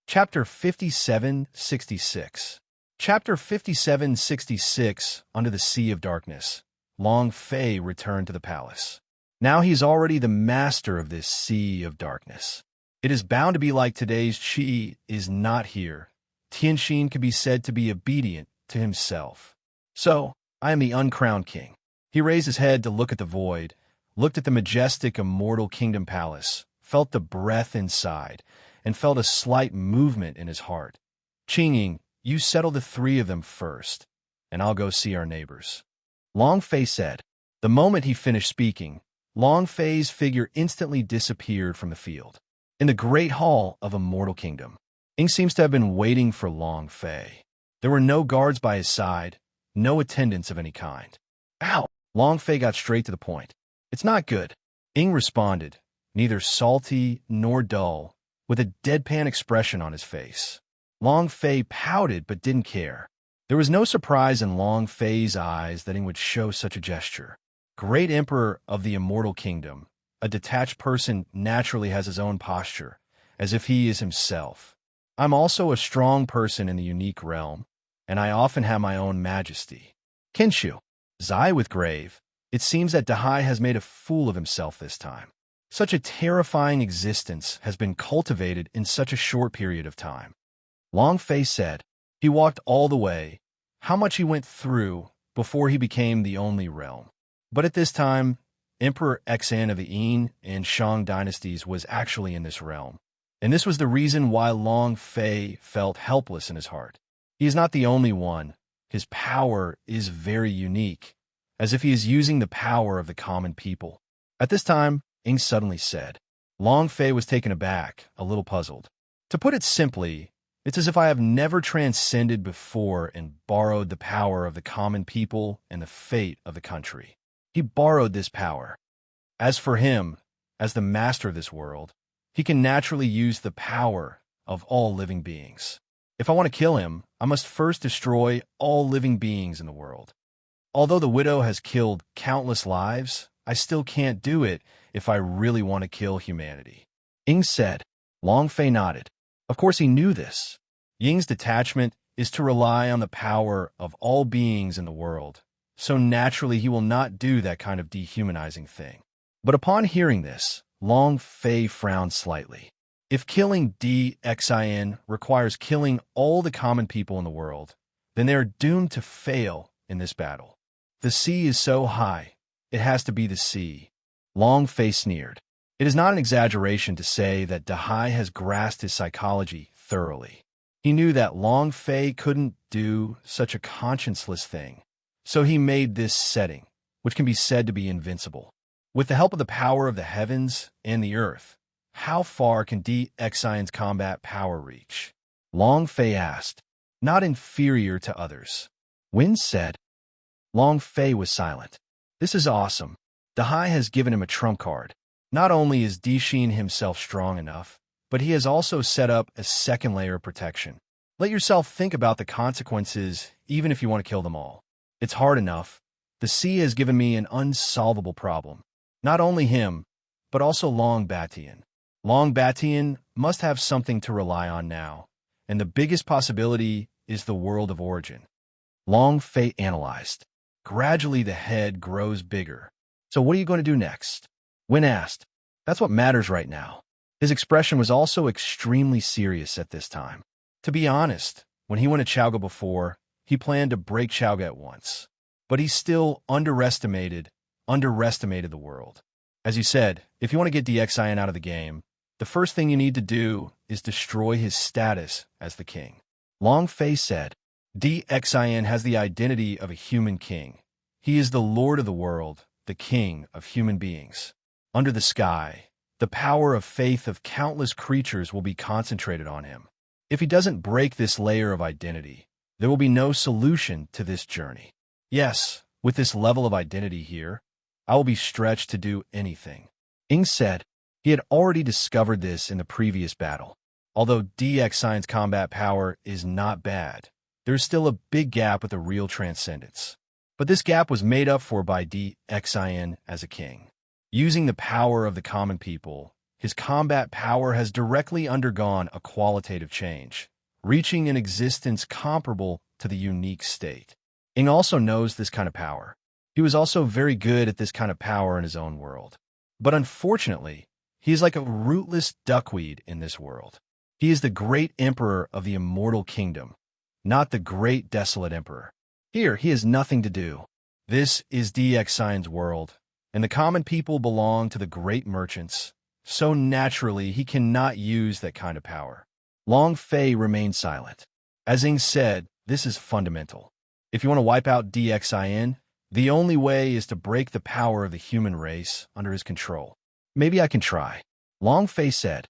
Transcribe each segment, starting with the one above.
Chapter 5766. Chapter 5766. Under the Sea of Darkness. Long Fei returned to the palace. Now he's already the master of this Sea of Darkness. It is bound to be like today's Qi is not here. Tianxin can be said to be obedient to himself. So, I am the uncrowned king. He raised his head to look at the void, looked at the majestic immortal kingdom palace, felt the breath inside, and felt a slight movement in his heart. Qingying, you settle the three of them first, and I'll go see our neighbors. Long Fei said. The moment he finished speaking, Long Fei's figure instantly disappeared from the field. In the great hall of Immortal Kingdom, Ing seems to have been waiting for Long Fei. There were no guards by his side, no attendants of any kind. Ow! Long Fei got straight to the point. It's not good. Ing responded, neither salty nor dull, with a deadpan expression on his face. Long Fei pouted but didn't care. There was no surprise in Long Fei's eyes that Ing would show such a gesture. Great Emperor of the Immortal Kingdom, a detached person naturally has his own posture, as if he is himself. I'm also a strong person in the unique realm, and I often have my own majesty. Kenshu. Zai with grave. It seems that Dahai has made a fool of himself this time. Such a terrifying existence has been cultivated in such a short period of time. Long Fei said. He walked all the way. How much he went through before he became the only realm. But at this time, Emperor Xan of the Yin and Shang dynasties was actually in this realm. And this was the reason why Long Fei felt helpless in his heart. He is not the only one. His power is very unique, as if he is using the power of the common people. At this time, Ing suddenly said. Long Fei was taken aback, a little puzzled. To put it simply, it's as if I have never transcended before and borrowed the power of the common people and the fate of the country. He borrowed this power. As for him, as the master of this world, he can naturally use the power of all living beings. If I want to kill him, I must first destroy all living beings in the world. Although the widow has killed countless lives, I still can't do it if I really want to kill humanity. Ing said. Long Fei nodded. Of course he knew this. Ying's detachment is to rely on the power of all beings in the world, so naturally he will not do that kind of dehumanizing thing. But upon hearing this, Long Fei frowned slightly. If killing DXIN requires killing all the common people in the world, then they are doomed to fail in this battle. The sea is so high, it has to be the sea. Long Fei sneered. It is not an exaggeration to say that Dahai has grasped his psychology thoroughly. He knew that Long Fei couldn't do such a conscienceless thing, so he made this setting, which can be said to be invincible. With the help of the power of the heavens and the earth, how far can DXIN's combat power reach? Long Fei asked. Not inferior to others. Wen said. Long Fei was silent. This is awesome. Dahai has given him a trump card. Not only is Dixin himself strong enough, but he has also set up a second layer of protection. Let yourself think about the consequences even if you want to kill them all. It's hard enough. The sea has given me an unsolvable problem. Not only him, but also Long Batian. Long Batian must have something to rely on now, and the biggest possibility is the world of origin. Long Fei analyzed. Gradually the head grows bigger. So what are you going to do next? Wen asked. That's what matters right now. His expression was also extremely serious at this time. To be honest, when he went to Chaoga before, he planned to break Chaoga at once. But he still underestimated the world. As you said, if you want to get DXIN out of the game, the first thing you need to do is destroy his status as the king. Long Fei said, DXIN has the identity of a human king. He is the lord of the world, the king of human beings. Under the sky, the power of faith of countless creatures will be concentrated on him. If he doesn't break this layer of identity, there will be no solution to this journey. Yes, with this level of identity here, I will be stretched to do anything. Ing said. He had already discovered this in the previous battle. Although DXIN's combat power is not bad, there's still a big gap with the real transcendence. But this gap was made up for by DXIN as a king. Using the power of the common people, his combat power has directly undergone a qualitative change, reaching an existence comparable to the unique state. Ing also knows this kind of power. He was also very good at this kind of power in his own world. But unfortunately, he is like a rootless duckweed in this world. He is the great emperor of the immortal kingdom, not the great desolate emperor. Here, he has nothing to do. This is DXIN's world, and the common people belong to the great merchants, so naturally he cannot use that kind of power. Long Fei remained silent. As Ing said, this is fundamental. If you want to wipe out DXIN, the only way is to break the power of the human race under his control. Maybe I can try. Long Fei said.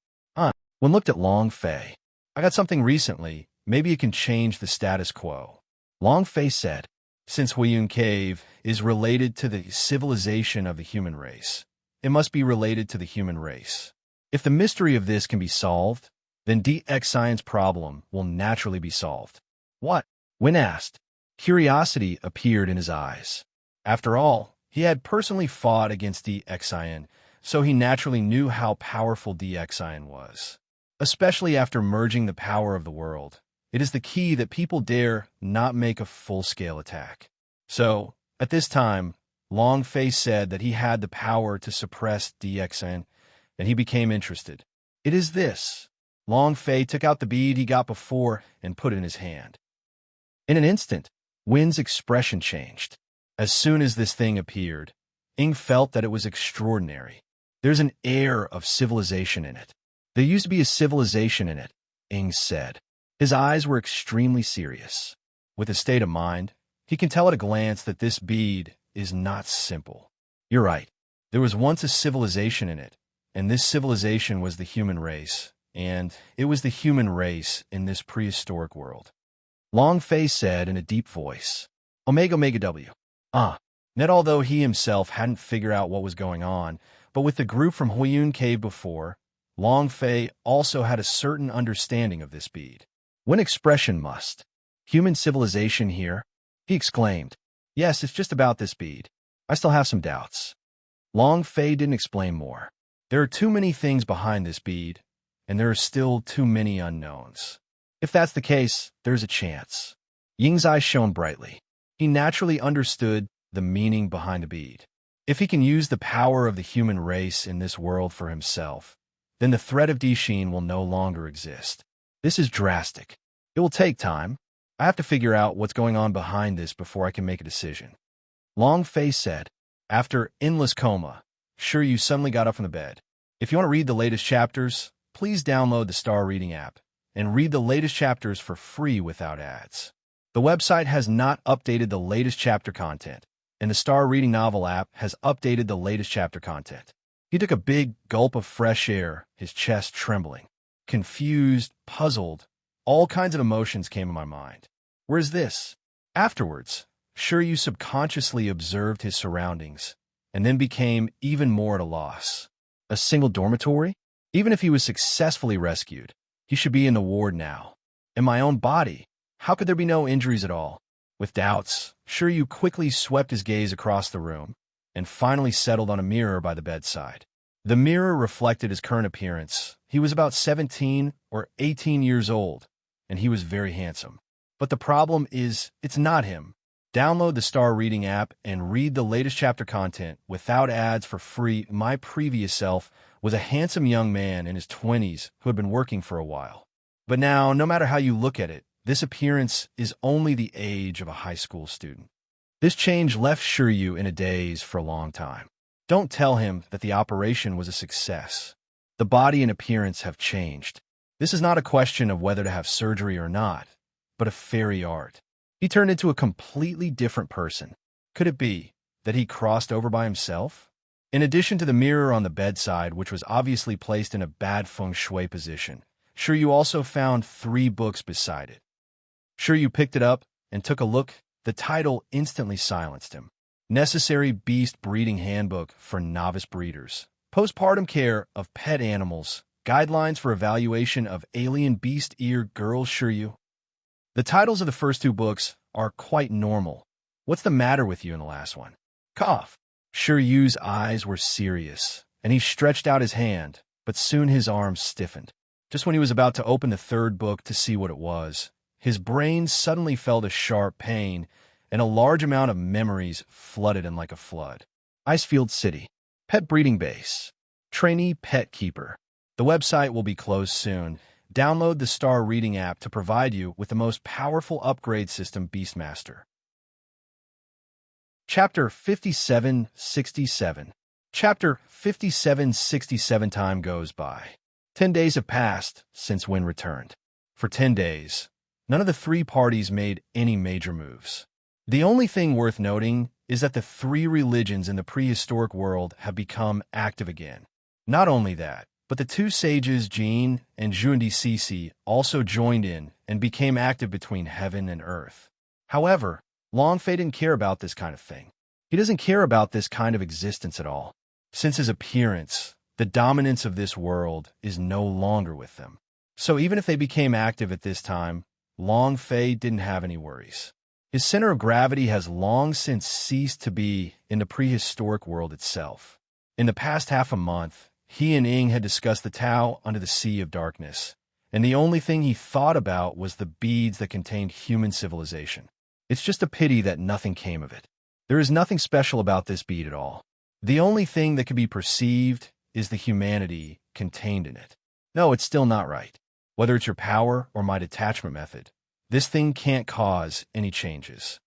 When looked at Long Fei, I got something recently. Maybe it can change the status quo. Long Fei said, since Huiyun Cave is related to the civilization of the human race, it must be related to the human race. If the mystery of this can be solved, then DXIN's problem will naturally be solved. What? When asked, curiosity appeared in his eyes. After all, he had personally fought against DXIN, so he naturally knew how powerful DXIN was. Especially after merging the power of the world, it is the key that people dare not make a full-scale attack. So, at this time, Long Fei said that he had the power to suppress DXIN, and he became interested. It is this. Long Fei took out the bead he got before and put it in his hand. In an instant, Win's expression changed. As soon as this thing appeared, Ing felt that it was extraordinary. There's an air of civilization in it. There used to be a civilization in it, Ing said. His eyes were extremely serious. With his state of mind, he can tell at a glance that this bead is not simple. You're right. There was once a civilization in it, and this civilization was the human race, and it was the human race in this prehistoric world. Long Fei said in a deep voice, Omega Omega W. Net although he himself hadn't figured out what was going on, but with the group from Huiyun Cave before, Long Fei also had a certain understanding of this bead. When expression must. Human civilization here? He exclaimed. Yes, it's just about this bead. I still have some doubts. Long Fei didn't explain more. There are too many things behind this bead, and there are still too many unknowns. If that's the case, there's a chance. Ying's eyes shone brightly. He naturally understood the meaning behind the bead. If he can use the power of the human race in this world for himself, then the threat of Dixin will no longer exist. This is drastic. It will take time. I have to figure out what's going on behind this before I can make a decision. Long Fei said, after endless coma, sure you suddenly got up from the bed. If you want to read the latest chapters, please download the Star Reading app and read the latest chapters for free without ads. The website has not updated the latest chapter content, and the Star Reading Novel app has updated the latest chapter content. He took a big gulp of fresh air, his chest trembling. Confused, puzzled, all kinds of emotions came in my mind. Where's this? Afterwards, sure you subconsciously observed his surroundings, and then became even more at a loss. A single dormitory? Even if he was successfully rescued, he should be in the ward now. In my own body, how could there be no injuries at all? With doubts, sure you quickly swept his gaze across the room, and finally settled on a mirror by the bedside. The mirror reflected his current appearance. He was about 17 or 18 years old, and he was very handsome. But the problem is, it's not him. Download the Star Reading app and read the latest chapter content without ads for free. My previous self was a handsome young man in his 20s who had been working for a while. But now, no matter how you look at it, this appearance is only the age of a high school student. This change left Shiryu in a daze for a long time. Don't tell him that the operation was a success. The body and appearance have changed. This is not a question of whether to have surgery or not, but a fairy art. He turned into a completely different person. Could it be that he crossed over by himself? In addition to the mirror on the bedside, which was obviously placed in a bad feng shui position, Shiryu also found 3 books beside it. Shiryu picked it up and took a look. The title instantly silenced him. Necessary Beast Breeding Handbook for Novice Breeders. Postpartum Care of Pet Animals. Guidelines for Evaluation of Alien Beast Ear Girl Shiryu. The titles of the first 2 books are quite normal. What's the matter with you in the last one? Cough. Shiryu's eyes were serious, and he stretched out his hand, but soon his arms stiffened. Just when he was about to open the third book to see what it was, his brain suddenly felt a sharp pain, and a large amount of memories flooded in like a flood. Icefield City. Pet breeding base. Trainee pet keeper. The website will be closed soon. Download the Star Reading app to provide you with the most powerful upgrade system, Beastmaster. Chapter 5767. Chapter 5767. Time goes by. 10 days have passed since Wynn returned. For 10 days, none of the three parties made any major moves. The only thing worth noting is that the three religions in the prehistoric world have become active again. Not only that, but the two sages Jean and Jundi Sisi also joined in and became active between heaven and earth. However, Longfei didn't care about this kind of thing. He doesn't care about this kind of existence at all. Since his appearance, the dominance of this world is no longer with them. So even if they became active at this time, Longfei didn't have any worries. His center of gravity has long since ceased to be in the prehistoric world itself. In the past half a month, he and Ying had discussed the Tao under the Sea of Darkness, and the only thing he thought about was the beads that contained human civilization. It's just a pity that nothing came of it. There is nothing special about this bead at all. The only thing that can be perceived is the humanity contained in it. No, it's still not right. Whether it's your power or my detachment method, this thing can't cause any changes.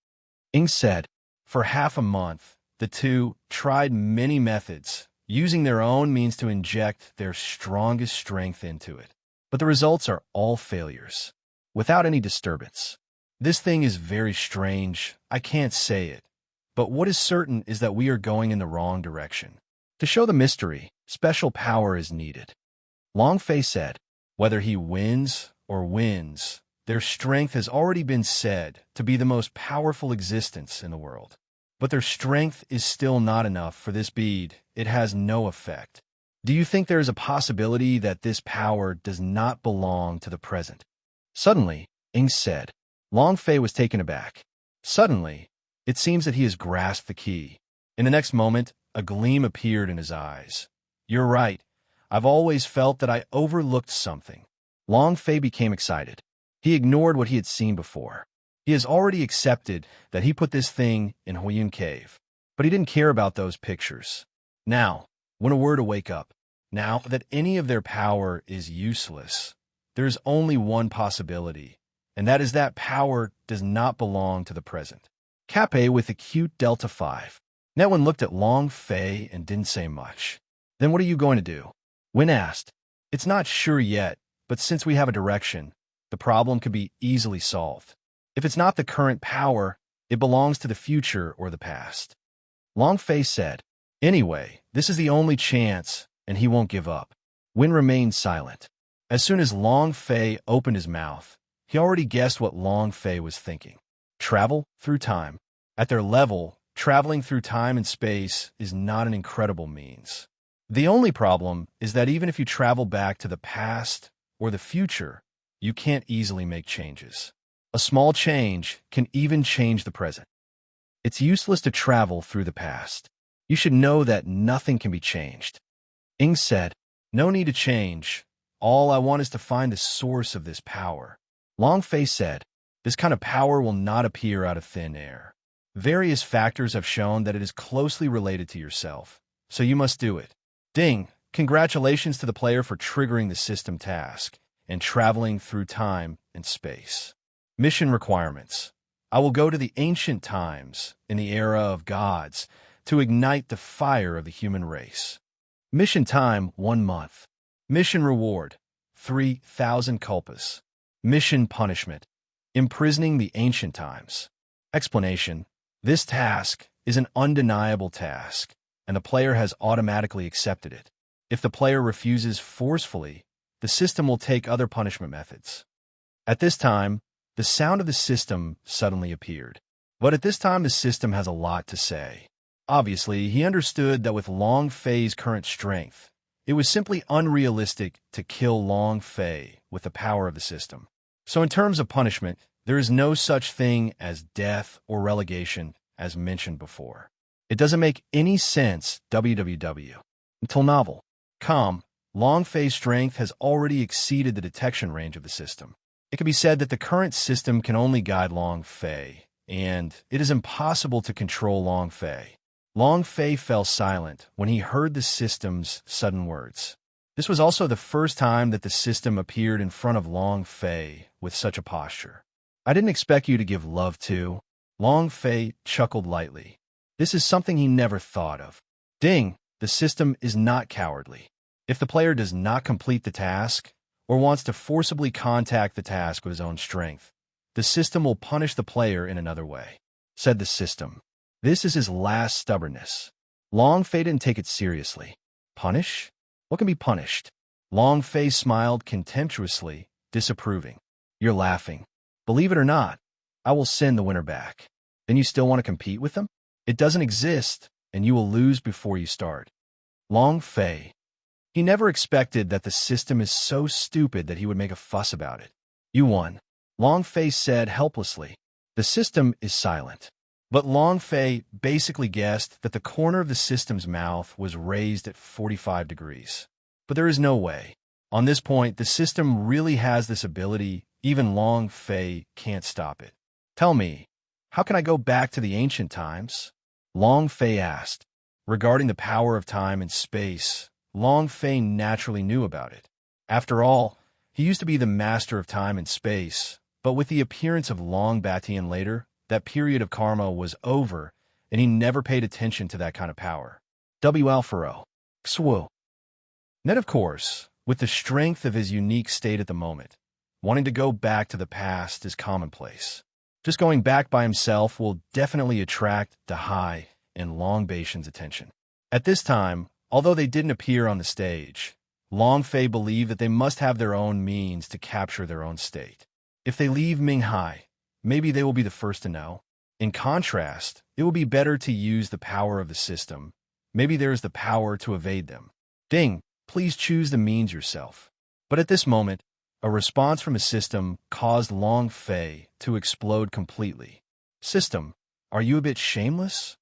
Ying said, for half a month, the two tried many methods, using their own means to inject their strongest strength into it. But the results are all failures, without any disturbance. This thing is very strange, I can't say it. But what is certain is that we are going in the wrong direction. To show the mystery, special power is needed. Longfei said, whether he wins or wins, their strength has already been said to be the most powerful existence in the world. But their strength is still not enough for this bead. It has no effect. Do you think there is a possibility that this power does not belong to the present? Suddenly, Ying said. Longfei was taken aback. Suddenly, it seems that he has grasped the key. In the next moment, a gleam appeared in his eyes. You're right. I've always felt that I overlooked something. Longfei became excited. He ignored what he had seen before. He has already accepted that he put this thing in Huiyun Cave, but he didn't care about those pictures. Now, when a word to wake up, now that any of their power is useless, there's only one possibility, and that is that power does not belong to the present. Cape with acute Delta 5. Netwin looked at Longfei and didn't say much. Then what are you going to do? Wynn asked. It's not sure yet, but since we have a direction, the problem could be easily solved. If it's not the current power, it belongs to the future or the past. Longfei said, anyway, this is the only chance, and he won't give up. Wynn remained silent. As soon as Longfei opened his mouth, he already guessed what Longfei was thinking. Travel through time. At their level, traveling through time and space is not an incredible means. The only problem is that even if you travel back to the past or the future, you can't easily make changes. A small change can even change the present. It's useless to travel through the past. You should know that nothing can be changed. Ying said, no need to change. All I want is to find the source of this power. Longfei said, this kind of power will not appear out of thin air. Various factors have shown that it is closely related to yourself, so you must do it. Ding, congratulations to the player for triggering the system task and traveling through time and space. Mission requirements. I will go to the ancient times, in the era of gods, to ignite the fire of the human race. Mission time, 1 month. Mission reward, 3,000 culpas. Mission punishment, imprisoning the ancient times. Explanation. This task is an undeniable task, and the player has automatically accepted it. If the player refuses forcefully, the system will take other punishment methods. At this time, the sound of the system suddenly appeared. But at this time, the system has a lot to say. Obviously, he understood that with Longfei's current strength, it was simply unrealistic to kill Longfei with the power of the system. So in terms of punishment, there is no such thing as death or relegation, as mentioned before. It doesn't make any sense, www. Until novel. Com. Long Fei's strength has already exceeded the detection range of the system. It can be said that the current system can only guide Long Fei, and it is impossible to control Long Fei. Long Fei fell silent when he heard the system's sudden words. This was also the first time that the system appeared in front of Long Fei with such a posture. "I didn't expect you to give love to." Long Fei chuckled lightly. This is something he never thought of. Ding! The system is not cowardly. If the player does not complete the task, or wants to forcibly contact the task with his own strength, the system will punish the player in another way, said the system. This is his last stubbornness. Long Fei didn't take it seriously. Punish? What can be punished? Long Fei smiled contemptuously, disapproving. You're laughing. Believe it or not, I will send the winner back. Then you still want to compete with them? It doesn't exist, and you will lose before you start. Long Fei. He never expected that the system is so stupid that he would make a fuss about it. You won, Long Fei said helplessly. The system is silent. But Long Fei basically guessed that the corner of the system's mouth was raised at 45 degrees. But there is no way. On this point, the system really has this ability. Even Long Fei can't stop it. Tell me, how can I go back to the ancient times? Long Fei asked. Regarding the power of time and space, Long Fei naturally knew about it. After all, he used to be the master of time and space, but with the appearance of Long Batian later, that period of karma was over, and he never paid attention to that kind of power. W. Alfaro. Xwo. Then, of course, with the strength of his unique state at the moment, wanting to go back to the past is commonplace. Just going back by himself will definitely attract Dahai and Long Batian's attention. At this time, although they didn't appear on the stage, Long Fei believed that they must have their own means to capture their own state. If they leave Minghai, maybe they will be the first to know. In contrast, it will be better to use the power of the system. Maybe there is the power to evade them. Ding, please choose the means yourself. But at this moment, a response from a system caused Long Fei to explode completely. System, are you a bit shameless?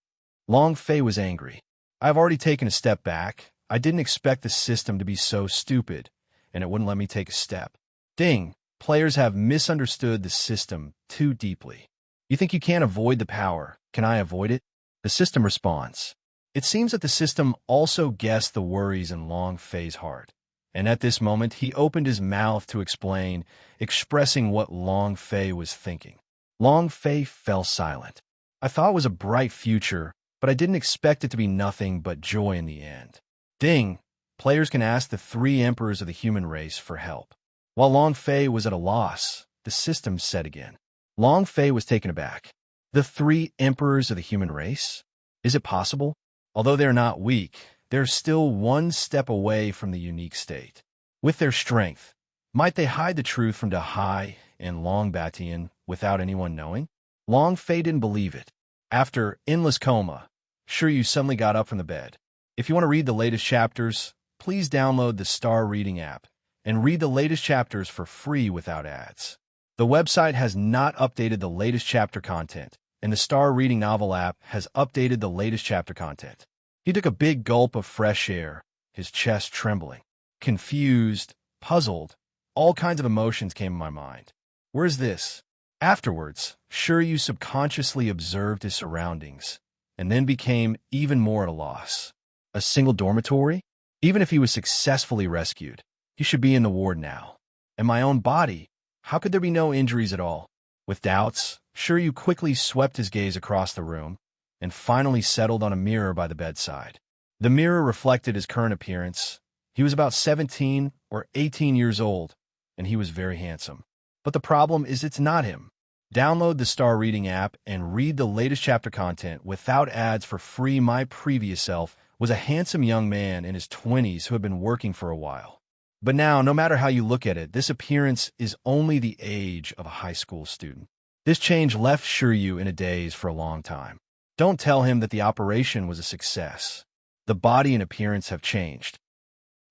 Long Fei was angry. I've already taken a step back. I didn't expect the system to be so stupid, and it wouldn't let me take a step. Ding, players have misunderstood the system too deeply. You think you can't avoid the power. Can I avoid it? The system responds. It seems that the system also guessed the worries in Long Fei's heart. And at this moment, he opened his mouth to explain, expressing what Long Fei was thinking. Long Fei fell silent. I thought it was a bright future, but I didn't expect it to be nothing but joy in the end. Ding! Players can ask the 3 emperors of the human race for help. While Long Fei was at a loss, the system said again. Long Fei was taken aback. The 3 emperors of the human race? Is it possible? Although they're not weak, they're still one step away from the unique state. With their strength, might they hide the truth from Dahai and Long Batian without anyone knowing? Long Fei didn't believe it. After endless coma, sure you suddenly got up from the bed. If you want to read the latest chapters, please download the Star Reading app and read the latest chapters for free without ads. The website has not updated the latest chapter content, and the Star Reading Novel app has updated the latest chapter content. He took a big gulp of fresh air, his chest trembling. Confused, puzzled, all kinds of emotions came in my mind. Where's this? Afterwards, Shiryu subconsciously observed his surroundings, and then became even more at a loss. A single dormitory? Even if he was successfully rescued, he should be in the ward now. And my own body? How could there be no injuries at all? With doubts, Shiryu quickly swept his gaze across the room, and finally settled on a mirror by the bedside. The mirror reflected his current appearance. He was about 17 or 18 years old, and he was very handsome. But the problem is it's not him. Download the Star Reading app and read the latest chapter content without ads for free. My previous self was a handsome young man in his 20s who had been working for a while. But now, no matter how you look at it, this appearance is only the age of a high school student. This change left Shiryu in a daze for a long time. Don't tell him that the operation was a success. The body and appearance have changed.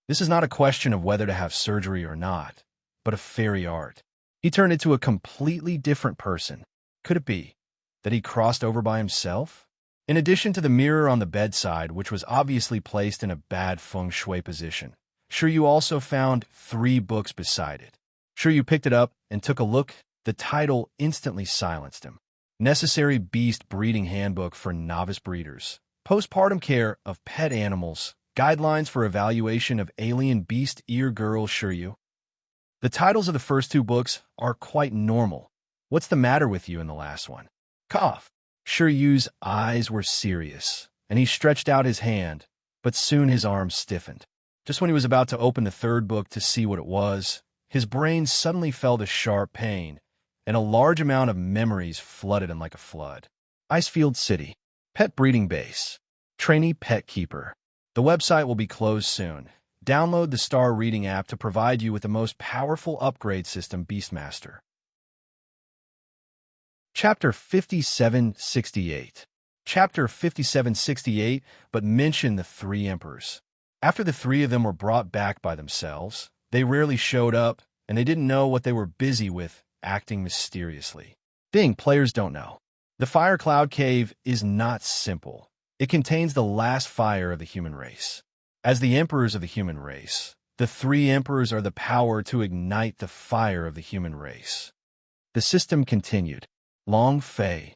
This is not a question of whether to have surgery or not, but of fairy art. He turned into a completely different person. Could it be that he crossed over by himself? In addition to the mirror on the bedside, which was obviously placed in a bad feng shui position, Sure, you also found 3 books beside it. Sure, you picked it up and took a look. The title instantly silenced him. Necessary Beast Breeding Handbook for Novice Breeders. Postpartum Care of Pet Animals. Guidelines for Evaluation of Alien Beast Ear Girl. Sure, you. The titles of the first 2 books are quite normal. What's the matter with you in the last one? Cough. Sure Yu's eyes were serious, and he stretched out his hand, but soon his arms stiffened. Just when he was about to open the 3rd book to see what it was, his brain suddenly felt a sharp pain, and a large amount of memories flooded him like a flood. Icefield City. Pet Breeding Base. Trainee Pet Keeper. The website will be closed soon. Download the Star Reading app to provide you with the most powerful upgrade system, Beastmaster. Chapter 5768. Chapter 5768, but mention the 3 emperors. After the 3 of them were brought back by themselves, they rarely showed up, and they didn't know what they were busy with, acting mysteriously. Players don't know. The Fire Cloud Cave is not simple. It contains the last fire of the human race. As the emperors of the human race, the 3 emperors are the power to ignite the fire of the human race. The system continued. Long Fei.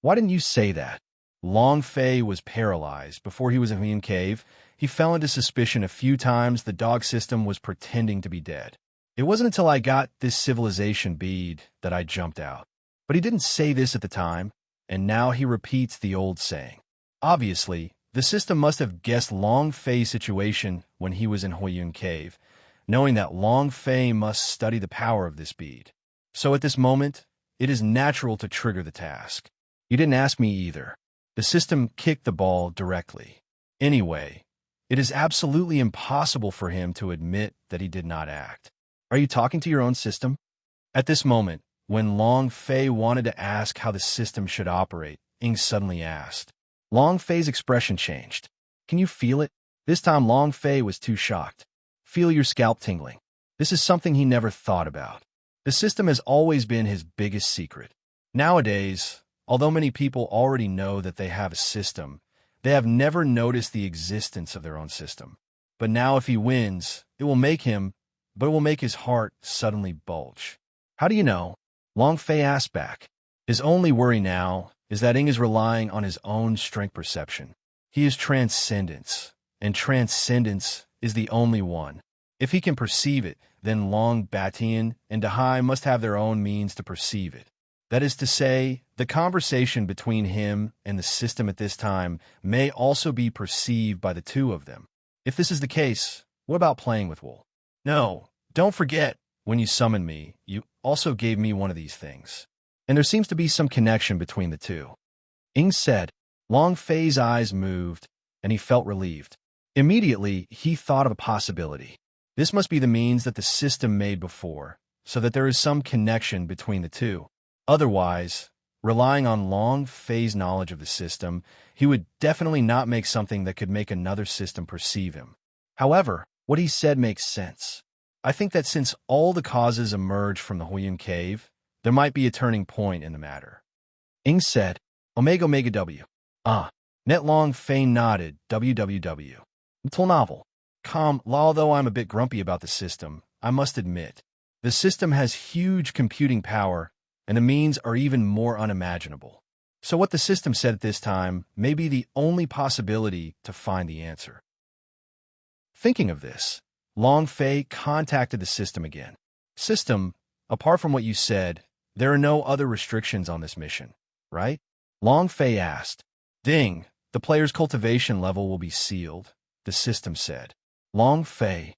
Why didn't you say that? Long Fei was paralyzed before he was in Huyan Cave. He fell into suspicion a few times the dog system was pretending to be dead. It wasn't until I got this civilization bead that I jumped out. But he didn't say this at the time, and now he repeats the old saying. Obviously, the system must have guessed Long Fei's situation when he was in Huyan Cave, knowing that Long Fei must study the power of this bead. So at this moment, it is natural to trigger the task. You didn't ask me either. The system kicked the ball directly. Anyway, it is absolutely impossible for him to admit that he did not act. Are you talking to your own system? At this moment, when Long Fei wanted to ask how the system should operate, Ing suddenly asked. Long Fei's expression changed. Can you feel it? This time Long Fei was too shocked. Feel your scalp tingling. This is something he never thought about. The system has always been his biggest secret. Nowadays, although many people already know that they have a system, they have never noticed the existence of their own system. But now if he wins, it will make his heart suddenly bulge. How do you know? Long Fei asked back. His only worry now is that Ing is relying on his own strength perception. He is transcendence, and transcendence is the only one. If he can perceive it, then Long Batian and Dahai must have their own means to perceive it. That is to say, the conversation between him and the system at this time may also be perceived by the 2 of them. If this is the case, what about playing with Wool? No, don't forget, when you summoned me, you also gave me one of these things. And there seems to be some connection between the 2. Ing said. Long Fei's eyes moved, and he felt relieved. Immediately, he thought of a possibility. This must be the means that the system made before, so that there is some connection between the 2. Otherwise, relying on Long Fei's knowledge of the system, he would definitely not make something that could make another system perceive him. However, what he said makes sense. I think that since all the causes emerge from the Huyan Cave, there might be a turning point in the matter. Ing said, Omega Omega W. Net Long Fei nodded, www. Until novel. Although I'm a bit grumpy about the system, I must admit, the system has huge computing power, and the means are even more unimaginable. So what the system said at this time may be the only possibility to find the answer. Thinking of this, Long Fei contacted the system again. System, apart from what you said, there are no other restrictions on this mission, right? Long Fei asked. Ding, the player's cultivation level will be sealed, the system said. Long Fei.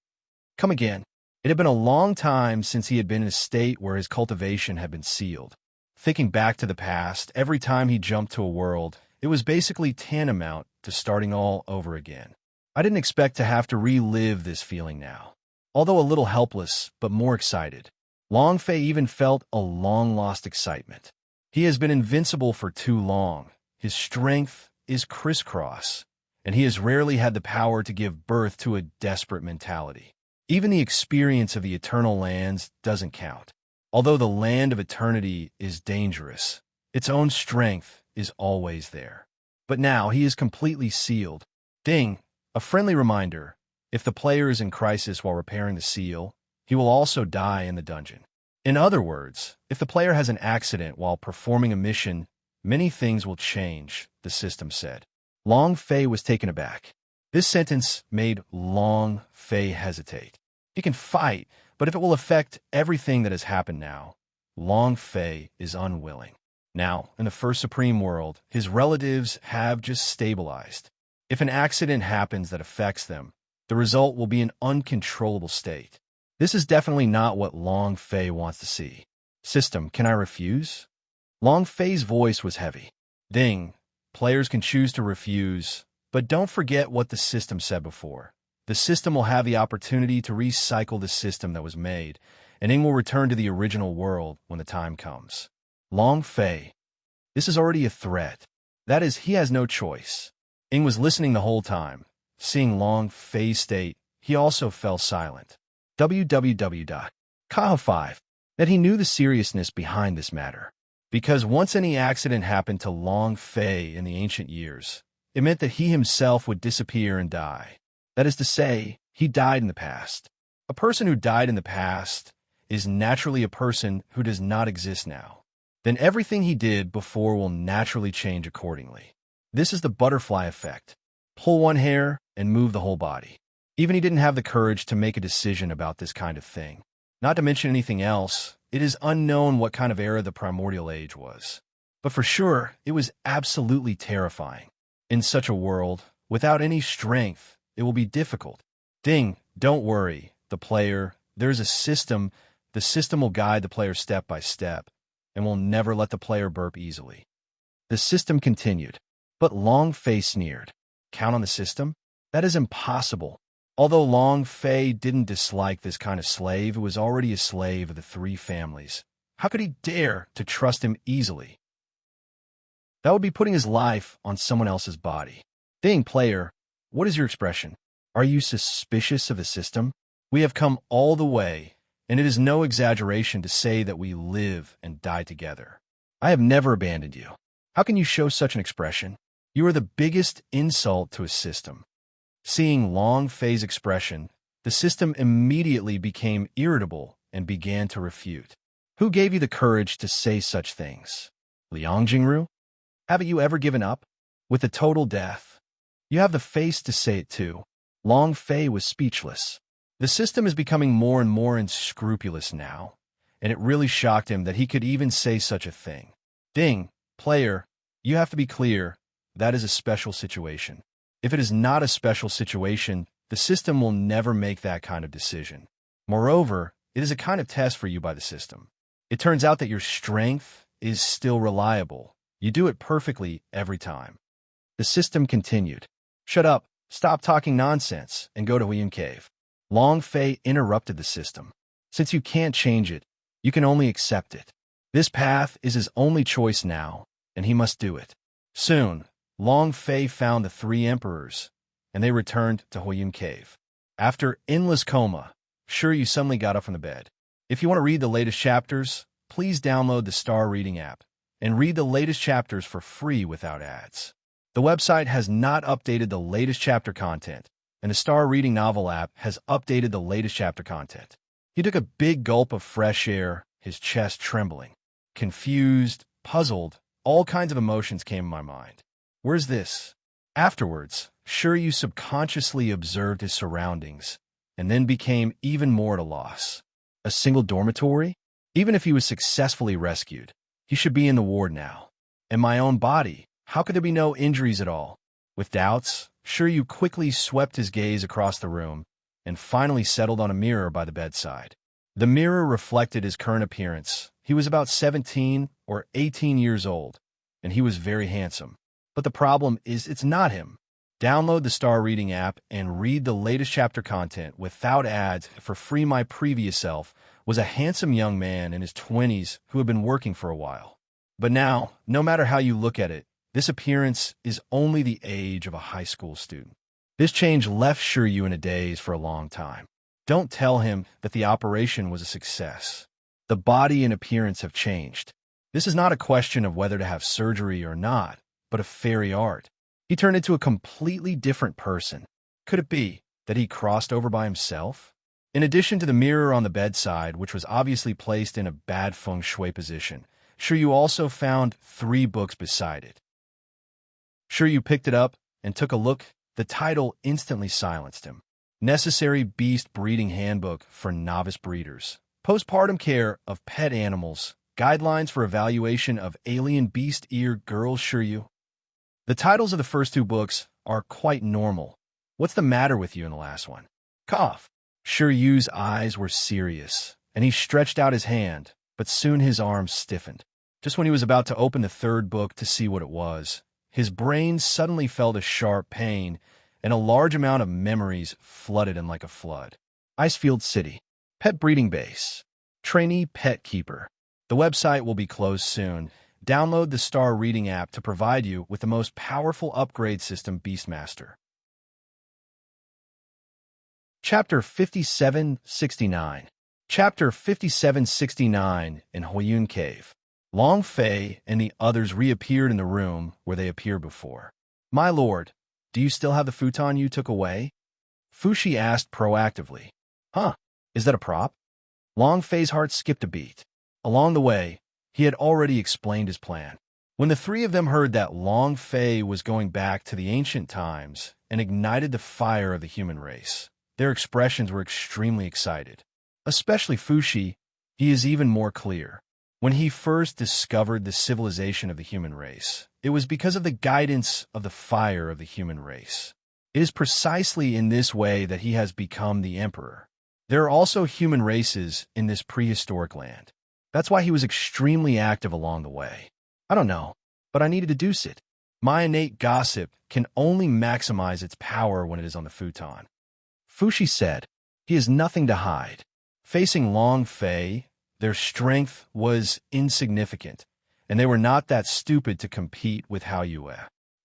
Come again. It had been a long time since he had been in a state where his cultivation had been sealed. Thinking back to the past, every time he jumped to a world, it was basically tantamount to starting all over again. I didn't expect to have to relive this feeling now. Although a little helpless, but more excited. Long Fei even felt a long-lost excitement. He has been invincible for too long. His strength is crisscross, and he has rarely had the power to give birth to a desperate mentality. Even the experience of the eternal lands doesn't count. Although the land of eternity is dangerous, its own strength is always there. But now he is completely sealed. Ding, a friendly reminder. If the player is in crisis while repairing the seal, he will also die in the dungeon. In other words, if the player has an accident while performing a mission, many things will change, the system said. Long Fei was taken aback. This sentence made Long Fei hesitate. He can fight, but if it will affect everything that has happened now, Long Fei is unwilling. Now, in the First Supreme World, his relatives have just stabilized. If an accident happens that affects them, the result will be an uncontrollable state. This is definitely not what Long Fei wants to see. System, can I refuse? Long Fei's voice was heavy. Ding. Players can choose to refuse, but don't forget what the system said before. The system will have the opportunity to recycle the system that was made, and Ing will return to the original world when the time comes. Long Fei. This is already a threat. That is, he has no choice. Ing was listening the whole time. Seeing Long Fei's state, he also fell silent. Kaha5. That he knew the seriousness behind this matter. Because once any accident happened to Long Fei in the ancient years, it meant that he himself would disappear and die. That is to say, he died in the past. A person who died in the past is naturally a person who does not exist now. Then everything he did before will naturally change accordingly. This is the butterfly effect. Pull one hair and move the whole body. Even he didn't have the courage to make a decision about this kind of thing. Not to mention anything else, it is unknown what kind of era the primordial age was. But for sure, it was absolutely terrifying. In such a world, without any strength, it will be difficult. Ding, don't worry, the player. There's a system. The system will guide the player step by step, and will never let the player burp easily. The system continued, but Long Fei sneered. Count on the system? That is impossible. Although Long Fei didn't dislike this kind of slave who was already a slave of the three families, how could he dare to trust him easily? That would be putting his life on someone else's body. Ding, player, what is your expression? Are you suspicious of the system? We have come all the way, and it is no exaggeration to say that we live and die together. I have never abandoned you. How can you show such an expression? You are the biggest insult to a system. Seeing Long Fei's expression, the system immediately became irritable and began to refute. Who gave you the courage to say such things? Liang Jingru? Haven't you ever given up? With a total death? You have the face to say it too. Long Fei was speechless. The system is becoming more and more unscrupulous now, and it really shocked him that he could even say such a thing. Ding, player, you have to be clear, that is a special situation. If it is not a special situation, the system will never make that kind of decision. Moreover, it is a kind of test for you by the system. It turns out that your strength is still reliable. You do it perfectly every time. The system continued. Shut up, stop talking nonsense, and go to Huiyun Cave. Long Fei interrupted the system. Since you can't change it, you can only accept it. This path is his only choice now, and he must do it. Soon, Long Fei found the three emperors, and they returned to Huiyun Cave. After endless coma, sure you suddenly got up from the bed. If you want to read the latest chapters, please download the Star Reading app and read the latest chapters for free without ads. The website has not updated the latest chapter content, and the Star Reading novel app has updated the latest chapter content. He took a big gulp of fresh air, his chest trembling. Confused, puzzled, all kinds of emotions came in my mind. Where's this? Afterwards, sure you subconsciously observed his surroundings, and then became even more at a loss. A single dormitory? Even if he was successfully rescued, he should be in the ward now. In my own body, how could there be no injuries at all? With doubts, sure you quickly swept his gaze across the room and finally settled on a mirror by the bedside. The mirror reflected his current appearance. He was about 17 or 18 years old, and he was very handsome. But the problem is it's not him. Download the Star Reading app and read the latest chapter content without ads for free. My previous self was a handsome young man in his 20s who had been working for a while. But now, no matter how you look at it, this appearance is only the age of a high school student. This change left Shiryu in a daze for a long time. Don't tell him that the operation was a success. The body and appearance have changed. This is not a question of whether to have surgery or not, but of fairy art. He turned into a completely different person. Could it be? that he crossed over by himself? In addition to the mirror on the bedside, which was obviously placed in a bad feng shui position, sure you also found 3 books beside it. Sure you picked it up and took a look? The title instantly silenced him. Necessary Beast Breeding Handbook for Novice Breeders. Postpartum Care of Pet Animals. Guidelines for Evaluation of Alien Beast Ear Girls. Sure you. The titles of the first 2 books are quite normal. What's the matter with you in the last one? Cough. Sure Yu's eyes were serious, and he stretched out his hand, but soon his arms stiffened. Just when he was about to open the 3rd book to see what it was, his brain suddenly felt a sharp pain, and a large amount of memories flooded him like a flood. Icefield City. Pet Breeding Base. Trainee Pet Keeper. The website will be closed soon. Download the Star Reading app to provide you with the most powerful upgrade system, Beastmaster. Chapter 5769. Chapter 5769 in Huiyun Cave. Long Fei and the others reappeared in the room where they appeared before. My lord, do you still have the futon you took away? Fushi asked proactively. Huh, is that a prop? Long Fei's heart skipped a beat. Along the way, he had already explained his plan. When the 3 of them heard that Long Fei was going back to the ancient times and ignited the fire of the human race, their expressions were extremely excited. Especially Fushi, he is even more clear. When he first discovered the civilization of the human race, it was because of the guidance of the fire of the human race. It is precisely in this way that he has become the emperor. There are also human races in this prehistoric land. That's why he was extremely active along the way. I don't know, but I need to deduce it. My innate gossip can only maximize its power when it is on the futon. Fushi said, he has nothing to hide. Facing Long Fei, their strength was insignificant, and they were not that stupid to compete with Hao Yue.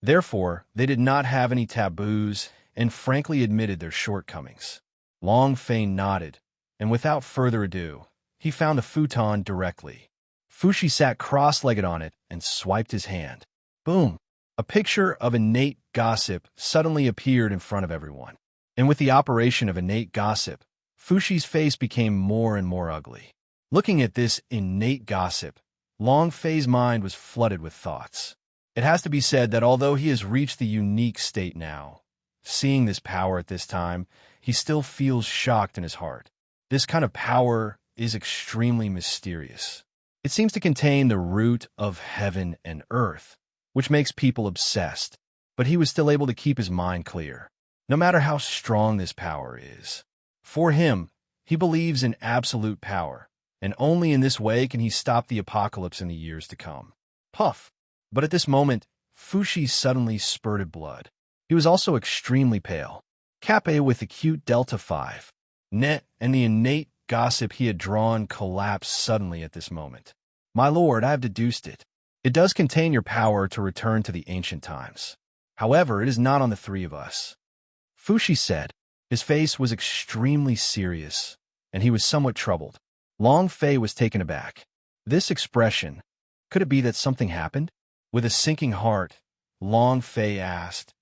Therefore, they did not have any taboos and frankly admitted their shortcomings. Long Fei nodded, and without further ado, he found the futon directly. Fushi sat cross-legged on it and swiped his hand. Boom! A picture of innate gossip suddenly appeared in front of everyone. And with the operation of innate gossip, Fushi's face became more and more ugly. Looking at this innate gossip, Long Fei's mind was flooded with thoughts. It has to be said that although he has reached the unique state now, seeing this power at this time, he still feels shocked in his heart. This kind of power is extremely mysterious. It seems to contain the root of heaven and earth, which makes people obsessed, but he was still able to keep his mind clear. No matter how strong this power is. For him, he believes in absolute power, and only in this way can he stop the apocalypse in the years to come. Puff! But at this moment, Fushi suddenly spurted blood. He was also extremely pale. Kappa with acute Delta 5. Net and the innate gossip he had drawn collapsed suddenly at this moment. My lord, I have deduced it. It does contain your power to return to the ancient times. However, it is not on the 3 of us. Fushi said. His face was extremely serious, and he was somewhat troubled. Long Fei was taken aback. This expression, could it be that something happened? With a sinking heart, Long Fei asked,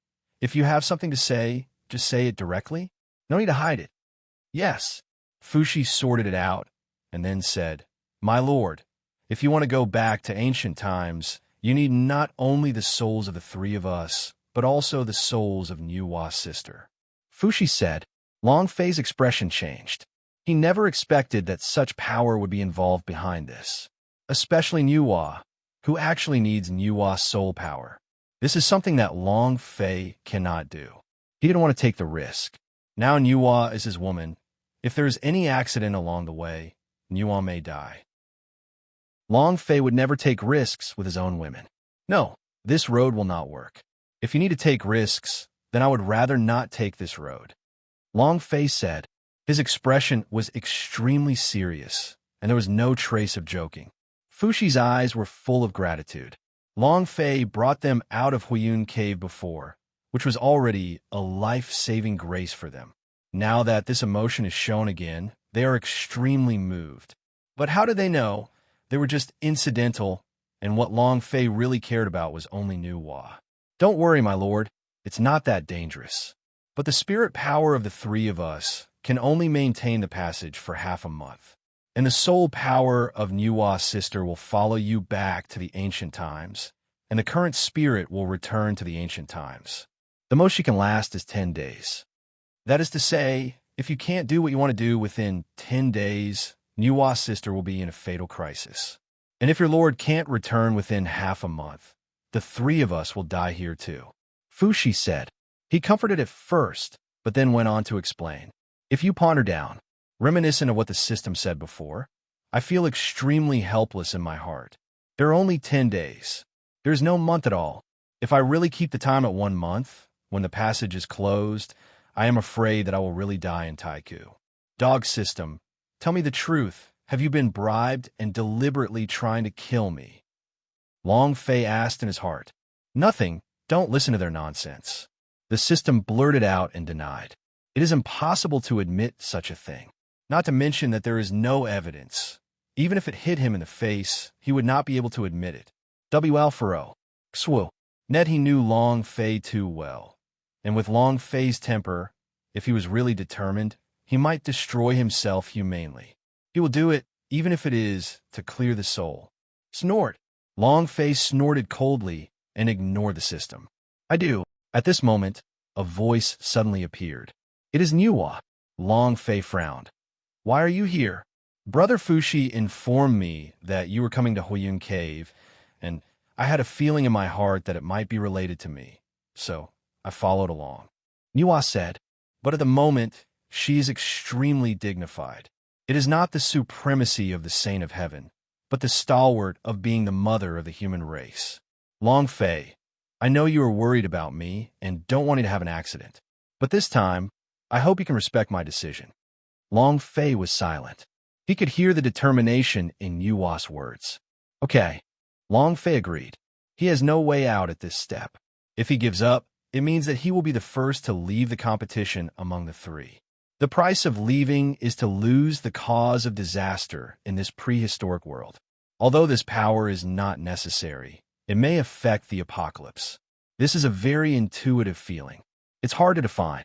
if you have something to say, just say it directly. No need to hide it. Yes. Fushi sorted it out, and then said, my lord, if you want to go back to ancient times, you need not only the souls of the 3 of us, but also the souls of Nuwa's sister. Fushi said. Long Fei's expression changed. He never expected that such power would be involved behind this. Especially Nuwa, who actually needs Nuwa's soul power. This is something that Long Fei cannot do. He didn't want to take the risk. Now Nuwa is his woman. If there is any accident along the way, Nuwa may die. Long Fei would never take risks with his own women. No, this road will not work. If you need to take risks, then I would rather not take this road. Long Fei said. His expression was extremely serious, and there was no trace of joking. Fushi's eyes were full of gratitude. Long Fei brought them out of Huiyun Cave before, which was already a life-saving grace for them. Now that this emotion is shown again, they are extremely moved. But how did they know? They were just incidental, and what Long Fei really cared about was only Nuwa. Don't worry, my lord. It's not that dangerous. But the spirit power of the three of us can only maintain the passage for half a month. And the soul power of Nuwa's sister will follow you back to the ancient times, and the current spirit will return to the ancient times. The most she can last is 10 days. That is to say, if you can't do what you want to do within 10 days, Nuwa's sister will be in a fatal crisis. And if your lord can't return within half a month, the three of us will die here too. Fushi said. He comforted at first, but then went on to explain. If you ponder down, reminiscent of what the system said before, I feel extremely helpless in my heart. There are only 10 days. There's no month at all. If I really keep the time at 1 month, when the passage is closed, I am afraid that I will really die in Taiku. Dog system, tell me the truth. Have you been bribed and deliberately trying to kill me? Long Fei asked in his heart. Nothing. Don't listen to their nonsense. The system blurted out and denied. It is impossible to admit such a thing. Not to mention that there is no evidence. Even if it hit him in the face, he would not be able to admit it. W.L. Faro. Xwu. Ned he knew Long Fei too well. And with Long Fei's temper, if he was really determined, he might destroy himself humanely. He will do it, even if it is to clear the soul. Snort. Long Fei snorted coldly and ignored the system. I do. At this moment, a voice suddenly appeared. It is Nuwa. Long Fei frowned. Why are you here? Brother Fushi informed me that you were coming to Huiyun Cave, and I had a feeling in my heart that it might be related to me, so I followed along. Nuwa said, but at the moment, she is extremely dignified. It is not the supremacy of the Saint of Heaven, but the stalwart of being the mother of the human race. Long Fei, I know you are worried about me and don't want me to have an accident, but this time, I hope you can respect my decision. Long Fei was silent. He could hear the determination in Nuwa's words. Okay. Long Fei agreed. He has no way out at this step. If he gives up, it means that he will be the first to leave the competition among the three. The price of leaving is to lose the cause of disaster in this prehistoric world. Although this power is not necessary, it may affect the apocalypse. This is a very intuitive feeling. It's hard to define.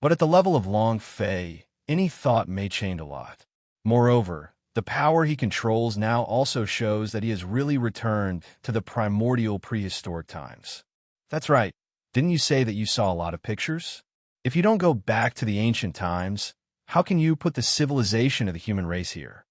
But at the level of Long Fei, any thought may change a lot. Moreover, the power he controls now also shows that he has really returned to the primordial prehistoric times. That's right. Didn't you say that you saw a lot of pictures? If you don't go back to the ancient times, how can you put the civilization of the human race here?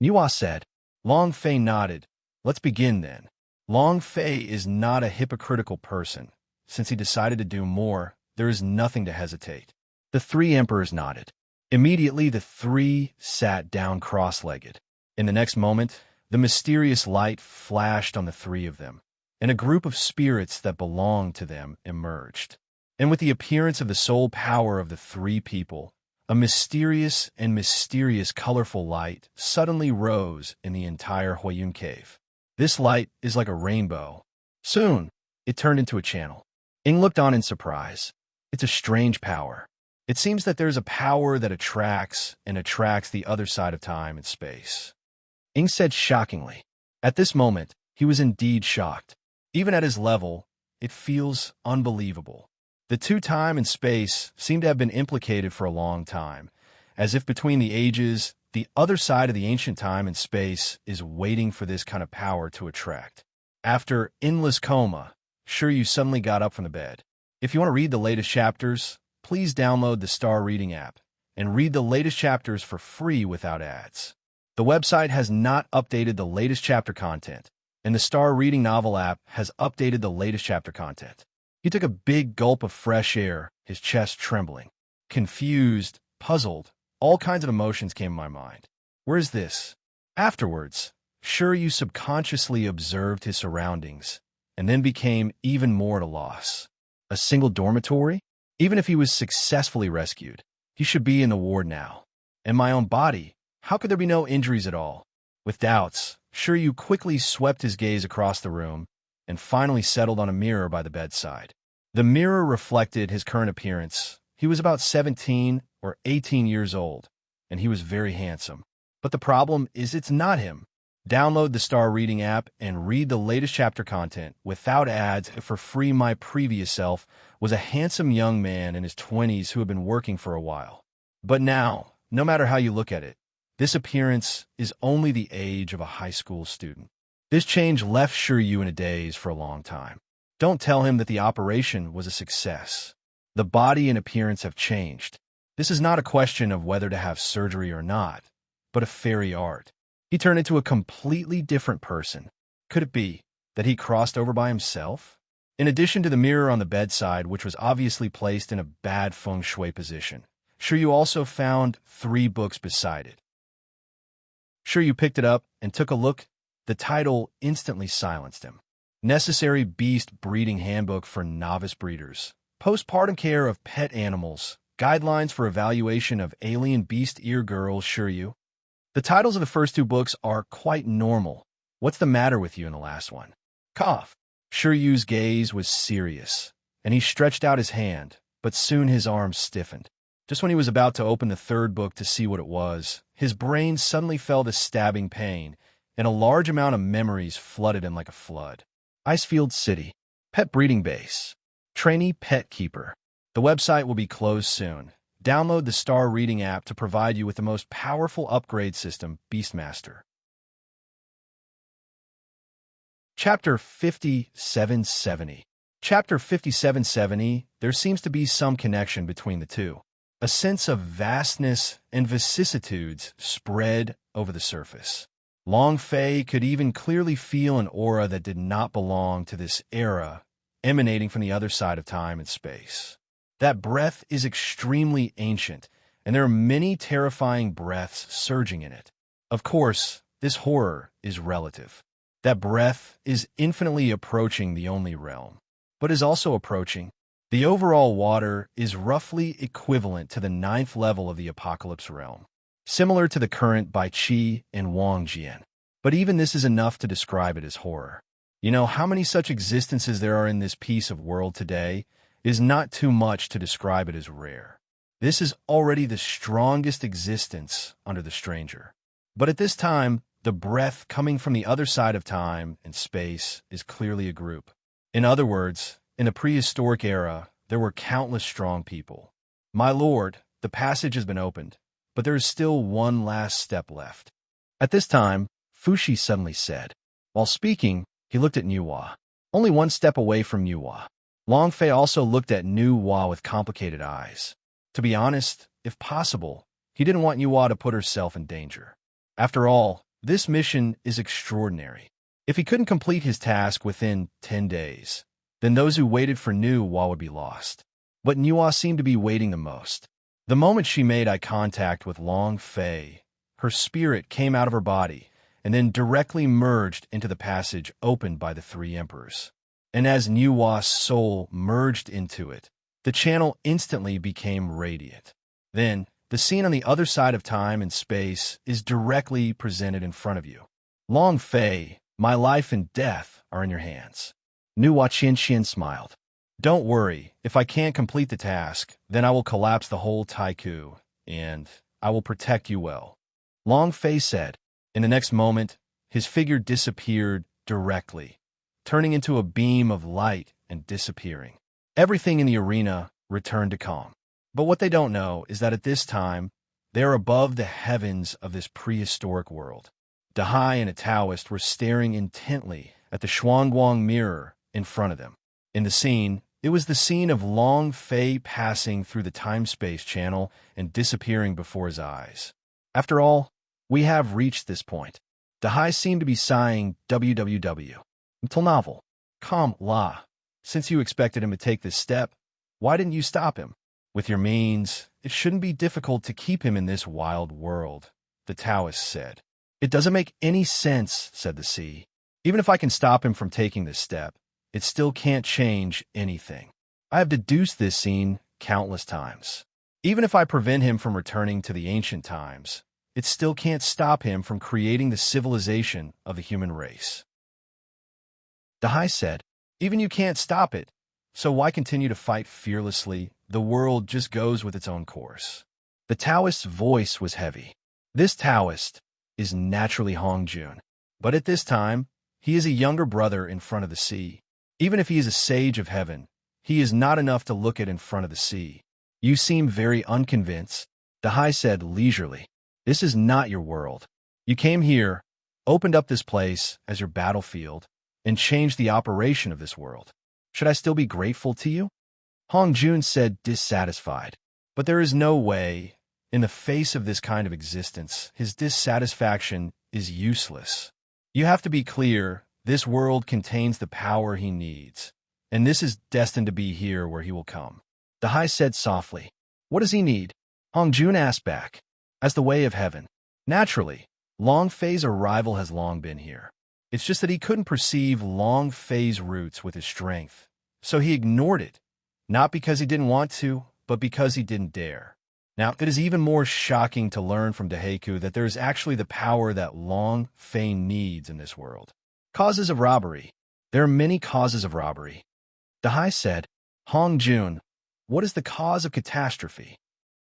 Nuwa said. Long Fei nodded. Let's begin then. Long Fei is not a hypocritical person. Since he decided to do more, there is nothing to hesitate. The three emperors nodded. Immediately, the three sat down cross-legged. In the next moment, the mysterious light flashed on the three of them, and a group of spirits that belonged to them emerged. And with the appearance of the soul power of the three people, a mysterious colorful light suddenly rose in the entire Huiyun Cave. This light is like a rainbow. Soon, it turned into a channel. Ing looked on in surprise. It's a strange power. It seems that there's a power that attracts the other side of time and space. Ing said shockingly. At this moment, he was indeed shocked. Even at his level, it feels unbelievable. The two time and space seem to have been implicated for a long time, as if between the ages, the other side of the ancient time and space is waiting for this kind of power to attract. After endless coma, sure you suddenly got up from the bed. If you want to read the latest chapters, please download the Star Reading app and read the latest chapters for free without ads. The website has not updated the latest chapter content, and the Star Reading novel app has updated the latest chapter content. He took a big gulp of fresh air, his chest trembling. Confused, puzzled, all kinds of emotions came to my mind. Where is this? Afterwards, sure you subconsciously observed his surroundings, and then became even more at a loss. A single dormitory? Even if he was successfully rescued, he should be in the ward now. And my own body, how could there be no injuries at all? With doubts, sure you quickly swept his gaze across the room and finally settled on a mirror by the bedside. The mirror reflected his current appearance. He was about 17 or 18 years old, and he was very handsome. But the problem is it's not him. Download the Star Reading app and read the latest chapter content without ads for free. My previous self was a handsome young man in his 20s who had been working for a while. But now, no matter how you look at it, this appearance is only the age of a high school student. This change left Shiryu in a daze for a long time. Don't tell him that the operation was a success. The body and appearance have changed. This is not a question of whether to have surgery or not, but a fairy art. He turned into a completely different person. Could it be that he crossed over by himself? In addition to the mirror on the bedside, which was obviously placed in a bad feng shui position, Shiryu also found 3 books beside it. Shiryu picked it up and took a look. The title instantly silenced him. Necessary Beast Breeding Handbook for Novice Breeders. Postpartum Care of Pet Animals. Guidelines for Evaluation of Alien Beast Ear Girls. Shiryu. The titles of the first 2 books are quite normal. What's the matter with you in the last one? Cough. Shiryu's gaze was serious, and he stretched out his hand, but soon his arms stiffened. Just when he was about to open the 3rd book to see what it was, his brain suddenly felt a stabbing pain, and a large amount of memories flooded him like a flood. Icefield City. Pet Breeding Base. Trainee Pet Keeper. The website will be closed soon. Download the Star Reading app to provide you with the most powerful upgrade system, Beastmaster. Chapter 5770. Chapter 5770, there seems to be some connection between the two. A sense of vastness and vicissitudes spread over the surface. Long Fei could even clearly feel an aura that did not belong to this era, emanating from the other side of time and space. That breath is extremely ancient, and there are many terrifying breaths surging in it. Of course, this horror is relative. That breath is infinitely approaching the only realm, but is also approaching. The overall water is roughly equivalent to the 9th level of the Apocalypse realm, similar to the current by Qi and Wang Jian. But even this is enough to describe it as horror. You know how many such existences there are in this piece of world today? Is not too much to describe it as rare. This is already the strongest existence under the stranger. But at this time, the breath coming from the other side of time and space is clearly a group. In other words, in the prehistoric era, there were countless strong people. My lord, the passage has been opened, but there is still one last step left. At this time, Fushi suddenly said. While speaking, he looked at Nuwa. Only one step away from Nuwa. Long Fei also looked at Nuwa with complicated eyes. To be honest, if possible, he didn't want Nuwa to put herself in danger. After all, this mission is extraordinary. If he couldn't complete his task within 10 days, then those who waited for Nuwa would be lost. But Nuwa seemed to be waiting the most. The moment she made eye contact with Long Fei, her spirit came out of her body and then directly merged into the passage opened by the 3 emperors. And as Nuwa's soul merged into it, the channel instantly became radiant. Then, the scene on the other side of time and space is directly presented in front of you. Long Fei, my life and death are in your hands. Nuwa Qianxian smiled. Don't worry, if I can't complete the task, then I will collapse the whole Taiku, and I will protect you well. Long Fei said. In the next moment, his figure disappeared directly, turning into a beam of light and disappearing. Everything in the arena returned to calm. But what they don't know is that at this time, they are above the heavens of this prehistoric world. Dahai and a Taoist were staring intently at the Shuangguang mirror in front of them. In the scene, it was the scene of Long Fei passing through the time-space channel and disappearing before his eyes. After all, we have reached this point. Dahai seemed to be sighing www. Until novel. Calm la. Since you expected him to take this step, why didn't you stop him? With your means, it shouldn't be difficult to keep him in this wild world, the Taoist said. It doesn't make any sense, said the sea. Even if I can stop him from taking this step, it still can't change anything. I have deduced this scene countless times. Even if I prevent him from returning to the ancient times, it still can't stop him from creating the civilization of the human race. Dahai said, even you can't stop it, so why continue to fight fearlessly? The world just goes with its own course. The Taoist's voice was heavy. This Taoist is naturally Hongjun. But at this time, he is a younger brother in front of the sea. Even if he is a sage of heaven, he is not enough to look at in front of the sea. You seem very unconvinced, Dahai said leisurely. This is not your world. You came here, opened up this place as your battlefield, and changed the operation of this world. Should I still be grateful to you? Hong Jun said, dissatisfied. But there is no way. In the face of this kind of existence, his dissatisfaction is useless. You have to be clear, this world contains the power he needs, and this is destined to be here where he will come. Dahai said softly. What does he need? Hong Jun asked back. As the way of heaven. Naturally, Long Fei's arrival has long been here. It's just that he couldn't perceive Long Fei's roots with his strength, so he ignored it, not because he didn't want to, but because he didn't dare. Now, it is even more shocking to learn from Daheku that there is actually the power that Long Fei needs in this world. Causes of robbery. There are many causes of robbery. Dahai said, Hong Jun, what is the cause of catastrophe?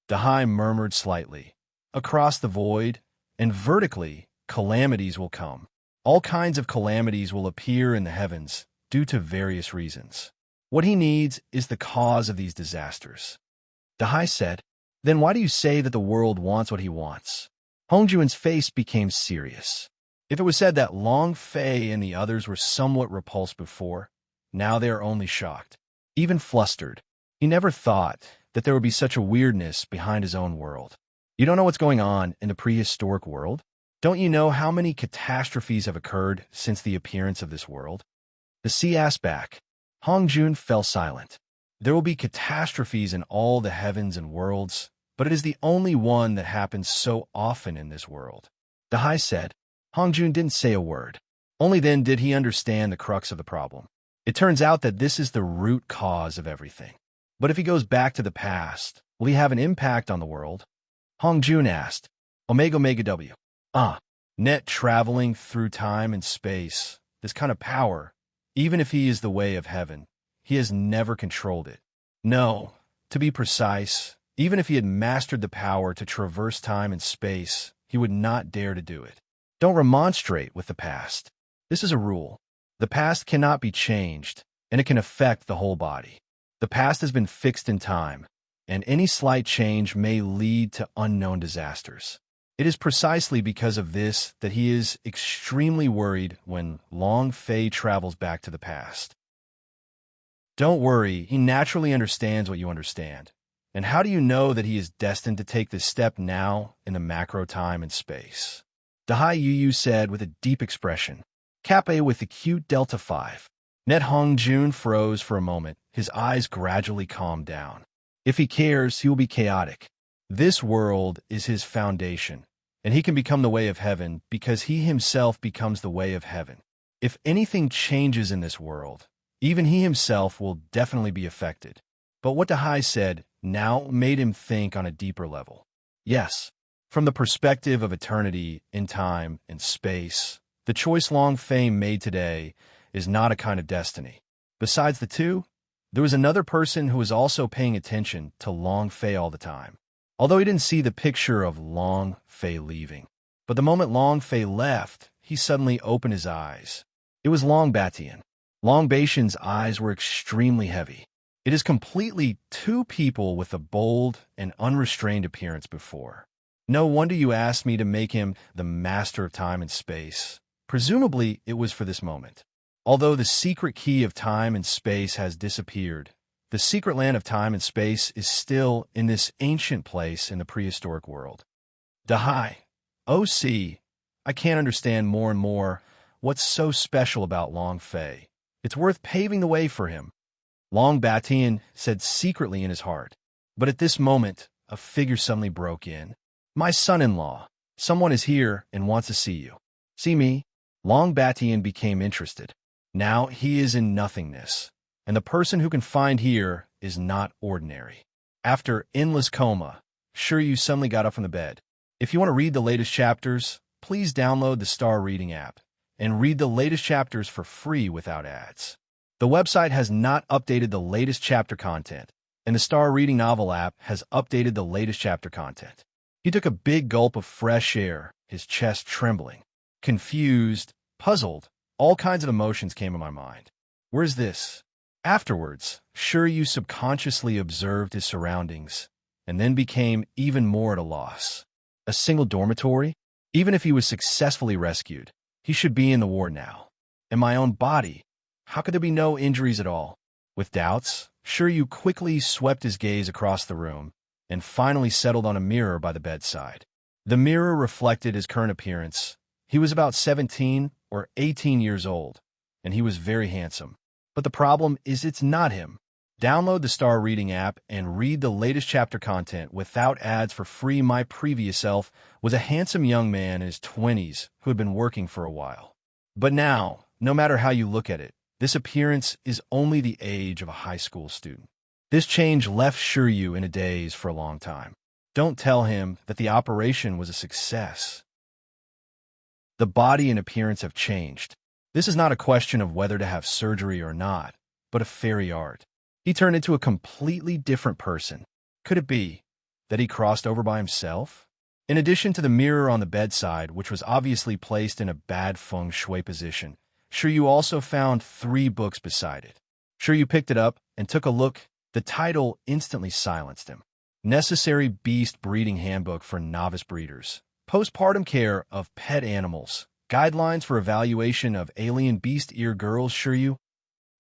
Dahai murmured slightly. Across the void, and vertically, calamities will come. All kinds of calamities will appear in the heavens due to various reasons. What he needs is the cause of these disasters. Dahai said, Then why do you say that the world wants what he wants? Hong Jun's face became serious. If it was said that Long Fei and the others were somewhat repulsed before, now they are only shocked, even flustered. He never thought that there would be such a weirdness behind his own world. You don't know what's going on in the prehistoric world? Don't you know how many catastrophes have occurred since the appearance of this world? The sea asked back. Hong Jun fell silent. There will be catastrophes in all the heavens and worlds, but it is the only one that happens so often in this world. Dahai said. Hong Jun didn't say a word. Only then did he understand the crux of the problem. It turns out that this is the root cause of everything. But if he goes back to the past, will he have an impact on the world? Hong Jun asked. Omega Omega W. Net traveling through time and space. This kind of power, even if he is the way of heaven, he has never controlled it. No, to be precise, even if he had mastered the power to traverse time and space, he would not dare to do it. Don't remonstrate with the past. This is a rule. The past cannot be changed, and it can affect the whole body. The past has been fixed in time, and any slight change may lead to unknown disasters. It is precisely because of this that he is extremely worried when Long Fei travels back to the past. Don't worry, he naturally understands what you understand. And how do you know that he is destined to take this step now in the macro time and space? Dahai Yu said with a deep expression. Kappa with the cute Delta 5. Net Hong Jun froze for a moment, his eyes gradually calmed down. If he cares, he will be chaotic. This world is his foundation, and he can become the way of heaven because he himself becomes the way of heaven. If anything changes in this world, even he himself will definitely be affected. But what Dahai said now made him think on a deeper level. Yes, from the perspective of eternity in time and space, the choice Long Fei made today is not a kind of destiny. Besides the two, there was another person who was also paying attention to Long Fei all the time. Although he didn't see the picture of Long Fei leaving. But the moment Long Fei left, he suddenly opened his eyes. It was Long Batian. Long Batian's eyes were extremely heavy. It is completely two people with a bold and unrestrained appearance before. No wonder you asked me to make him the master of time and space. Presumably, it was for this moment. Although the secret key of time and space has disappeared, the secret land of time and space is still in this ancient place in the prehistoric world. Dahai, OC, I can't understand more and more what's so special about Long Fei. It's worth paving the way for him. Long Batian said secretly in his heart. But at this moment, a figure suddenly broke in. My son-in-law, someone is here and wants to see you. See me? Long Batian became interested. Now he is in nothingness, and the person who can find here is not ordinary. After endless coma, sure you suddenly got up from the bed. If you want to read the latest chapters, please download the Star Reading app and read the latest chapters for free without ads. The website has not updated the latest chapter content, and the Star Reading Novel app has updated the latest chapter content. He took a big gulp of fresh air, his chest trembling. Confused, Puzzled, all kinds of emotions came in my mind. Where's this? Afterwards, sure you subconsciously observed his surroundings, and then became even more at a loss. A single dormitory? Even if he was successfully rescued, he should be in the ward now. And my own body? How could there be no injuries at all? With doubts, sure you quickly swept his gaze across the room, and finally settled on a mirror by the bedside. The mirror reflected his current appearance. He was about 17 or 18 years old, and he was very handsome. But the problem is it's not him. Download the Star Reading app and read the latest chapter content without ads for free. My previous self was a handsome young man in his 20s who had been working for a while. But now, no matter how you look at it, this appearance is only the age of a high school student. This change left Shiryu in a daze for a long time. Don't tell him that the operation was a success. The body and appearance have changed. This is not a question of whether to have surgery or not, but a fairy art. He turned into a completely different person. Could it be that he crossed over by himself? In addition to the mirror on the bedside, which was obviously placed in a bad feng shui position, Shiryu also found 3 books beside it. Shiryu picked it up and took a look. The title instantly silenced him. Necessary Beast Breeding Handbook for Novice Breeders. Postpartum Care of Pet Animals. Guidelines for Evaluation of Alien Beast Ear Girls. Shiryu,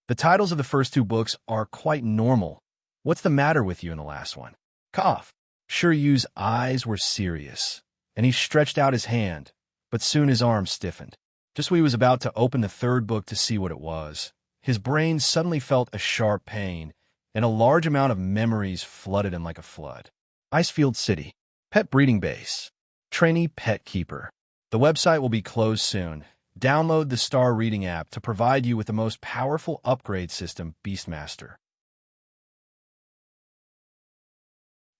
the titles of the first 2 books are quite normal. What's the matter with you in the last one? Cough. Shiryu's eyes were serious, and he stretched out his hand, but soon his arm stiffened. Just when he was about to open the 3rd book to see what it was, his brain suddenly felt a sharp pain, and a large amount of memories flooded him like a flood. Icefield City. Pet Breeding Base. Trainee Pet Keeper. The website will be closed soon. Download the Star Reading app to provide you with the most powerful upgrade system, Beastmaster.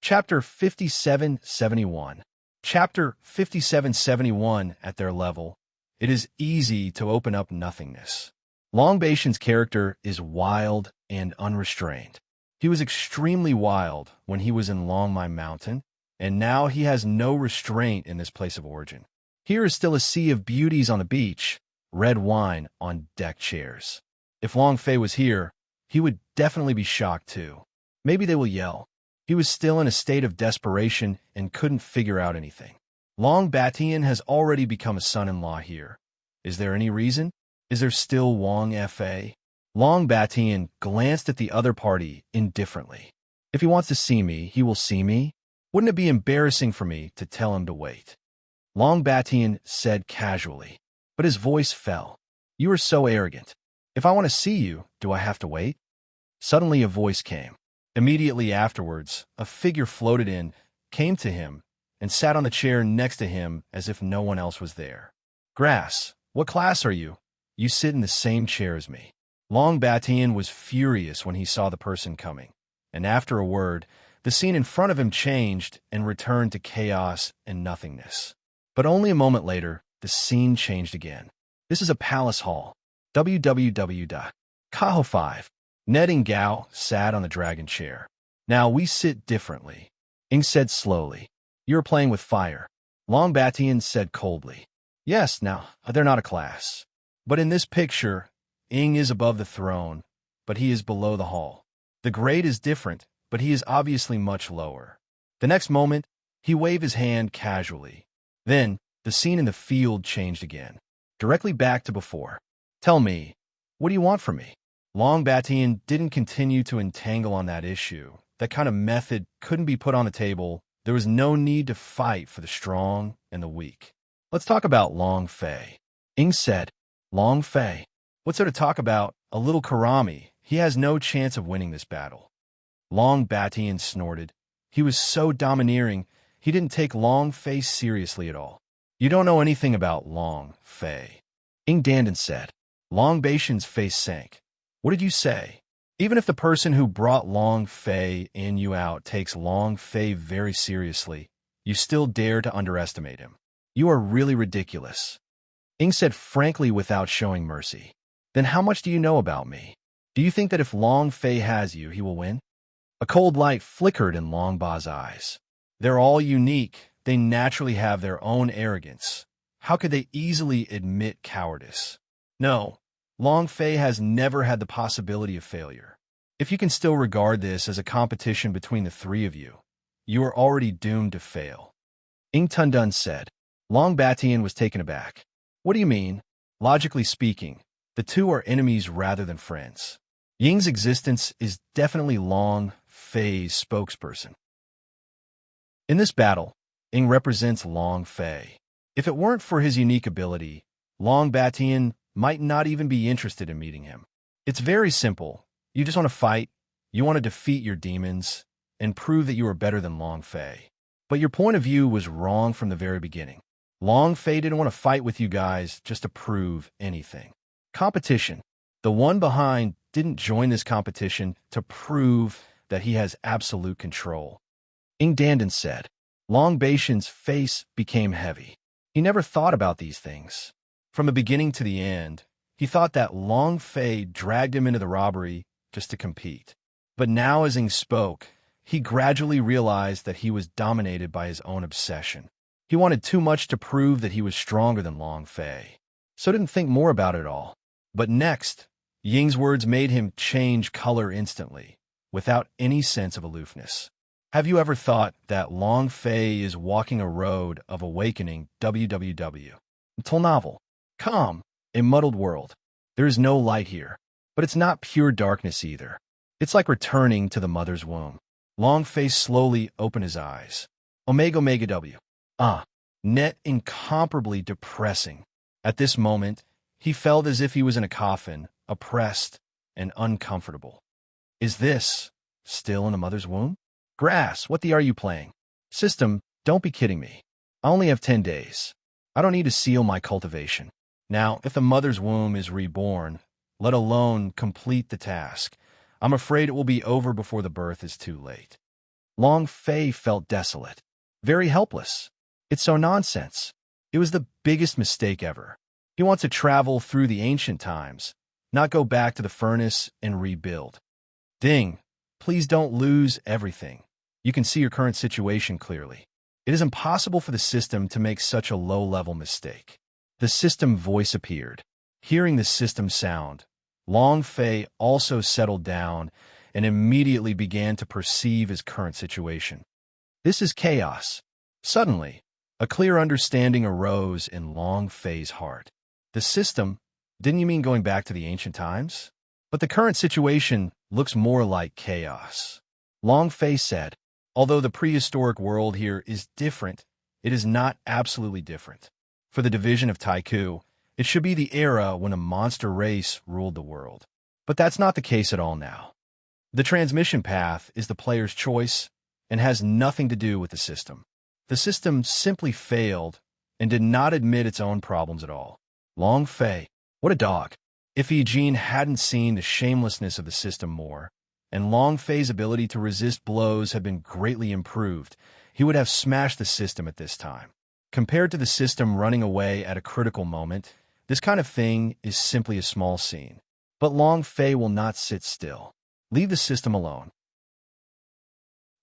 Chapter 5771. Chapter 5771. At their level, it is easy to open up nothingness. Long Baishan's character is wild and unrestrained. He was extremely wild when he was in Longmai Mountain, and now he has no restraint in this place of origin. Here is still a sea of beauties on the beach, red wine on deck chairs. If Long Fei was here, he would definitely be shocked too. Maybe they will yell. He was still in a state of desperation and couldn't figure out anything. Long Batian has already become a son-in-law here. Is there any reason? Is there still Wang Fa? Long Batian glanced at the other party indifferently. If he wants to see me, he will see me. Wouldn't it be embarrassing for me to tell him to wait? Long Batian said casually, but his voice fell. You are so arrogant. If I want to see you, do I have to wait? Suddenly a voice came. Immediately afterwards, a figure floated in, came to him, and sat on the chair next to him as if no one else was there. Grass, what class are you? You sit in the same chair as me. Long Batian was furious when he saw the person coming, and after a word, the scene in front of him changed and returned to chaos and nothingness. But only a moment later, the scene changed again. This is a palace hall. www.kaho 5. Ned and Gao sat on the dragon chair. Now we sit differently. Ing said slowly. You're playing with fire. Long Batian said coldly. Yes, now, they're not a class. But in this picture, Ing is above the throne, but he is below the hall. The grade is different, but he is obviously much lower. The next moment, he waved his hand casually. Then, the scene in the field changed again, directly back to before. Tell me, what do you want from me? Long Batian didn't continue to entangle on that issue. That kind of method couldn't be put on the table. There was no need to fight for the strong and the weak. Let's talk about Long Fei. Ing said, Long Fei? What's there to talk about? A little Karami. He has no chance of winning this battle. Long Batian snorted. He was so domineering, he didn't take Long Fei seriously at all. You don't know anything about Long Fei. Ing Dandan said. Long Baishan's face sank. What did you say? Even if the person who brought Long Fei in you out takes Long Fei very seriously, you still dare to underestimate him. You are really ridiculous. Ing said frankly without showing mercy. Then how much do you know about me? Do you think that if Long Fei has you, he will win? A cold light flickered in Long Ba's eyes. They're all unique. They naturally have their own arrogance. How could they easily admit cowardice? No, Long Fei has never had the possibility of failure. If you can still regard this as a competition between the three of you, you are already doomed to fail. Ing Tundun said. Long Batian was taken aback. What do you mean? Logically speaking, the two are enemies rather than friends. Ying's existence is definitely Long Fei's spokesperson. In this battle, Ing represents Long Fei. If it weren't for his unique ability, Long Batian might not even be interested in meeting him. It's very simple. You just want to fight, you want to defeat your demons, and prove that you are better than Long Fei. But your point of view was wrong from the very beginning. Long Fei didn't want to fight with you guys just to prove anything. Competition. The one behind didn't join this competition to prove that he has absolute control. Ing Dandan said. Long Batian's face became heavy. He never thought about these things. From the beginning to the end, he thought that Long Fei dragged him into the robbery just to compete. But now as Ing spoke, he gradually realized that he was dominated by his own obsession. He wanted too much to prove that he was stronger than Long Fei, so didn't think more about it all. But next, Ying's words made him change color instantly, without any sense of aloofness. Have you ever thought that Long Fei is walking a road of awakening www? Until novel. Calm, a muddled world. There is no light here, but it's not pure darkness either. It's like returning to the mother's womb. Long Fei slowly opened his eyes. Omega Omega W. Net incomparably depressing. At this moment, he felt as if he was in a coffin, oppressed and uncomfortable. Is this still in a mother's womb? Grass, what the are you playing? System, don't be kidding me. I only have 10 days. I don't need to seal my cultivation. Now, if the mother's womb is reborn, let alone complete the task, I'm afraid it will be over before the birth is too late. Long Fei felt desolate, very helpless. It's so nonsense. It was the biggest mistake ever. He wants to travel through the ancient times, not go back to the furnace and rebuild. Ding, please don't lose everything. You can see your current situation clearly. It is impossible for the system to make such a low-level mistake. The system voice appeared. Hearing the system sound, Long Fei also settled down and immediately began to perceive his current situation. This is chaos. Suddenly, a clear understanding arose in Long Fei's heart. The system? Didn't you mean going back to the ancient times? But the current situation looks more like chaos. Long Fei said, although the prehistoric world here is different, it is not absolutely different. For the division of Taiku, it should be the era when a monster race ruled the world. But that's not the case at all now. The transmission path is the player's choice and has nothing to do with the system. The system simply failed and did not admit its own problems at all. Long Fei, what a dog. If Eugene hadn't seen the shamelessness of the system more, and Long Fei's ability to resist blows had been greatly improved, he would have smashed the system at this time. Compared to the system running away at a critical moment, this kind of thing is simply a small scene. But Long Fei will not sit still. Leave the system alone.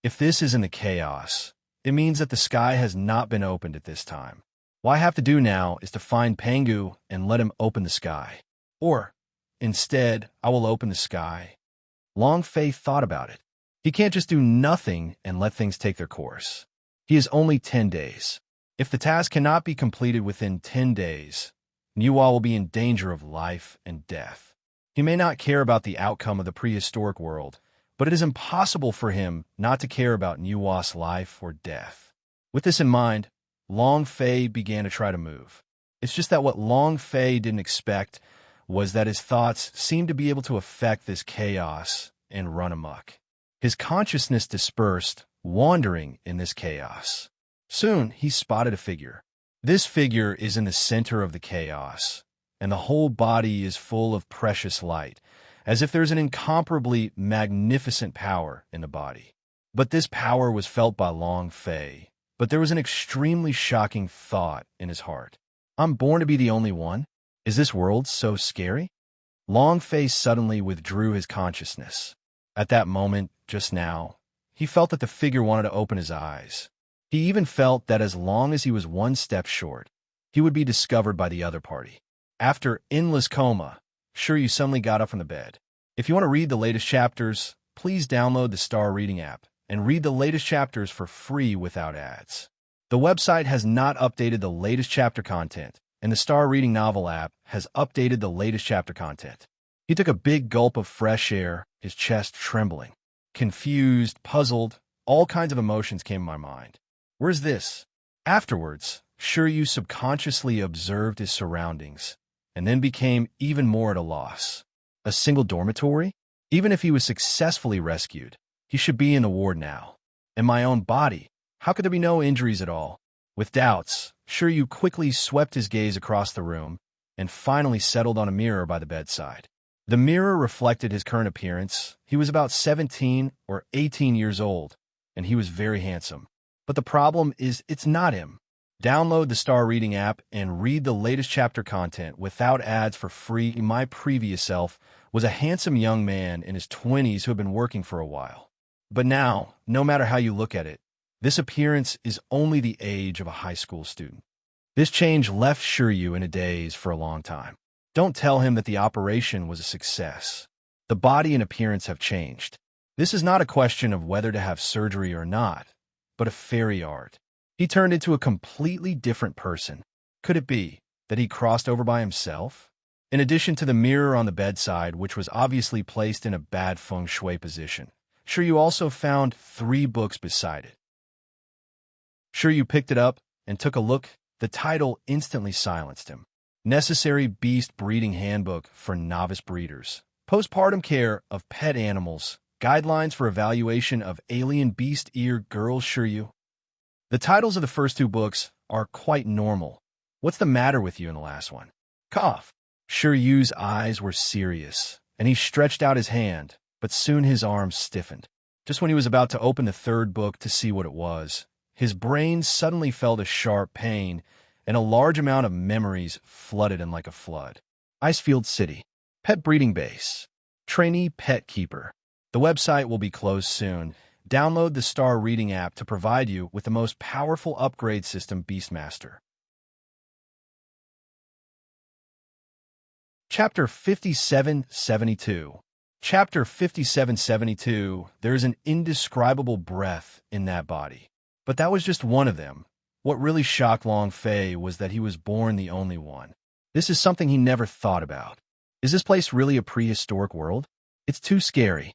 If this isn't the chaos, it means that the sky has not been opened at this time. What I have to do now is to find Pangu and let him open the sky. Or, instead, I will open the sky. Long Fei thought about it. He can't just do nothing and let things take their course. He has only 10 days. If the task cannot be completed within 10 days, Niwa will be in danger of life and death. He may not care about the outcome of the prehistoric world, but it is impossible for him not to care about Niwa's life or death. With this in mind, Long Fei began to try to move. It's just that what Long Fei didn't expect was that his thoughts seemed to be able to affect this chaos and run amok. His consciousness dispersed, wandering in this chaos. Soon, he spotted a figure. This figure is in the center of the chaos, and the whole body is full of precious light, as if there's an incomparably magnificent power in the body. But this power was felt by Long Fei, but there was an extremely shocking thought in his heart. I'm born to be the only one? Is this world so scary? Long Fei suddenly withdrew his consciousness. At that moment, just now, he felt that the figure wanted to open his eyes. He even felt that as long as he was one step short, he would be discovered by the other party. After endless coma, Shiryu suddenly got up from the bed. If you want to read the latest chapters, please download the Star Reading app and read the latest chapters for free without ads. The website has not updated the latest chapter content, and the Star Reading novel app has updated the latest chapter content. He took a big gulp of fresh air, his chest trembling. Confused, puzzled, all kinds of emotions came to my mind. Where's this? Afterwards, Shiryu subconsciously observed his surroundings, and then became even more at a loss. A single dormitory? Even if he was successfully rescued, he should be in the ward now. In my own body, how could there be no injuries at all? With doubts, Shiryu quickly swept his gaze across the room and finally settled on a mirror by the bedside. The mirror reflected his current appearance. He was about 17 or 18 years old, and he was very handsome. But the problem is it's not him. Download the Star Reading app and read the latest chapter content without ads for free. My previous self was a handsome young man in his 20s who had been working for a while. But now, no matter how you look at it, this appearance is only the age of a high school student. This change left Shiryu in a daze for a long time. Don't tell him that the operation was a success. The body and appearance have changed. This is not a question of whether to have surgery or not, but a fairy art. He turned into a completely different person. Could it be that he crossed over by himself? In addition to the mirror on the bedside, which was obviously placed in a bad feng shui position, Shiryu also found 3 books beside it. Shiryu picked it up and took a look. The title instantly silenced him. Necessary Beast Breeding Handbook for Novice Breeders. Postpartum Care of Pet Animals. Guidelines for Evaluation of Alien Beast Ear Girls. Shiryu. The titles of the first 2 books are quite normal. What's the matter with you in the last one? Cough. Shiryu's eyes were serious, and he stretched out his hand, but soon his arms stiffened. Just when he was about to open the 3rd book to see what it was, his brain suddenly felt a sharp pain, and a large amount of memories flooded in like a flood. Icefield City. Pet Breeding Base. Trainee Pet Keeper. The website will be closed soon. Download the Star Reading app to provide you with the most powerful upgrade system, Beastmaster. Chapter 5772. Chapter 5772. There is an indescribable breath in that body. But that was just one of them. What really shocked Long Fei was that he was born the only one. This is something he never thought about. Is this place really a prehistoric world? It's too scary.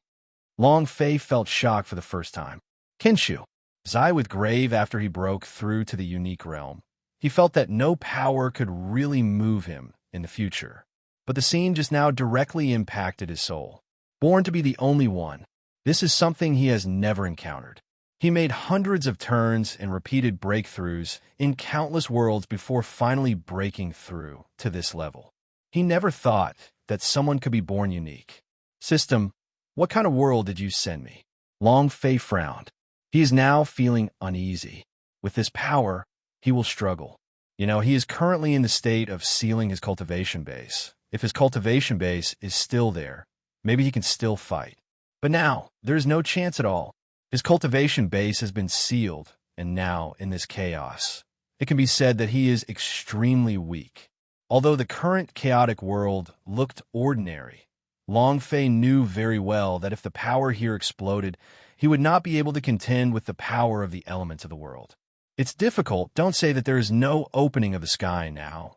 Long Fei felt shock for the first time. Kenshu. Zai with grave after he broke through to the unique realm. He felt that no power could really move him in the future. But the scene just now directly impacted his soul. Born to be the only one. This is something he has never encountered. He made hundreds of turns and repeated breakthroughs in countless worlds before finally breaking through to this level. He never thought that someone could be born unique. System, what kind of world did you send me? Long Fei frowned. He is now feeling uneasy. With this power, he will struggle. He is currently in the state of sealing his cultivation base. If his cultivation base is still there, maybe he can still fight. But now, there is no chance at all. His cultivation base has been sealed, and now, in this chaos, it can be said that he is extremely weak. Although the current chaotic world looked ordinary, Long Fei knew very well that if the power here exploded, he would not be able to contend with the power of the elements of the world. It's difficult. Don't say that there is no opening of the sky now.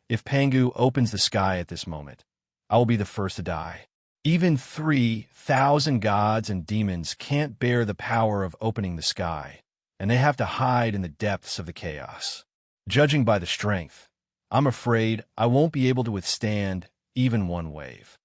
If Pangu opens the sky at this moment, I will be the first to die. Even 3,000 gods and demons can't bear the power of opening the sky, and they have to hide in the depths of the chaos. Judging by the strength, I'm afraid I won't be able to withstand even one wave.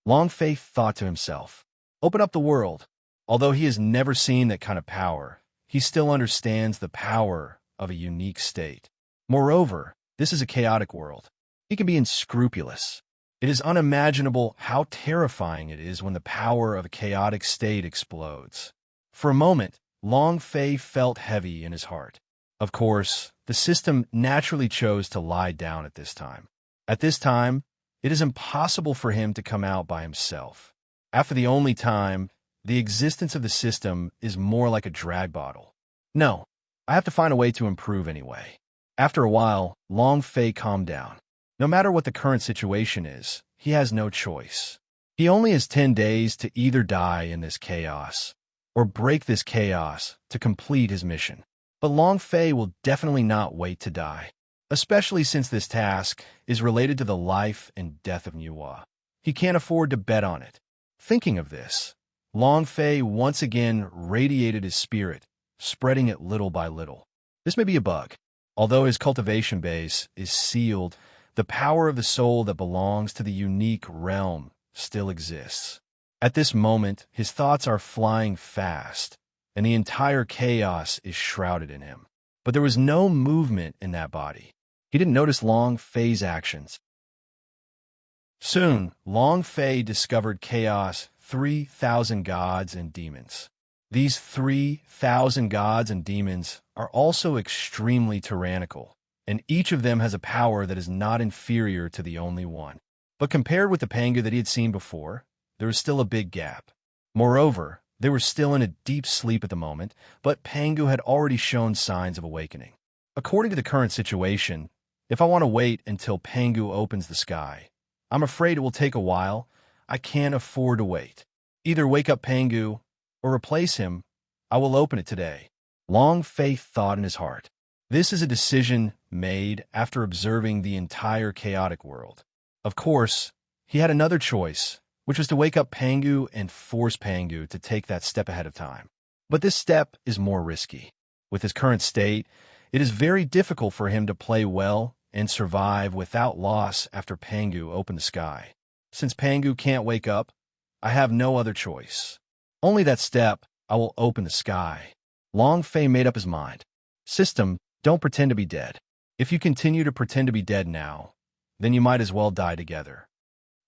Long Fei thought to himself, open up the world. Although he has never seen that kind of power, he still understands the power of a unique state. Moreover, this is a chaotic world. He can be unscrupulous. It is unimaginable how terrifying it is when the power of a chaotic state explodes. For a moment, Long Fei felt heavy in his heart. Of course, the system naturally chose to lie down at this time. At this time, it is impossible for him to come out by himself. After the only time, the existence of the system is more like a drag bottle. No, I have to find a way to improve anyway. After a while, Long Fei calmed down. No matter what the current situation is, he has no choice. He only has 10 days to either die in this chaos or break this chaos to complete his mission. But Long Fei will definitely not wait to die, especially since this task is related to the life and death of Niuhua. He can't afford to bet on it. Thinking of this, Long Fei once again radiated his spirit, spreading it little by little. This may be a bug. Although his cultivation base is sealed, the power of the soul that belongs to the unique realm still exists. At this moment, his thoughts are flying fast, and the entire chaos is shrouded in him. But there was no movement in that body. He didn't notice Long Fei's actions. Soon, Long Fei discovered chaos 3,000 gods and demons. These 3,000 gods and demons are also extremely tyrannical, and each of them has a power that is not inferior to the only one. But compared with the Pangu that he had seen before, there was still a big gap. Moreover, they were still in a deep sleep at the moment, but Pangu had already shown signs of awakening. According to the current situation, if I want to wait until Pangu opens the sky, I'm afraid it will take a while. I can't afford to wait. Either wake up Pangu or replace him. I will open it today. Long Fei thought in his heart. This is a decision made after observing the entire chaotic world. Of course, he had another choice, which was to wake up Pangu and force Pangu to take that step ahead of time. But this step is more risky. With his current state, it is very difficult for him to play well and survive without loss after Pangu opened the sky. Since Pangu can't wake up, I have no other choice. Only that step, I will open the sky. Long Fei made up his mind. System, don't pretend to be dead. If you continue to pretend to be dead now, then you might as well die together.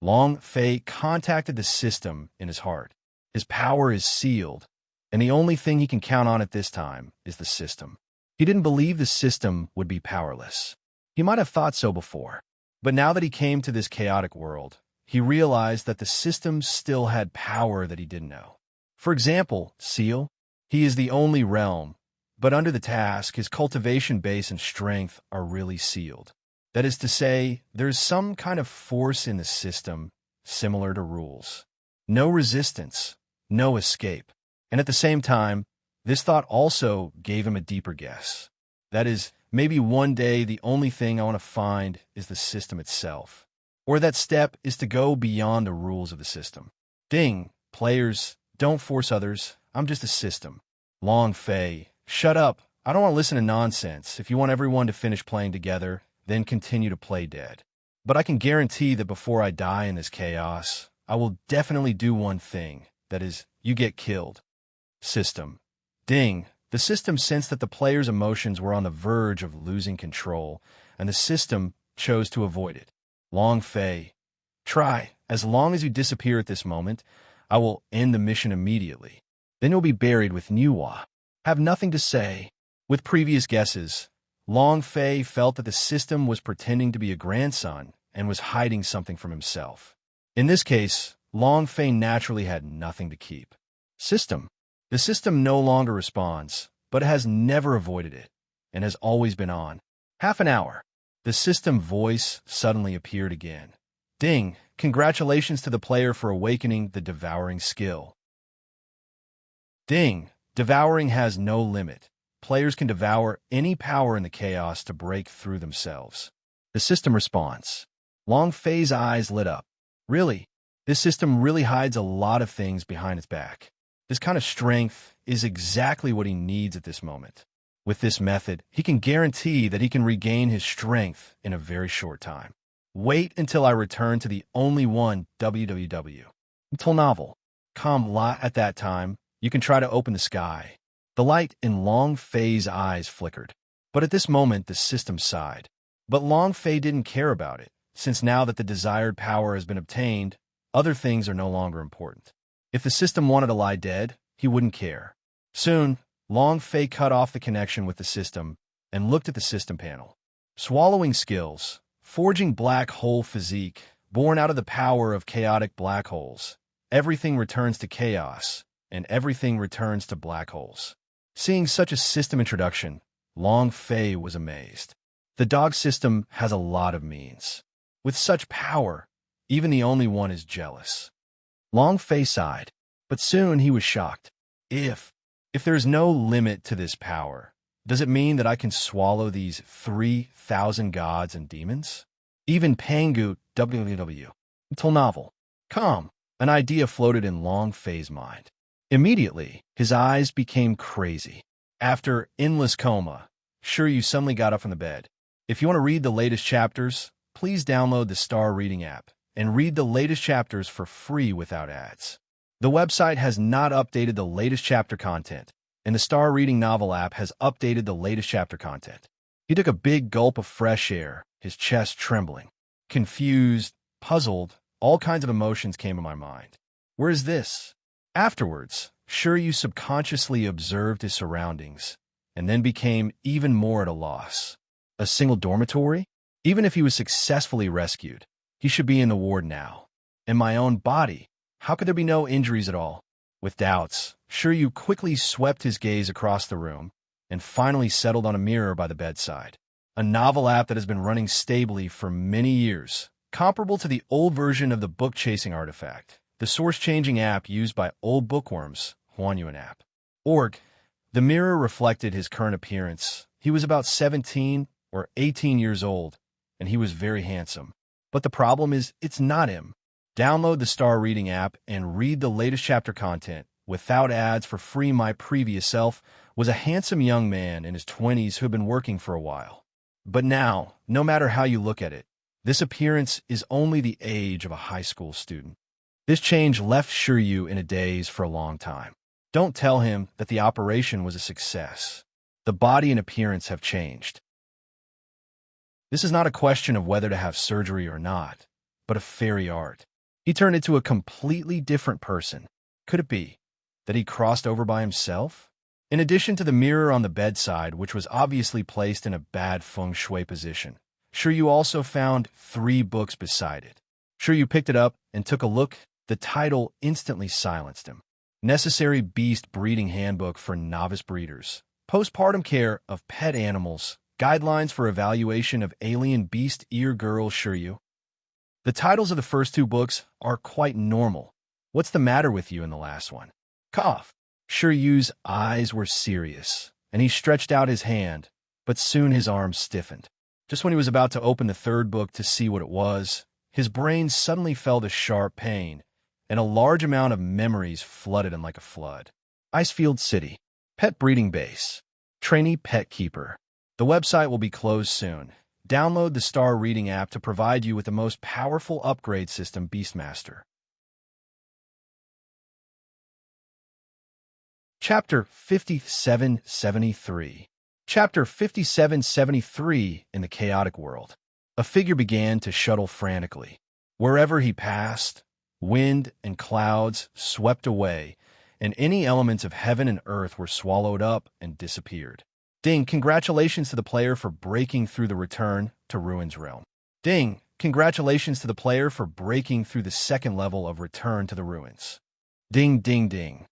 Long Fei contacted the system in his heart. His power is sealed, and the only thing he can count on at this time is the system. He didn't believe the system would be powerless. He might have thought so before, but now that he came to this chaotic world, he realized that the system still had power that he didn't know. For example, Seal, he is the only realm, but under the task, his cultivation base and strength are really sealed. That is to say, there's some kind of force in the system similar to rules. No resistance, no escape. And at the same time, this thought also gave him a deeper guess. That is, maybe one day the only thing I want to find is the system itself. Or that step is to go beyond the rules of the system. Ding, players, don't force others. I'm just a system. Long Fei, shut up. I don't want to listen to nonsense. If you want everyone to finish playing together, then continue to play dead. But I can guarantee that before I die in this chaos, I will definitely do one thing. That is, you get killed. System. Ding. The system sensed that the player's emotions were on the verge of losing control, and the system chose to avoid it. Long Fei. Try. As long as you disappear at this moment, I will end the mission immediately. Then you'll be buried with Niuhua. Have nothing to say. With previous guesses, Long Fei felt that the system was pretending to be a grandson and was hiding something from himself. In this case, Long Fei naturally had nothing to keep. System. The system no longer responds, but it has never avoided it, and has always been on. Half an hour. The system voice suddenly appeared again. Ding! Congratulations to the player for awakening the devouring skill. Ding! Devouring has no limit. Players can devour any power in the chaos to break through themselves. The system responds. Long Fei's eyes lit up. Really? This system really hides a lot of things behind its back. This kind of strength is exactly what he needs at this moment. With this method, he can guarantee that he can regain his strength in a very short time. Wait until I return to the only one www. Until novel. At that time, you can try to open the sky. The light in Long Fei's eyes flickered. But at this moment, the system sighed. But Long Fei didn't care about it, since now that the desired power has been obtained, other things are no longer important. If the system wanted to lie dead, he wouldn't care. Soon, Long Fei cut off the connection with the system and looked at the system panel. Swallowing skills, forging black hole physique, born out of the power of chaotic black holes. Everything returns to chaos, and everything returns to black holes. Seeing such a system introduction, Long Fei was amazed. The dog system has a lot of means. With such power, even the only one is jealous. Long Fei sighed, but soon he was shocked. If there is no limit to this power, does it mean that I can swallow these 3,000 gods and demons? Even Pangu WW. Until novel. Calm. An idea floated in Long Fei's mind. Immediately, his eyes became crazy. After endless coma, Shiryu suddenly got up from the bed. If you want to read the latest chapters, please download the Star Reading app and read the latest chapters for free without ads. The website has not updated the latest chapter content, and the Star Reading novel app has updated the latest chapter content. He took a big gulp of fresh air, his chest trembling. Confused, puzzled, all kinds of emotions came to my mind. Where is this? Afterwards, Shiryu subconsciously observed his surroundings, and then became even more at a loss. A single dormitory? Even if he was successfully rescued, he should be in the ward now. In my own body, how could there be no injuries at all? With doubts, Shiryu quickly swept his gaze across the room and finally settled on a mirror by the bedside. A novel app that has been running stably for many years, comparable to the old version of the book-chasing artifact, the source-changing app used by old bookworms, Huanyuan app. The mirror reflected his current appearance. He was about 17 or 18 years old, and he was very handsome. But the problem is, it's not him. Download the Star Reading app and read the latest chapter content without ads for free. My previous self was a handsome young man in his 20s who had been working for a while. But now, no matter how you look at it, this appearance is only the age of a high school student. This change left Shiryu in a daze for a long time. Don't tell him that the operation was a success. The body and appearance have changed. This is not a question of whether to have surgery or not, but of fairy art. He turned into a completely different person. Could it be that he crossed over by himself? In addition to the mirror on the bedside, which was obviously placed in a bad feng shui position, Shiryu also found 3 books beside it. Shiryu picked it up and took a look. The title instantly silenced him. Necessary Beast Breeding Handbook for Novice Breeders. Postpartum Care of Pet Animals. Guidelines for Evaluation of Alien Beast Ear Girl Shiryu. The titles of the first 2 books are quite normal. What's the matter with you in the last one? Cough. Shiryu's eyes were serious, and he stretched out his hand, but soon his arms stiffened. Just when he was about to open the 3rd book to see what it was, his brain suddenly felt a sharp pain, and a large amount of memories flooded him like a flood. Icefield City. Pet Breeding Base. Trainee Pet Keeper. The website will be closed soon. Download the Star Reading app to provide you with the most powerful upgrade system, Beastmaster. Chapter 5773. Chapter 5773 in the Chaotic World. A figure began to shuttle frantically. Wherever he passed, wind and clouds swept away, and any elements of heaven and earth were swallowed up and disappeared. Ding, congratulations to the player for breaking through the return to Ruins Realm. Ding, congratulations to the player for breaking through the 2nd level of Return to the Ruins. Ding, ding, ding.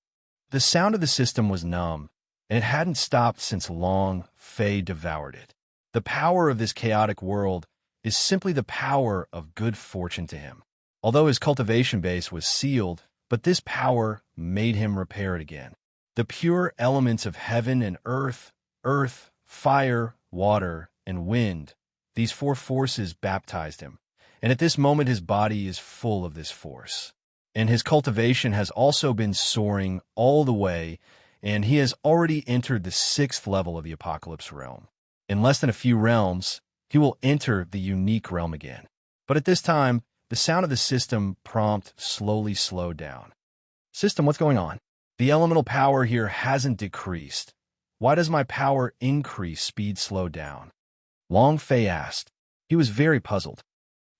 The sound of the system was numb, and it hadn't stopped since Long Fei devoured it. The power of this chaotic world is simply the power of good fortune to him. Although his cultivation base was sealed, but this power made him repair it again. The pure elements of heaven and earth, fire, water, and wind, these 4 forces baptized him, and at this moment his body is full of this force. And his cultivation has also been soaring all the way, and he has already entered the 6th level of the Apocalypse Realm. In less than a few realms, he will enter the unique realm again. But at this time, the sound of the system prompt slowly slowed down. System, what's going on? The elemental power here hasn't decreased. Why does my power increase, speed slow down? Long Fei asked. He was very puzzled.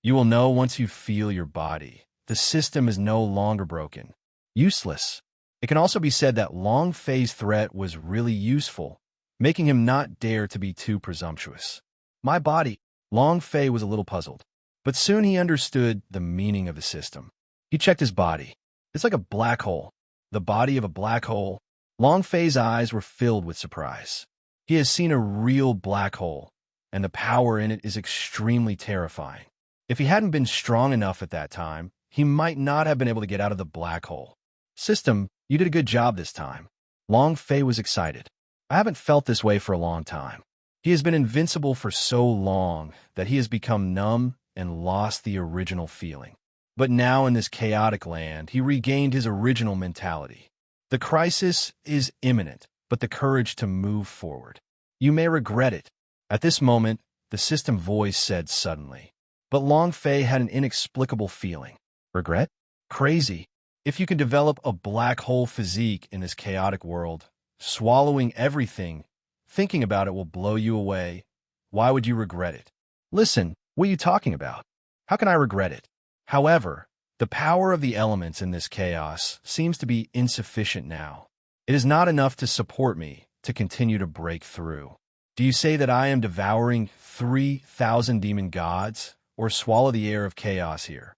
You will know once you feel your body. The system is no longer broken. Useless. It can also be said that Long Fei's threat was really useful, making him not dare to be too presumptuous. My body. Long Fei was a little puzzled, but soon he understood the meaning of the system. He checked his body. It's like a black hole. The body of a black hole. Long Fei's eyes were filled with surprise. He has seen a real black hole, and the power in it is extremely terrifying. If he hadn't been strong enough at that time, he might not have been able to get out of the black hole. System, you did a good job this time. Long Fei was excited. I haven't felt this way for a long time. He has been invincible for so long that he has become numb and lost the original feeling. But now in this chaotic land, he regained his original mentality. The crisis is imminent, but the courage to move forward. You may regret it. At this moment, the system voice said suddenly. But Long Fei had an inexplicable feeling. Regret? Crazy. If you can develop a black hole physique in this chaotic world, swallowing everything, thinking about it will blow you away. Why would you regret it? Listen, what are you talking about? How can I regret it? However, the power of the elements in this chaos seems to be insufficient now. It is not enough to support me to continue to break through. Do you say that I am devouring 3,000 demon gods, or swallow the air of chaos here?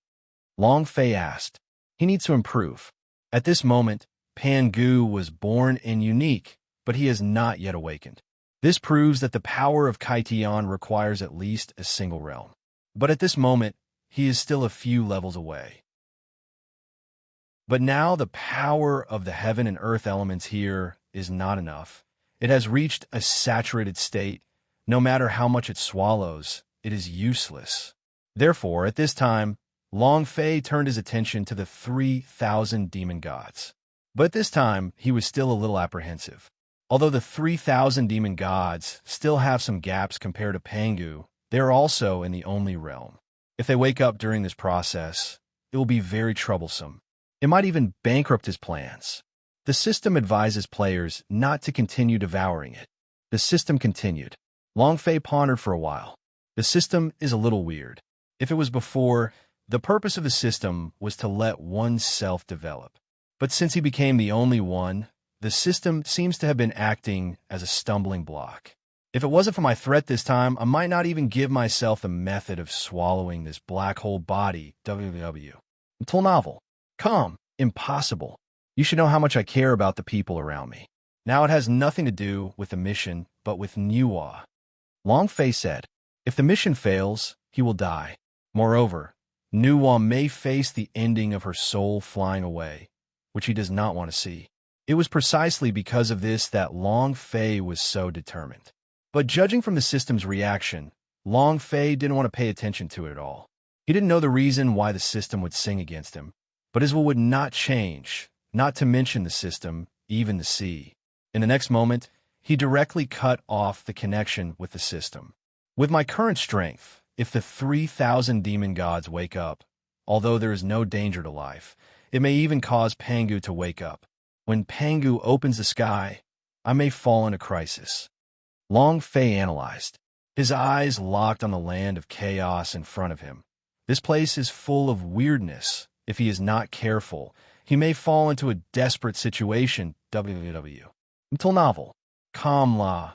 Long Fei asked. He needs to improve. At this moment, Pangu was born and unique, but he has not yet awakened. This proves that the power of Kaitian requires at least a single realm. But at this moment, he is still a few levels away. But now the power of the heaven and earth elements here is not enough. It has reached a saturated state. No matter how much it swallows, it is useless. Therefore, at this time, Long Fei turned his attention to the 3,000 demon gods. But at this time, he was still a little apprehensive. Although the 3,000 demon gods still have some gaps compared to Pangu, they are also in the only realm. If they wake up during this process, it will be very troublesome. It might even bankrupt his plans. The system advises players not to continue devouring it. The system continued. Long Fei pondered for a while. The system is a little weird. If it was before, the purpose of the system was to let oneself develop. But since he became the only one, the system seems to have been acting as a stumbling block. If it wasn't for my threat this time, I might not even give myself the method of swallowing this black hole body, www. Until novel. Calm. Impossible. You should know how much I care about the people around me. Now it has nothing to do with the mission, but with Nuwa. Long Fei said, if the mission fails, he will die. Moreover, Nuwa may face the ending of her soul flying away, which he does not want to see. It was precisely because of this that Long Fei was so determined. But judging from the system's reaction, Long Fei didn't want to pay attention to it at all. He didn't know the reason why the system would sing against him, but his will would not change, not to mention the system, even the sea. In the next moment, he directly cut off the connection with the system. With my current strength, if the 3,000 demon gods wake up, although there is no danger to life, it may even cause Pangu to wake up. When Pangu opens the sky, I may fall into crisis. Long Fei analyzed. His eyes locked on the land of chaos in front of him. This place is full of weirdness. If he is not careful, he may fall into a desperate situation, www. Until novel. Calm La.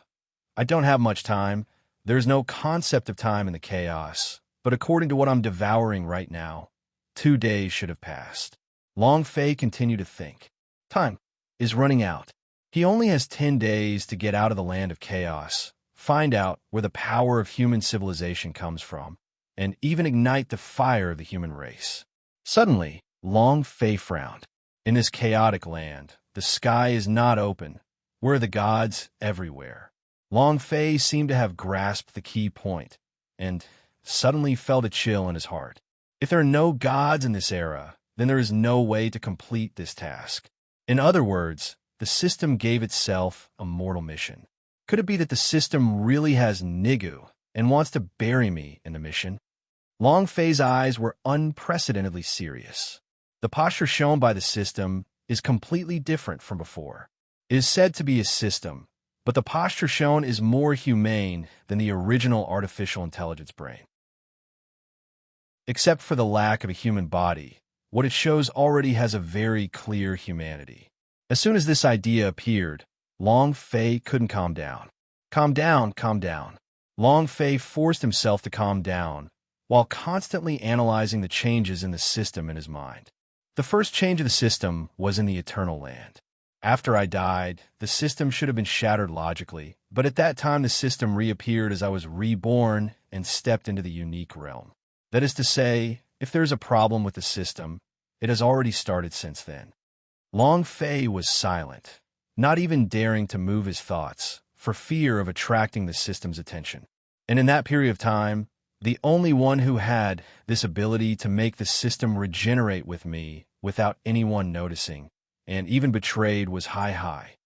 I don't have much time. There's no concept of time in the chaos, but according to what I'm devouring right now, 2 days should have passed. Long Fei continued to think. Time is running out. He only has 10 days to get out of the land of chaos, find out where the power of human civilization comes from, and even ignite the fire of the human race. Suddenly, Long Fei frowned. In this chaotic land, the sky is not open. Where are the gods? Everywhere. Long Fei seemed to have grasped the key point, and suddenly felt a chill in his heart. If there are no gods in this era, then there is no way to complete this task. In other words, the system gave itself a mortal mission. Could it be that the system really has Nigu and wants to bury me in the mission? Long Fei's eyes were unprecedentedly serious. The posture shown by the system is completely different from before. It is said to be a system, but the posture shown is more humane than the original artificial intelligence brain. Except for the lack of a human body, what it shows already has a very clear humanity. As soon as this idea appeared, Long Fei couldn't calm down. Calm down, calm down. Long Fei forced himself to calm down, while constantly analyzing the changes in the system in his mind. The first change of the system was in the Eternal Land. After I died, the system should have been shattered logically, But at that time, the system reappeared as I was reborn and stepped into the unique realm. That is to say, if there's a problem with the system, it has already started since then. Long Fei was silent, not even daring to move his thoughts, for fear of attracting the system's attention. And in that period of time, the only one who had this ability to make the system regenerate with me without anyone noticing, and even betrayed, was Hai.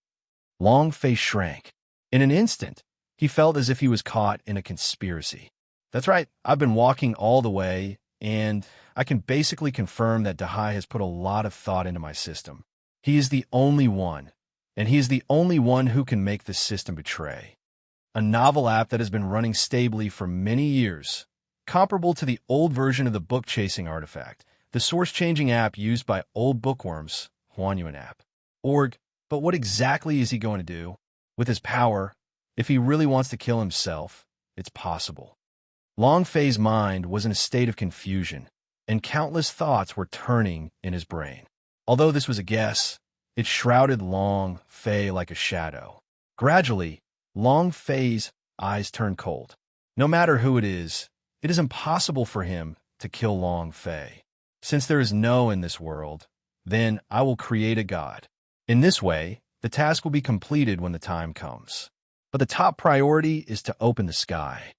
Long Fei shrank. In an instant, he felt as if he was caught in a conspiracy. That's right, I've been walking all the way, and I can basically confirm that Dahai has put a lot of thought into my system. He is the only one, and he is the only one who can make the system betray. A novel app that has been running stably for many years, comparable to the old version of the book-chasing artifact, the source-changing app used by old bookworms, Huanyuan app. But what exactly is he going to do? With his power, if he really wants to kill himself, it's possible. Long Fei's mind was in a state of confusion, and countless thoughts were turning in his brain. Although this was a guess, it shrouded Long Fei like a shadow. Gradually, Long Fei's eyes turned cold. No matter who it is impossible for him to kill Long Fei. Since there is no in this world, then I will create a god. In this way, the task will be completed when the time comes. But the top priority is to open the sky.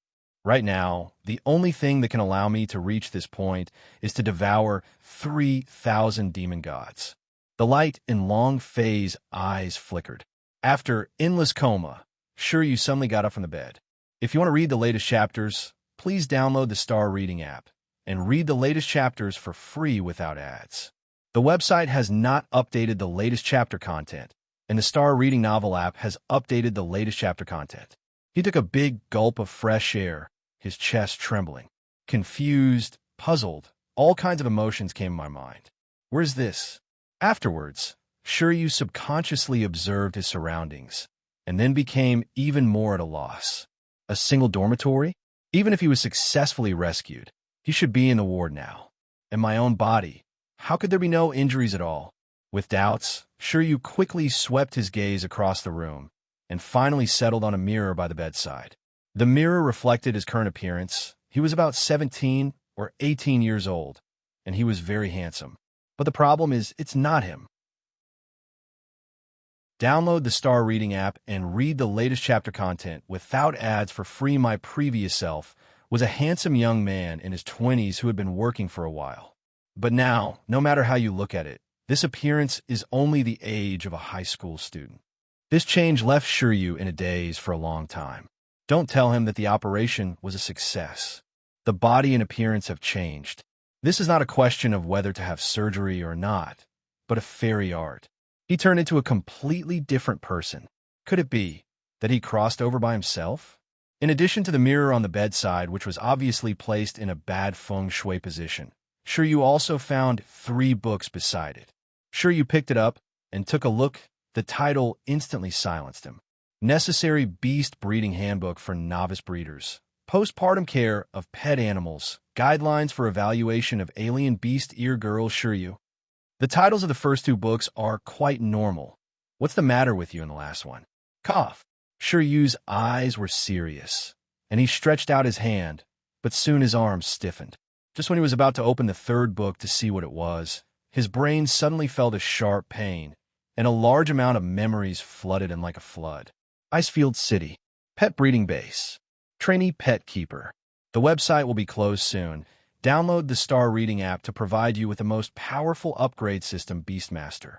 Right now, the only thing that can allow me to reach this point is to devour 3,000 demon gods. The light in Long Fei's eyes flickered. After endless coma, Shiryu suddenly got up from the bed. If you want to read the latest chapters, please download the Star Reading app and read the latest chapters for free without ads. The website has not updated the latest chapter content, and the Star Reading novel app has updated the latest chapter content. He took a big gulp of fresh air, his chest trembling. Confused, puzzled, all kinds of emotions came to my mind. Where's this? Afterwards, Shiryu subconsciously observed his surroundings, and then became even more at a loss. A single dormitory? Even if he was successfully rescued, he should be in the ward now. And my own body, how could there be no injuries at all? With doubts, Shiryu quickly swept his gaze across the room and finally settled on a mirror by the bedside. The mirror reflected his current appearance. He was about 17 or 18 years old, and he was very handsome. But the problem is, it's not him. Download the Star Reading app and read the latest chapter content without ads for free. My previous self was a handsome young man in his 20s who had been working for a while. But now, no matter how you look at it, this appearance is only the age of a high school student. This change left Shiryu in a daze for a long time. Don't tell him that the operation was a success. The body and appearance have changed. This is not a question of whether to have surgery or not, but a fairy art. He turned into a completely different person. Could it be that he crossed over by himself? In addition to the mirror on the bedside, which was obviously placed in a bad feng shui position, Shiryu also found 3 books beside it. Shiryu picked it up and took a look. The title instantly silenced him. Necessary Beast Breeding Handbook for Novice Breeders. Postpartum Care of Pet Animals. Guidelines for Evaluation of Alien Beast Ear Girl Shiryu. The titles of the first 2 books are quite normal. What's the matter with you in the last one? Cough. Shiryu's eyes were serious, and he stretched out his hand, but soon his arms stiffened. Just when he was about to open the 3rd book to see what it was, his brain suddenly felt a sharp pain, and a large amount of memories flooded in like a flood. Icefield City. Pet Breeding Base. Trainee Pet Keeper. The website will be closed soon. Download the Star Reading app to provide you with the most powerful upgrade system, Beastmaster.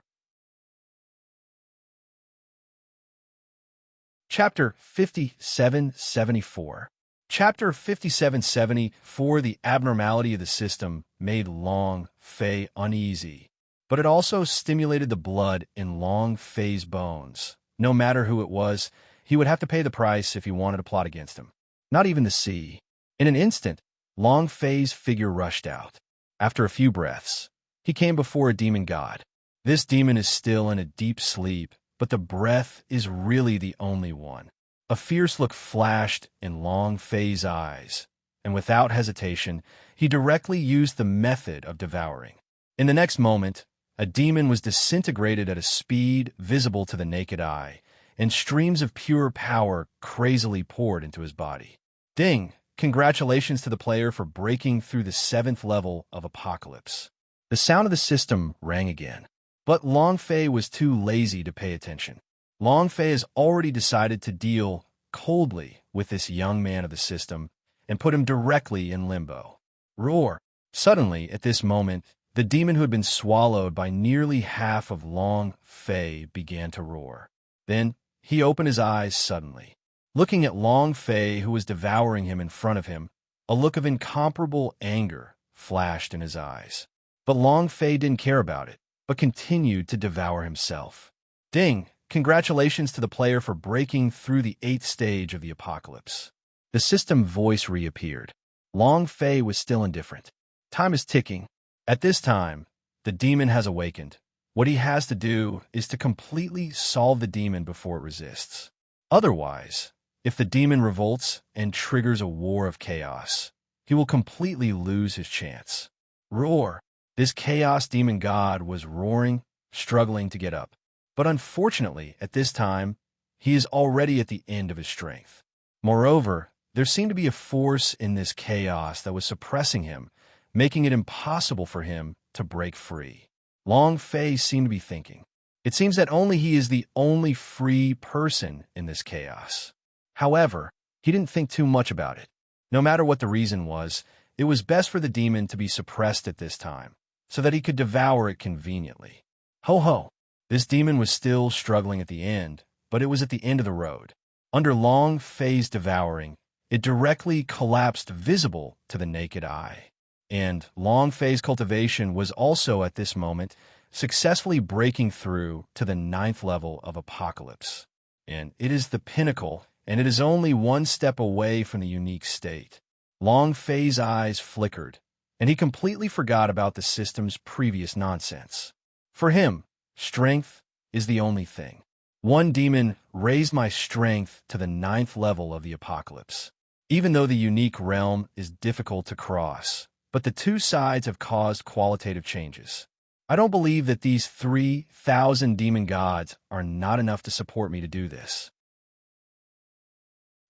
Chapter 5774. Chapter 5774. The abnormality of the system made Long Fei uneasy, but it also stimulated the blood in Long Fei's bones. No matter who it was, he would have to pay the price if he wanted to plot against him. Not even the sea. In an instant, Long Fei's figure rushed out. After a few breaths, he came before a demon god. This demon is still in a deep sleep, but the breath is really the only one. A fierce look flashed in Long Fei's eyes, and without hesitation, he directly used the method of devouring. In the next moment, a demon was disintegrated at a speed visible to the naked eye, and streams of pure power crazily poured into his body. Ding! Congratulations to the player for breaking through the 7th level of Apocalypse. The sound of the system rang again. But Long Fei was too lazy to pay attention. Long Fei has already decided to deal coldly with this young man of the system and put him directly in limbo. Roar! Suddenly, at this moment, the demon who had been swallowed by nearly half of Long Fei began to roar. Then he opened his eyes suddenly. Looking at Long Fei, who was devouring him in front of him, a look of incomparable anger flashed in his eyes. But Long Fei didn't care about it, but continued to devour himself. Ding! Congratulations to the player for breaking through the 8th stage of the Apocalypse. The system voice reappeared. Long Fei was still indifferent. Time is ticking. At this time, the demon has awakened. What he has to do is to completely solve the demon before it resists. Otherwise, if the demon revolts and triggers a war of chaos, he will completely lose his chance. Roar! This chaos demon god was roaring, struggling to get up. But unfortunately, at this time, he is already at the end of his strength. Moreover, there seemed to be a force in this chaos that was suppressing him, making it impossible for him to break free. Long Fei seemed to be thinking. It seems that only he is the only free person in this chaos. However, he didn't think too much about it. No matter what the reason was, it was best for the demon to be suppressed at this time, so that he could devour it conveniently. Ho ho! This demon was still struggling at the end, but it was at the end of the road. Under Long Fei's devouring, it directly collapsed visible to the naked eye. And Long Fei's cultivation was also at this moment successfully breaking through to the 9th level of Apocalypse. And it is the pinnacle, and it is only one step away from the unique state. Long Fei's eyes flickered, and he completely forgot about the system's previous nonsense. For him, strength is the only thing. One demon raised my strength to the 9th level of the Apocalypse. Even though the unique realm is difficult to cross, but the two sides have caused qualitative changes. I don't believe that these 3,000 demon gods are not enough to support me to do this.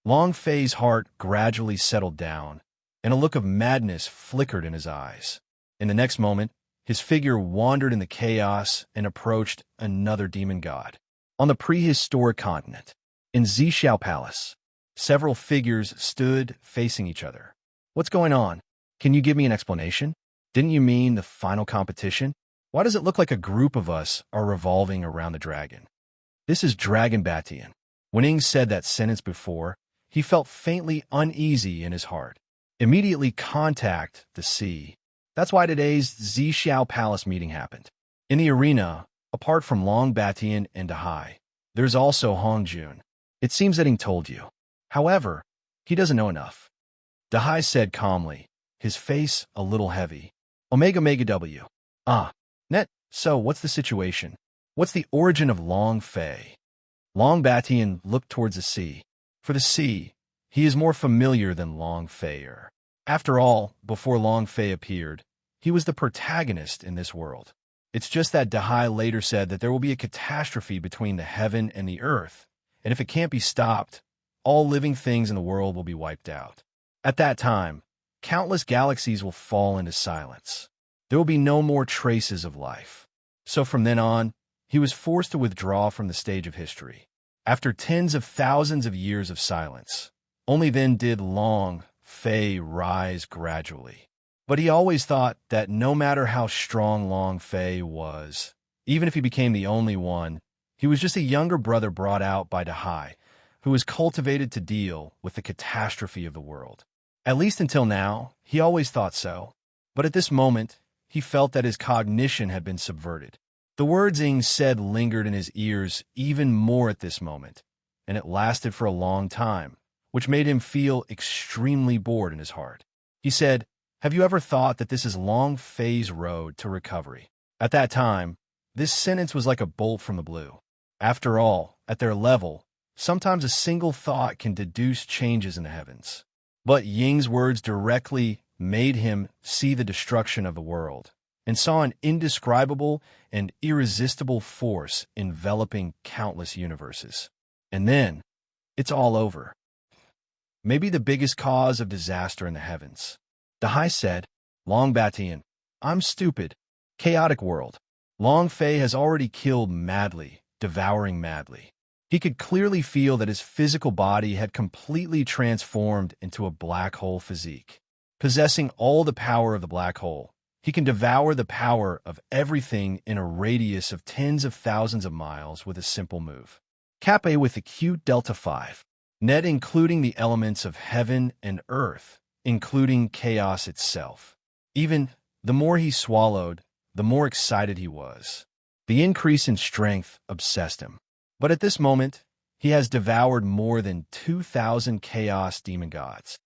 Long Fei's heart gradually settled down, and a look of madness flickered in his eyes. In the next moment, his figure wandered in the chaos and approached another demon god. On the prehistoric continent, in Zhixiao Palace, several figures stood facing each other. What's going on? Can you give me an explanation? Didn't you mean the final competition? Why does it look like a group of us are revolving around the dragon? This is Dragon Batian. When Ing said that sentence before, he felt faintly uneasy in his heart. Immediately contact the sea. That's why today's Zhixiao Palace meeting happened. In the arena, apart from Long Batian and Dahai, there's also Hong Jun. It seems that Ing told you. However, he doesn't know enough. Dahai said calmly, his face a little heavy. Omega Mega W. Net, so what's the situation? What's the origin of Long Fei? Long Batian looked towards the sea. For the sea, he is more familiar than Long Fei-er. After all, before Long Fei appeared, he was the protagonist in this world. It's just that Dahai later said that there will be a catastrophe between the heaven and the earth, and if it can't be stopped, all living things in the world will be wiped out. At that time, countless galaxies will fall into silence. There will be no more traces of life. So from then on, he was forced to withdraw from the stage of history. After tens of thousands of years of silence, only then did Long Fei rise gradually. But he always thought that no matter how strong Long Fei was, even if he became the only one, he was just a younger brother brought out by Dahai, who was cultivated to deal with the catastrophe of the world. At least until now, he always thought so. But at this moment, he felt that his cognition had been subverted. The words Ing said lingered in his ears even more at this moment, and it lasted for a long time, which made him feel extremely bored in his heart. He said, "Have you ever thought that this is Long Fei's road to recovery?" At that time, this sentence was like a bolt from the blue. After all, at their level, sometimes a single thought can deduce changes in the heavens. But Ying's words directly made him see the destruction of the world, and saw an indescribable and irresistible force enveloping countless universes. And then, it's all over. Maybe the biggest cause of disaster in the heavens. Dahai said, Long Batian, I'm stupid. Chaotic world. Long Fei has already killed madly, devouring madly. He could clearly feel that his physical body had completely transformed into a black hole physique. Possessing all the power of the black hole, he can devour the power of everything in a radius of tens of thousands of miles with a simple move. Kappa with acute delta 5. Net including the elements of heaven and earth, including chaos itself. Even the more he swallowed, the more excited he was. The increase in strength obsessed him. But at this moment, he has devoured more than 2,000 chaos demon gods.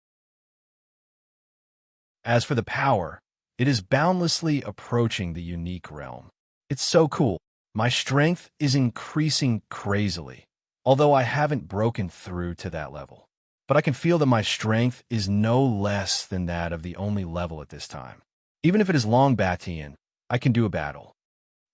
As for the power, it is boundlessly approaching the unique realm. It's so cool. My strength is increasing crazily, although I haven't broken through to that level. But I can feel that my strength is no less than that of the only level at this time. Even if it is Long Batian, I can do a battle.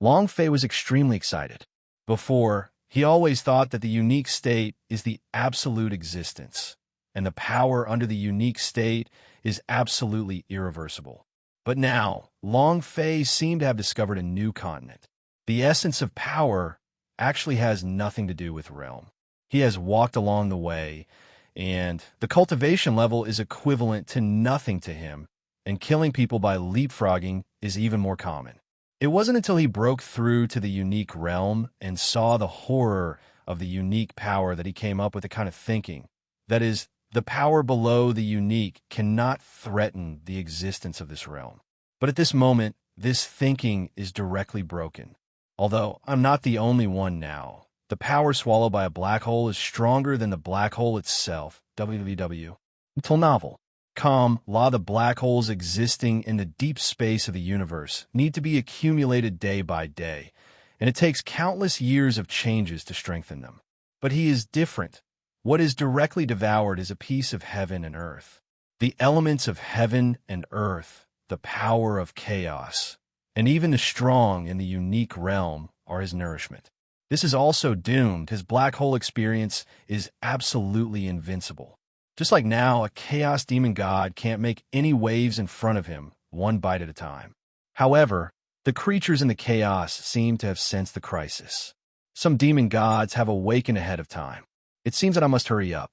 Long Fei was extremely excited. Before, he always thought that the unique state is the absolute existence, and the power under the unique state is absolutely irreversible. But now, Long Fei seemed to have discovered a new continent. The essence of power actually has nothing to do with realm. He has walked along the way, and the cultivation level is equivalent to nothing to him, and killing people by leapfrogging is even more common. It wasn't until he broke through to the unique realm and saw the horror of the unique power that he came up with the kind of thinking. That is, the power below the unique cannot threaten the existence of this realm. But at this moment, this thinking is directly broken. Although I'm not the only one now. The power swallowed by a black hole is stronger than the black hole itself. www. Until novel. The black holes existing in the deep space of the universe need to be accumulated day by day, and it takes countless years of changes to strengthen them. But he is different. What is directly devoured is a piece of heaven and earth. The elements of heaven and earth, the power of chaos, and even the strong in the unique realm are his nourishment. This is also doomed. His black hole experience is absolutely invincible. Just like now, a chaos demon god can't make any waves in front of him, one bite at a time. However, the creatures in the chaos seem to have sensed the crisis. Some demon gods have awakened ahead of time. It seems that I must hurry up.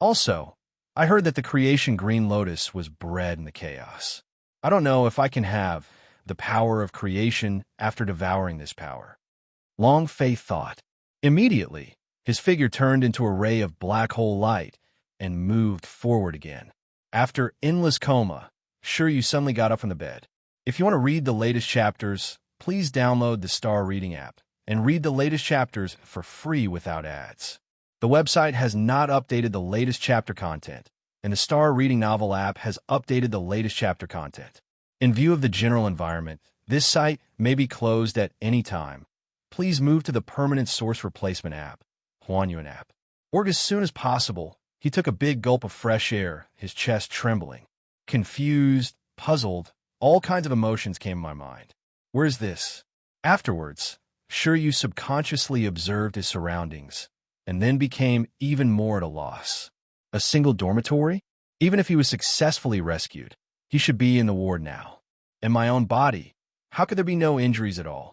Also, I heard that the creation green lotus was bred in the chaos. I don't know if I can have the power of creation after devouring this power. Long Fei thought. Immediately, his figure turned into a ray of black hole light and moved forward again. After endless coma, sure you suddenly got up from the bed. If you want to read the latest chapters, please download the Star Reading app and read the latest chapters for free without ads. The website has not updated the latest chapter content, and the Star Reading Novel app has updated the latest chapter content. In view of the general environment, this site may be closed at any time. Please move to the Permanent Source Replacement app, Huanyuan app. Or as soon as possible. He took a big gulp of fresh air, his chest trembling. Confused, puzzled, all kinds of emotions came to my mind. Where's this? Afterwards, sure you subconsciously observed his surroundings, and then became even more at a loss. A single dormitory? Even if he was successfully rescued, he should be in the ward now. In my own body, how could there be no injuries at all?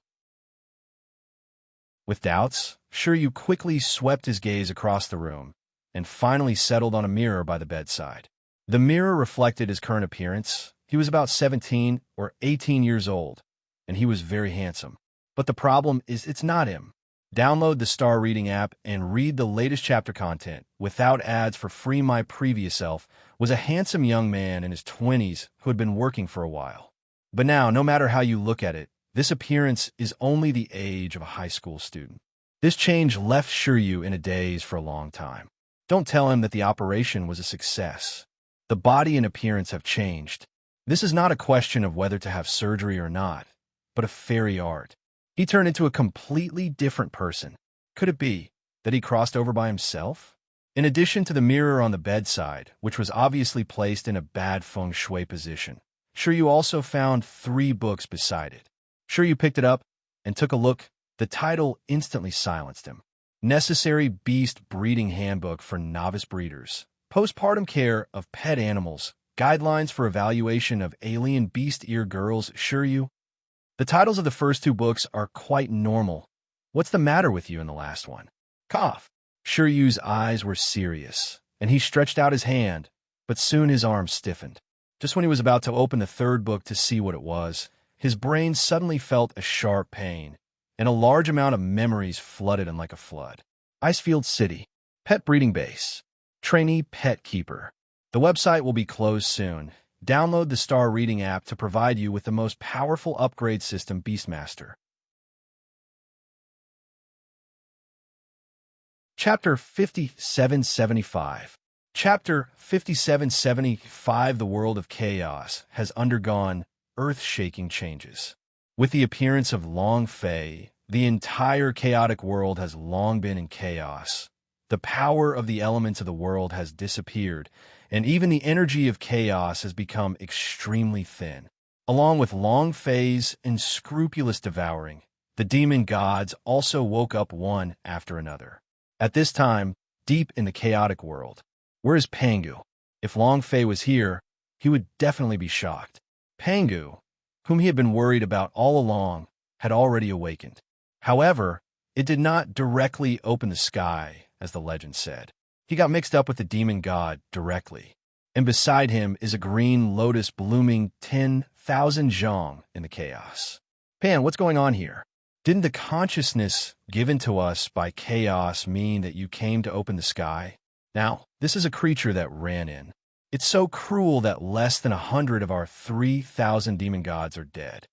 With doubts, sure you quickly swept his gaze across the room, and finally settled on a mirror by the bedside. The mirror reflected his current appearance. He was about 17 or 18 years old, and he was very handsome. But the problem is it's not him. Download the Star Reading app and read the latest chapter content without ads for free. My previous self was a handsome young man in his 20s who had been working for a while. But now, no matter how you look at it, this appearance is only the age of a high school student. This change left Shiryu in a daze for a long time. Don't tell him that the operation was a success. The body and appearance have changed. This is not a question of whether to have surgery or not, but of fairy art. He turned into a completely different person. Could it be that he crossed over by himself? In addition to the mirror on the bedside, which was obviously placed in a bad feng shui position, Shiryu also found 3 books beside it. Shiryu picked it up and took a look. The title instantly silenced him. Necessary Beast Breeding Handbook for Novice Breeders. Postpartum Care of Pet Animals. Guidelines for Evaluation of Alien Beast Ear Girls. Shiryu. The titles of the first two books are quite normal. What's the matter with you in the last one? Cough. Shiryu's eyes were serious, and he stretched out his hand, but soon his arm stiffened. Just when he was about to open the third book to see what it was, his brain suddenly felt a sharp pain, and a large amount of memories flooded him like a flood. Icefield City. Pet Breeding Base. Trainee Pet Keeper. The website will be closed soon. Download the Star Reading app to provide you with the most powerful upgrade system, Beastmaster. Chapter 5775. Chapter 5775. The world of chaos has undergone earth-shaking changes. With the appearance of Long Fei, the entire chaotic world has long been in chaos. The power of the elements of the world has disappeared, and even the energy of chaos has become extremely thin. Along with Long Fei's unscrupulous devouring, the demon gods also woke up one after another. At this time, deep in the chaotic world, where is Pangu? If Long Fei was here, he would definitely be shocked. Pangu, whom he had been worried about all along, had already awakened. However, it did not directly open the sky, as the legend said. He got mixed up with the demon god directly, and beside him is a green lotus blooming 10,000 zhong in the chaos. Pan, what's going on here? Didn't the consciousness given to us by chaos mean that you came to open the sky? Now, this is a creature that ran in. It's so cruel that less than 100 of our 3,000 demon gods are dead.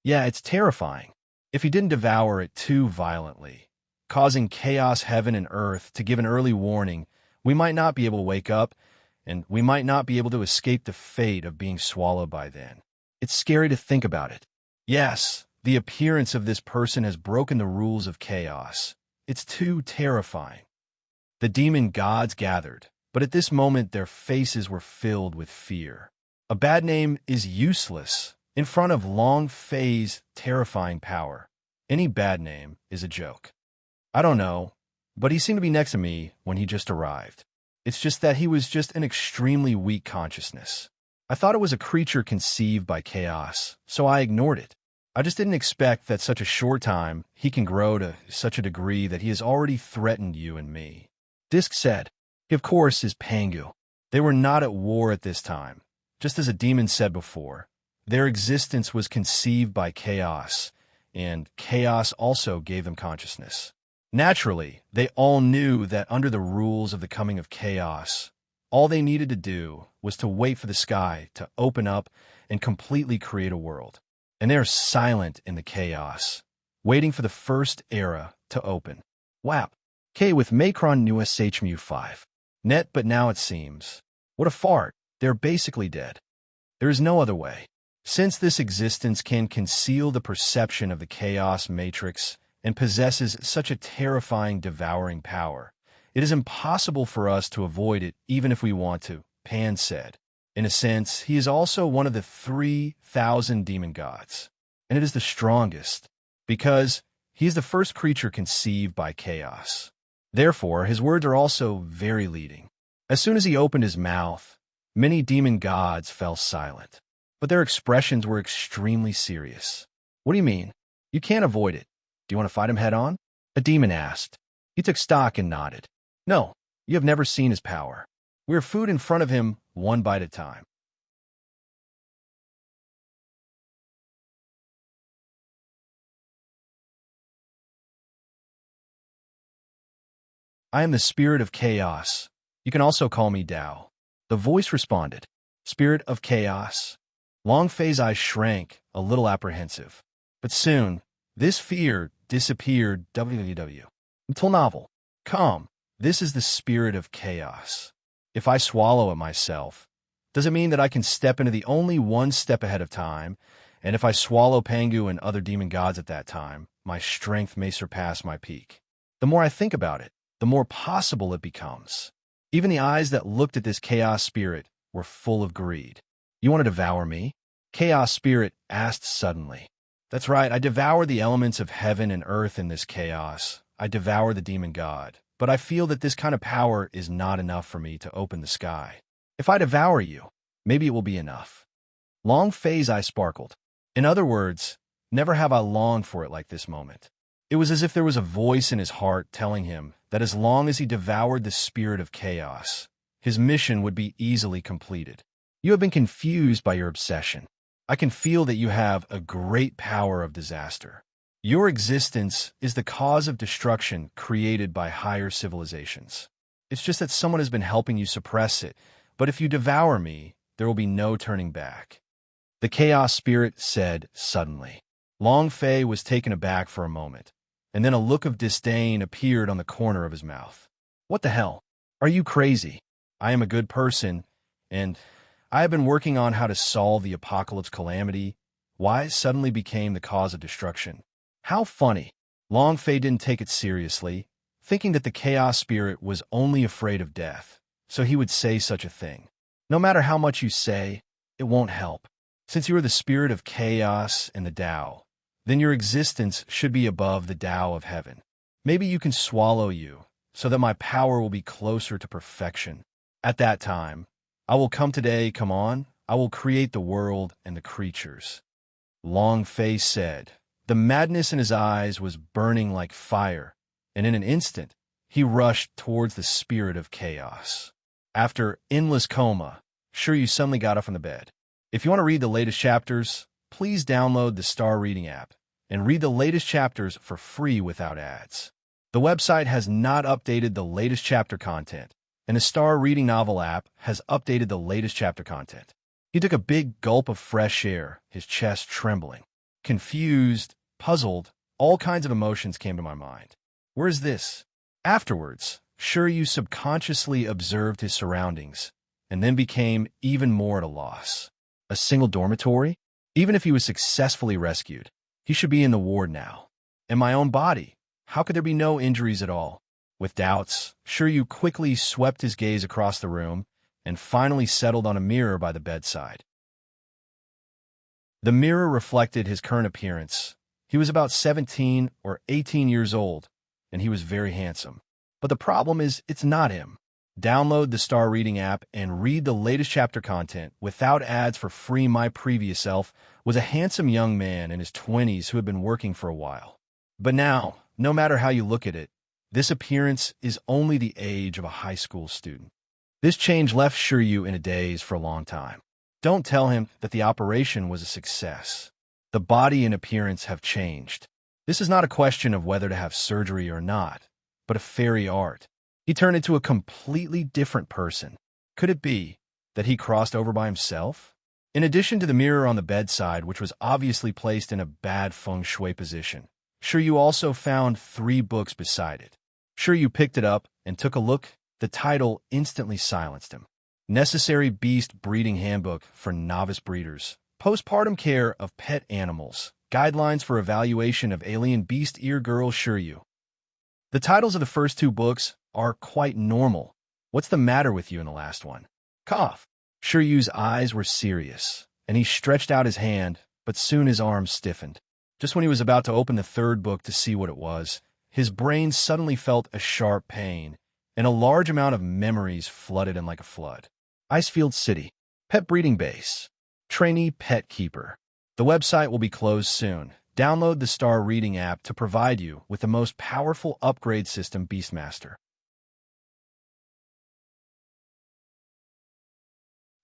Yeah, it's terrifying. If he didn't devour it too violently, causing chaos heaven and earth to give an early warning, we might not be able to wake up, and we might not be able to escape the fate of being swallowed by then. It's scary to think about it. Yes, the appearance of this person has broken the rules of chaos. It's too terrifying. The demon gods gathered, but at this moment their faces were filled with fear. A bad name is useless in front of Long Fei's terrifying power. Any bad name is a joke. I don't know, but he seemed to be next to me when he just arrived. It's just that he was just an extremely weak consciousness. I thought it was a creature conceived by chaos, so I ignored it. I just didn't expect that such a short time he can grow to such a degree that he has already threatened you and me. Disk said, he of course is Pangu. They were not at war at this time. Just as a demon said before, their existence was conceived by chaos, and chaos also gave them consciousness. Naturally, they all knew that under the rules of the coming of chaos, all they needed to do was to wait for the sky to open up and completely create a world. And they are silent in the chaos, waiting for the first era to open. WAP. K with Macron Newest HMU 5. Net, but now it seems. What a fart. They're basically dead. There is no other way. Since this existence can conceal the perception of the chaos matrix and possesses such a terrifying devouring power, it is impossible for us to avoid it even if we want to, Pan said. In a sense, he is also one of the 3,000 demon gods, and it is the strongest, because he is the first creature conceived by chaos. Therefore, his words are also very leading. As soon as he opened his mouth, many demon gods fell silent, but their expressions were extremely serious. What do you mean? You can't avoid it. Do you want to fight him head-on? A demon asked. He took stock and nodded. No, you have never seen his power. We are food in front of him, one bite at a time. I am the spirit of chaos. You can also call me Dao. The voice responded. Spirit of chaos. Long Fei's eyes shrank, a little apprehensive. But soon, this fear disappeared. WWW. Until novel. Come, this is the spirit of chaos. If I swallow it myself, does it mean that I can step into the only one step ahead of time, and if I swallow Pangu and other demon gods at that time, my strength may surpass my peak? The more I think about it, the more possible it becomes. Even the eyes that looked at this chaos spirit were full of greed. You want to devour me? Chaos spirit asked suddenly. That's right, I devour the elements of heaven and earth in this chaos. I devour the demon god, but I feel that this kind of power is not enough for me to open the sky. If I devour you, maybe it will be enough." Long Fei's eye sparkled. In other words, never have I longed for it like this moment. It was as if there was a voice in his heart telling him that as long as he devoured the spirit of chaos, his mission would be easily completed. "You have been confused by your obsession. I can feel that you have a great power of disaster. Your existence is the cause of destruction created by higher civilizations. It's just that someone has been helping you suppress it, but if you devour me, there will be no turning back," the chaos spirit said suddenly. Long Fei was taken aback for a moment, and then a look of disdain appeared on the corner of his mouth. "What the hell? Are you crazy? I am a good person, and I have been working on how to solve the apocalypse calamity. Why it suddenly became the cause of destruction? How funny." Long Fei didn't take it seriously, thinking that the chaos spirit was only afraid of death, so he would say such a thing. No matter how much you say, it won't help. Since you are the spirit of chaos and the Tao, then your existence should be above the Tao of heaven. Maybe you can swallow you, so that my power will be closer to perfection. At that time, I will come today, come on, I will create the world and the creatures." Long Fei said. The madness in his eyes was burning like fire, and in an instant, he rushed towards the spirit of chaos. After endless coma, sure you suddenly got up from the bed. If you want to read the latest chapters, please download the Star Reading app and read the latest chapters for free without ads. The website has not updated the latest chapter content, and the Star Reading Novel app has updated the latest chapter content. He took a big gulp of fresh air, his chest trembling. Confused, puzzled, all kinds of emotions came to my mind. Where is this? Afterwards, sure you subconsciously observed his surroundings, and then became even more at a loss. A single dormitory? Even if he was successfully rescued, he should be in the ward now. In my own body, how could there be no injuries at all? With doubts, sure you quickly swept his gaze across the room and finally settled on a mirror by the bedside. The mirror reflected his current appearance. He was about 17 or 18 years old, and he was very handsome. But the problem is, it's not him. Download the Star Reading app and read the latest chapter content without ads for free. My previous self was a handsome young man in his 20s who had been working for a while. But now, no matter how you look at it, this appearance is only the age of a high school student. This change left Shiryu in a daze for a long time. Don't tell him that the operation was a success. The body and appearance have changed. This is not a question of whether to have surgery or not, but a fairy art. He turned into a completely different person. Could it be that he crossed over by himself? In addition to the mirror on the bedside, which was obviously placed in a bad feng shui position, Shiryu also found 3 books beside it. Shiryu picked it up and took a look. The title instantly silenced him. Necessary Beast Breeding Handbook for Novice Breeders. Postpartum Care of Pet Animals. Guidelines for Evaluation of Alien Beast Ear Girl Shiryu. The titles of the first 2 books are quite normal. What's the matter with you in the last one? Cough. Shiryu's eyes were serious, and he stretched out his hand, but soon his arms stiffened. Just when he was about to open the 3rd book to see what it was, his brain suddenly felt a sharp pain, and a large amount of memories flooded in like a flood. Icefield City. Pet Breeding Base. Trainee Pet Keeper. The website will be closed soon. Download the Star Reading app to provide you with the most powerful upgrade system, Beastmaster.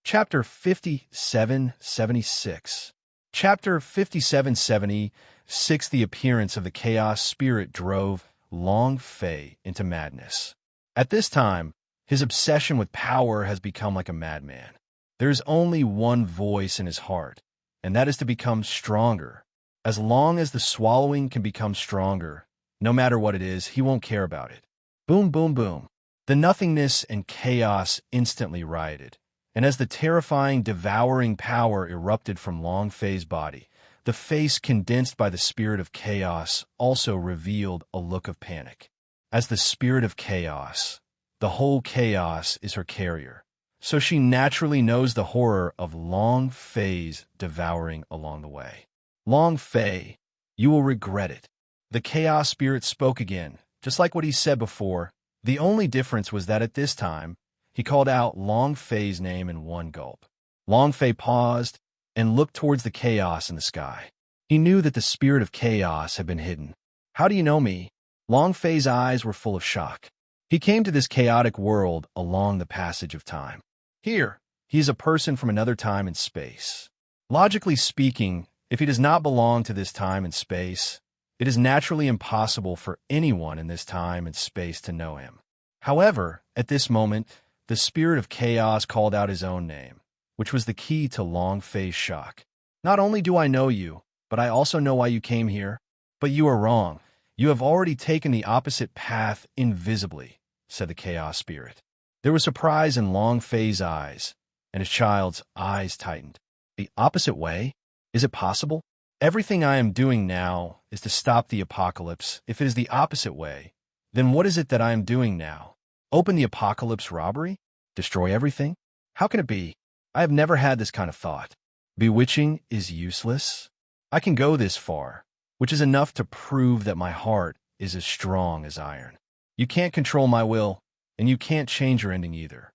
Chapter 5776. Chapter 5776. The appearance of the chaos spirit drove Long Fei into madness. At this time, his obsession with power has become like a madman. There is only one voice in his heart, and that is to become stronger. As long as the swallowing can become stronger, no matter what it is, he won't care about it. Boom, boom, boom. The nothingness and chaos instantly rioted, and as the terrifying, devouring power erupted from Long Fei's body, the face condensed by the spirit of chaos also revealed a look of panic. As the spirit of chaos, the whole chaos is her carrier, so she naturally knows the horror of Long Fei's devouring along the way. Long Fei, you will regret it. The chaos spirit spoke again, just like what he said before. The only difference was that at this time, he called out Long Fei's name in one gulp. Long Fei paused and looked towards the chaos in the sky. He knew that the spirit of chaos had been hidden. How do you know me? Long Fei's eyes were full of shock. He came to this chaotic world along the passage of time. Here, he is a person from another time and space. Logically speaking, if he does not belong to this time and space, it is naturally impossible for anyone in this time and space to know him. However, at this moment, the spirit of chaos called out his own name, which was the key to Long Fei's shock. Not only do I know you, but I also know why you came here. But you are wrong. You have already taken the opposite path invisibly, said the chaos spirit. There was surprise in Long Fei's eyes, and his child's eyes tightened. The opposite way? Is it possible? Everything I am doing now is to stop the apocalypse. If it is the opposite way, then what is it that I am doing now? Open the apocalypse robbery? Destroy everything? How can it be? I have never had this kind of thought. Bewitching is useless? I can go this far, which is enough to prove that my heart is as strong as iron. You can't control my will, and you can't change your ending either.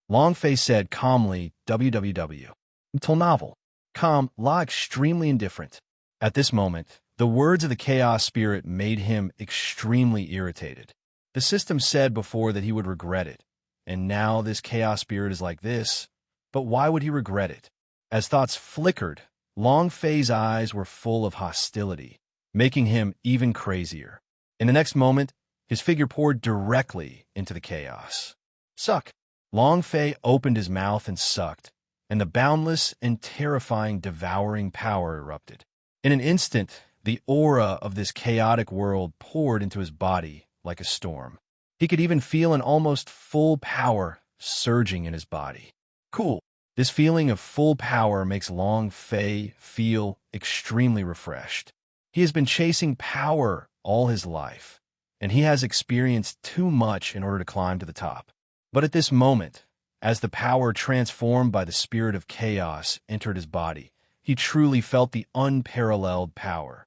Long Fei said calmly, www. Until novel. Calm, la extremely indifferent. At this moment, the words of the chaos spirit made him extremely irritated. The system said before that he would regret it, and now this chaos spirit is like this. But why would he regret it? As thoughts flickered, Long Fei's eyes were full of hostility, making him even crazier. In the next moment, his figure poured directly into the chaos. Suck! Long Fei opened his mouth and sucked, and the boundless and terrifying devouring power erupted. In an instant, the aura of this chaotic world poured into his body like a storm. He could even feel an almost full power surging in his body. Cool. This feeling of full power makes Long Fei feel extremely refreshed. He has been chasing power all his life, and he has experienced too much in order to climb to the top. But at this moment, as the power transformed by the spirit of chaos entered his body, he truly felt the unparalleled power.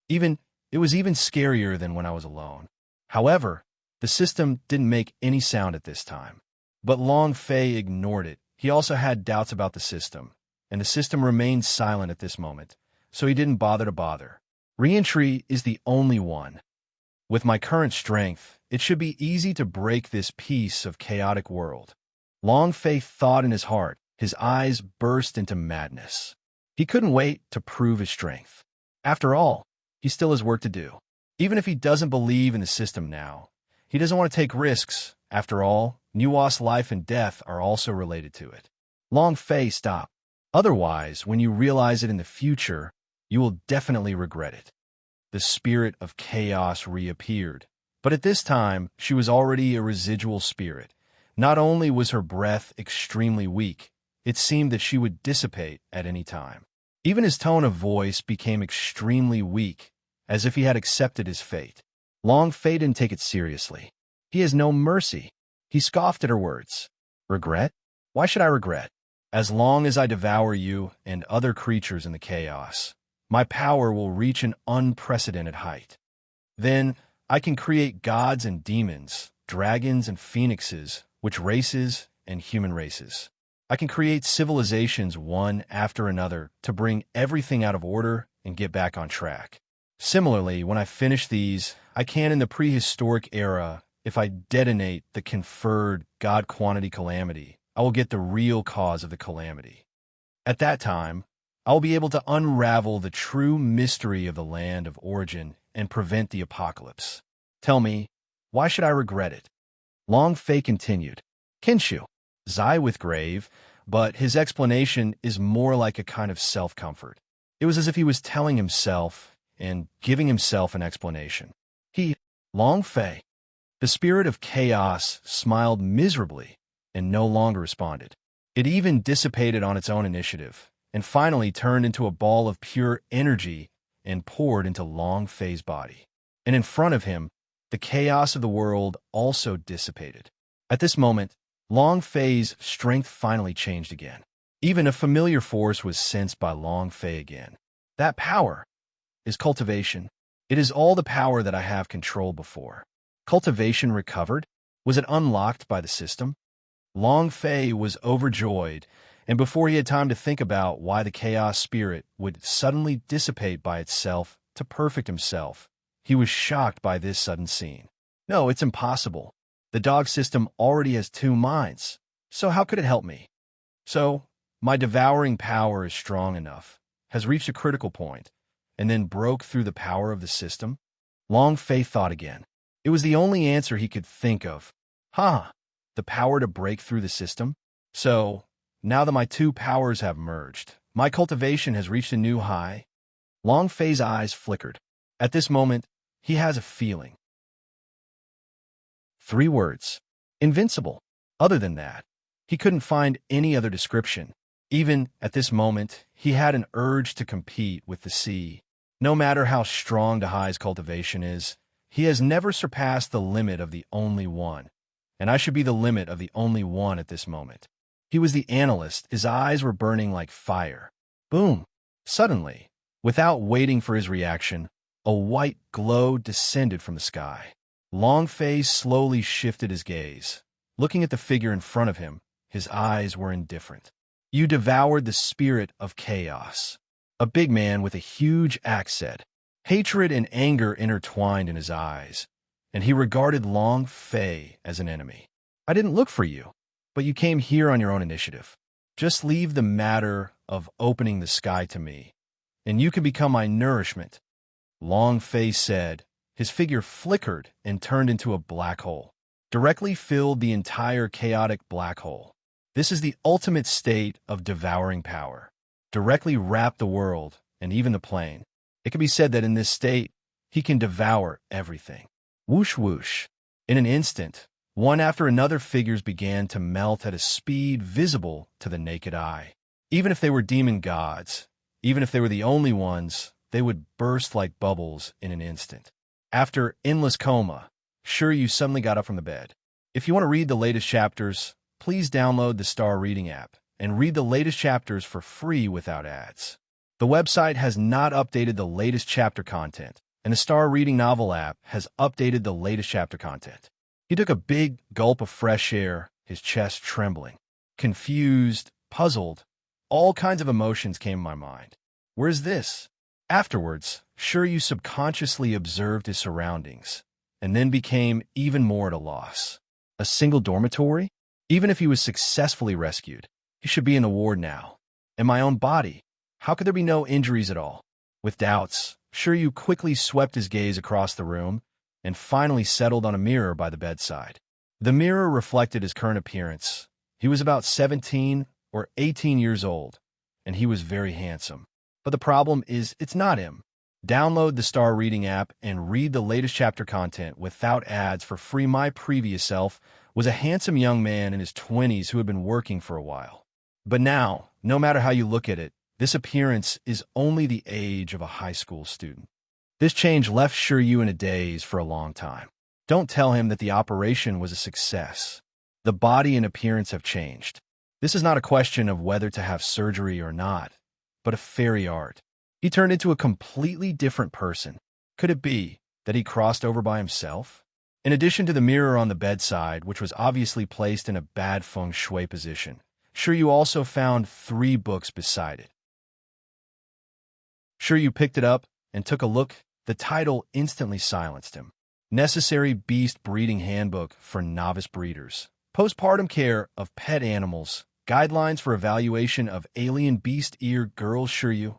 It was even scarier than when I was alone. However, the system didn't make any sound at this time. But Long Fei ignored it. He also had doubts about the system, and the system remained silent at this moment, so he didn't bother. Re-entry is the only one. With my current strength, it should be easy to break this piece of chaotic world. Long Fei thought in his heart. His eyes burst into madness. He couldn't wait to prove his strength. After all, he still has work to do. Even if he doesn't believe in the system now, he doesn't want to take risks. After all, Nuwa's life and death are also related to it. Long Fei, stop. Otherwise, when you realize it in the future, you will definitely regret it. The spirit of chaos reappeared. But at this time, she was already a residual spirit. Not only was her breath extremely weak, it seemed that she would dissipate at any time. Even his tone of voice became extremely weak, as if he had accepted his fate. Long Fei didn't take it seriously. He has no mercy. He scoffed at her words. Regret? Why should I regret? As long as I devour you and other creatures in the chaos, my power will reach an unprecedented height. Then I can create gods and demons, dragons and phoenixes, witch races and human races. I can create civilizations one after another to bring everything out of order and get back on track. Similarly, when I finish these, I can in the prehistoric era, if I detonate the conferred God quantity calamity, I will get the real cause of the calamity. At that time, I will be able to unravel the true mystery of the land of origin and prevent the apocalypse. Tell me, why should I regret it? Long Fei continued. Kinshu. Zai with grave, but his explanation is more like a kind of self-comfort. It was as if he was telling himself and giving himself an explanation. Long Fei. The spirit of chaos smiled miserably and no longer responded. It even dissipated on its own initiative, and finally turned into a ball of pure energy and poured into Long Fei's body. And in front of him, the chaos of the world also dissipated. At this moment, Long Fei's strength finally changed again. Even a familiar force was sensed by Long Fei again. That power is cultivation. It is all the power that I have controlled before. Cultivation recovered? Was it unlocked by the system? Long Fei was overjoyed, and before he had time to think about why the chaos spirit would suddenly dissipate by itself to perfect himself, he was shocked by this sudden scene. No, it's impossible. The dog system already has two minds, so how could it help me? So, my devouring power is strong enough, has reached a critical point, and then broke through the power of the system? Long Fei thought again. It was the only answer he could think of. The power to break through the system? So, now that my two powers have merged, my cultivation has reached a new high. Long Fei's eyes flickered. At this moment, he has a feeling. 3 words. Invincible. Other than that, he couldn't find any other description. Even at this moment, he had an urge to compete with the sea. No matter how strong Dahai's cultivation is, he has never surpassed the limit of the only one. And I should be the limit of the only one at this moment. He was the analyst. His eyes were burning like fire. Boom! Suddenly, without waiting for his reaction, a white glow descended from the sky. Long Fei slowly shifted his gaze. Looking at the figure in front of him, his eyes were indifferent. You devoured the spirit of chaos. A big man with a huge axe said. Hatred and anger intertwined in his eyes, and he regarded Long Fei as an enemy. I didn't look for you, but you came here on your own initiative. Just leave the matter of opening the sky to me, and you can become my nourishment. Long Fei said. His figure flickered and turned into a black hole. Directly filled the entire chaotic black hole. This is the ultimate state of devouring power. Directly wrap the world, and even the plane. It can be said that in this state, he can devour everything. Whoosh whoosh. In an instant, one after another figures began to melt at a speed visible to the naked eye. Even if they were demon gods, even if they were the only ones, they would burst like bubbles in an instant. After endless coma, sure you suddenly got up from the bed. If you want to read the latest chapters, please download the Star Reading app and read the latest chapters for free without ads. The website has not updated the latest chapter content, and the Star Reading novel app has updated the latest chapter content. He took a big gulp of fresh air, his chest trembling. Confused, puzzled, all kinds of emotions came to my mind. Where's this? Afterwards, sure you subconsciously observed his surroundings, and then became even more at a loss. A single dormitory? Even if he was successfully rescued, he should be in the ward now. In my own body, how could there be no injuries at all? With doubts, sure you quickly swept his gaze across the room, and finally settled on a mirror by the bedside. The mirror reflected his current appearance. He was about 17 or 18 years old, and he was very handsome. But the problem is, it's not him. Download the Star Reading app and read the latest chapter content without ads for free. My previous self was a handsome young man in his 20s who had been working for a while. But now, no matter how you look at it, this appearance is only the age of a high school student. This change left Shiryu in a daze for a long time. Don't tell him that the operation was a success. The body and appearance have changed. This is not a question of whether to have surgery or not, but a fairy art. He turned into a completely different person. Could it be that he crossed over by himself? In addition to the mirror on the bedside, which was obviously placed in a bad feng shui position, Shiryu also found 3 books beside it. Shiryu picked it up and took a look. The title instantly silenced him. Necessary Beast Breeding Handbook for Novice Breeders. Postpartum Care of Pet Animals. Guidelines for Evaluation of Alien Beast Ear Girls. Shiryu.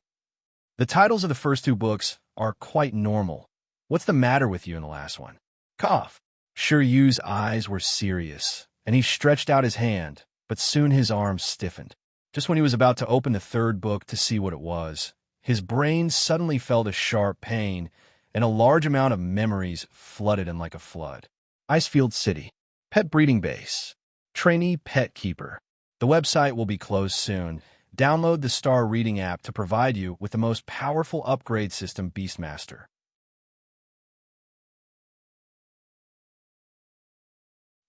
The titles of the first 2 books are quite normal. What's the matter with you in the last one? Cough. Shiryu's eyes were serious, and he stretched out his hand, but soon his arms stiffened. Just when he was about to open the 3rd book to see what it was, his brain suddenly felt a sharp pain, and a large amount of memories flooded him like a flood. Icefield City. Pet Breeding Base. Trainee Pet Keeper. The website will be closed soon. Download the Star Reading app to provide you with the most powerful upgrade system, Beastmaster.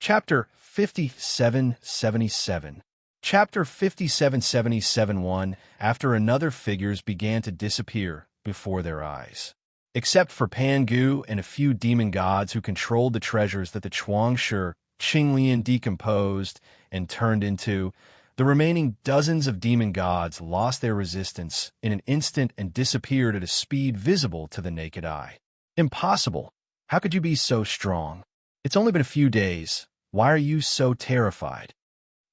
Chapter 5777. Chapter 5777-1. After another figures began to disappear before their eyes. Except for Pangu and a few demon gods who controlled the treasures that the Chuangshi Qinglian decomposed and turned into, the remaining dozens of demon gods lost their resistance in an instant and disappeared at a speed visible to the naked eye. Impossible! How could you be so strong? It's only been a few days. Why are you so terrified?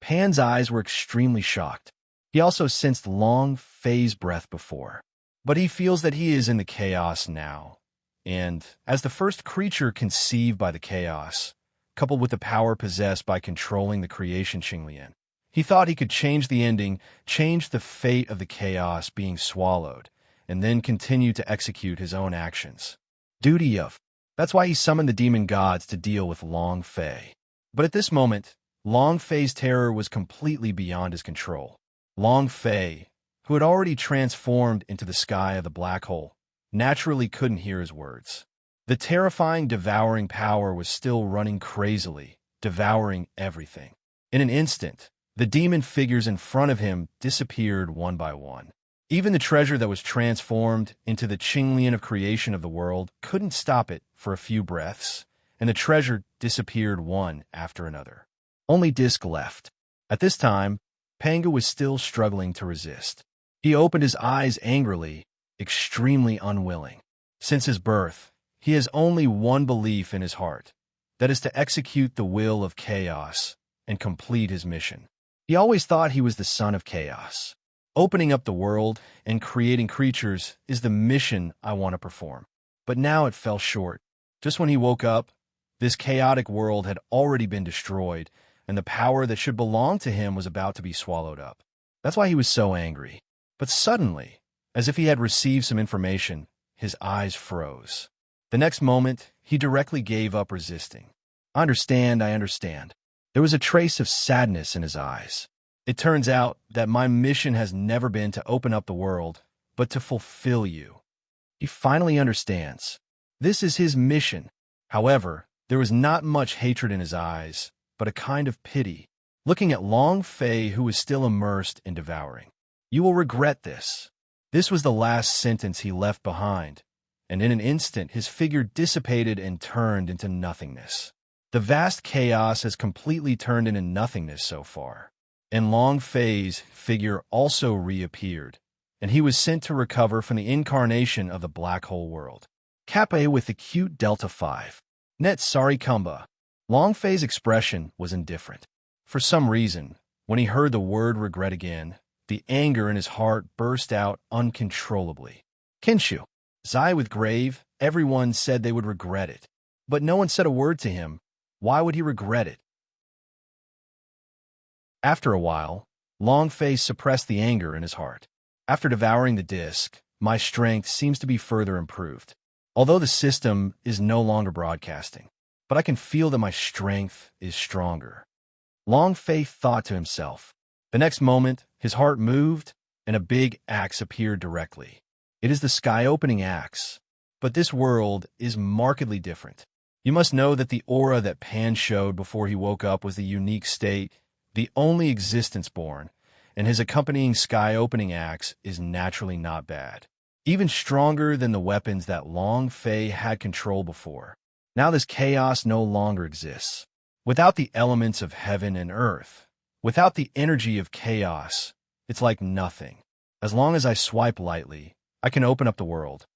Pan's eyes were extremely shocked. He also sensed Long Fei's breath before. But he feels that he is in the chaos now. And, as the first creature conceived by the chaos, coupled with the power possessed by controlling the creation Qinglian, he thought he could change the ending, change the fate of the chaos being swallowed, and then continue to execute his own actions. Duty of. That's why he summoned the demon gods to deal with Long Fei. But at this moment, Long Fei's terror was completely beyond his control. Long Fei, who had already transformed into the sky of the black hole, naturally couldn't hear his words. The terrifying devouring power was still running crazily, devouring everything. In an instant, the demon figures in front of him disappeared one by one. Even the treasure that was transformed into the Qinglian of creation of the world couldn't stop it for a few breaths, and the treasure disappeared one after another. Only Disc left. At this time, Pangu was still struggling to resist. He opened his eyes angrily, extremely unwilling. Since his birth, he has only one belief in his heart, that is to execute the will of chaos and complete his mission. He always thought he was the son of chaos. Opening up the world and creating creatures is the mission I want to perform. But now it fell short. Just when he woke up, this chaotic world had already been destroyed, and the power that should belong to him was about to be swallowed up. That's why he was so angry. But suddenly, as if he had received some information, his eyes froze. The next moment, he directly gave up resisting. I understand. There was a trace of sadness in his eyes. It turns out that my mission has never been to open up the world, but to fulfill you. He finally understands. This is his mission. However, there was not much hatred in his eyes, but a kind of pity, looking at Long Fei, who was still immersed in devouring. You will regret this. This was the last sentence he left behind, and in an instant his figure dissipated and turned into nothingness. The vast chaos has completely turned into nothingness so far. And Long Fei's figure also reappeared, and he was sent to recover from the incarnation of the black hole world. Kappa with the cute Delta 5. Net sorry Kumba. Long Fei's expression was indifferent. For some reason, when he heard the word regret again, the anger in his heart burst out uncontrollably. Kinshu. Zai with grave, everyone said they would regret it. But no one said a word to him. Why would he regret it? After a while, Long Fei suppressed the anger in his heart. After devouring the disc, my strength seems to be further improved. Although the system is no longer broadcasting, but I can feel that my strength is stronger. Long Fei thought to himself. The next moment, his heart moved, and a big axe appeared directly. It is the sky-opening axe, but this world is markedly different. You must know that the aura that Pan showed before he woke up was the unique state, the only existence born, and his accompanying sky-opening axe is naturally not bad. Even stronger than the weapons that Long Fei had control before. Now this chaos no longer exists. Without the elements of heaven and earth, without the energy of chaos, it's like nothing. As long as I swipe lightly, I can open up the world.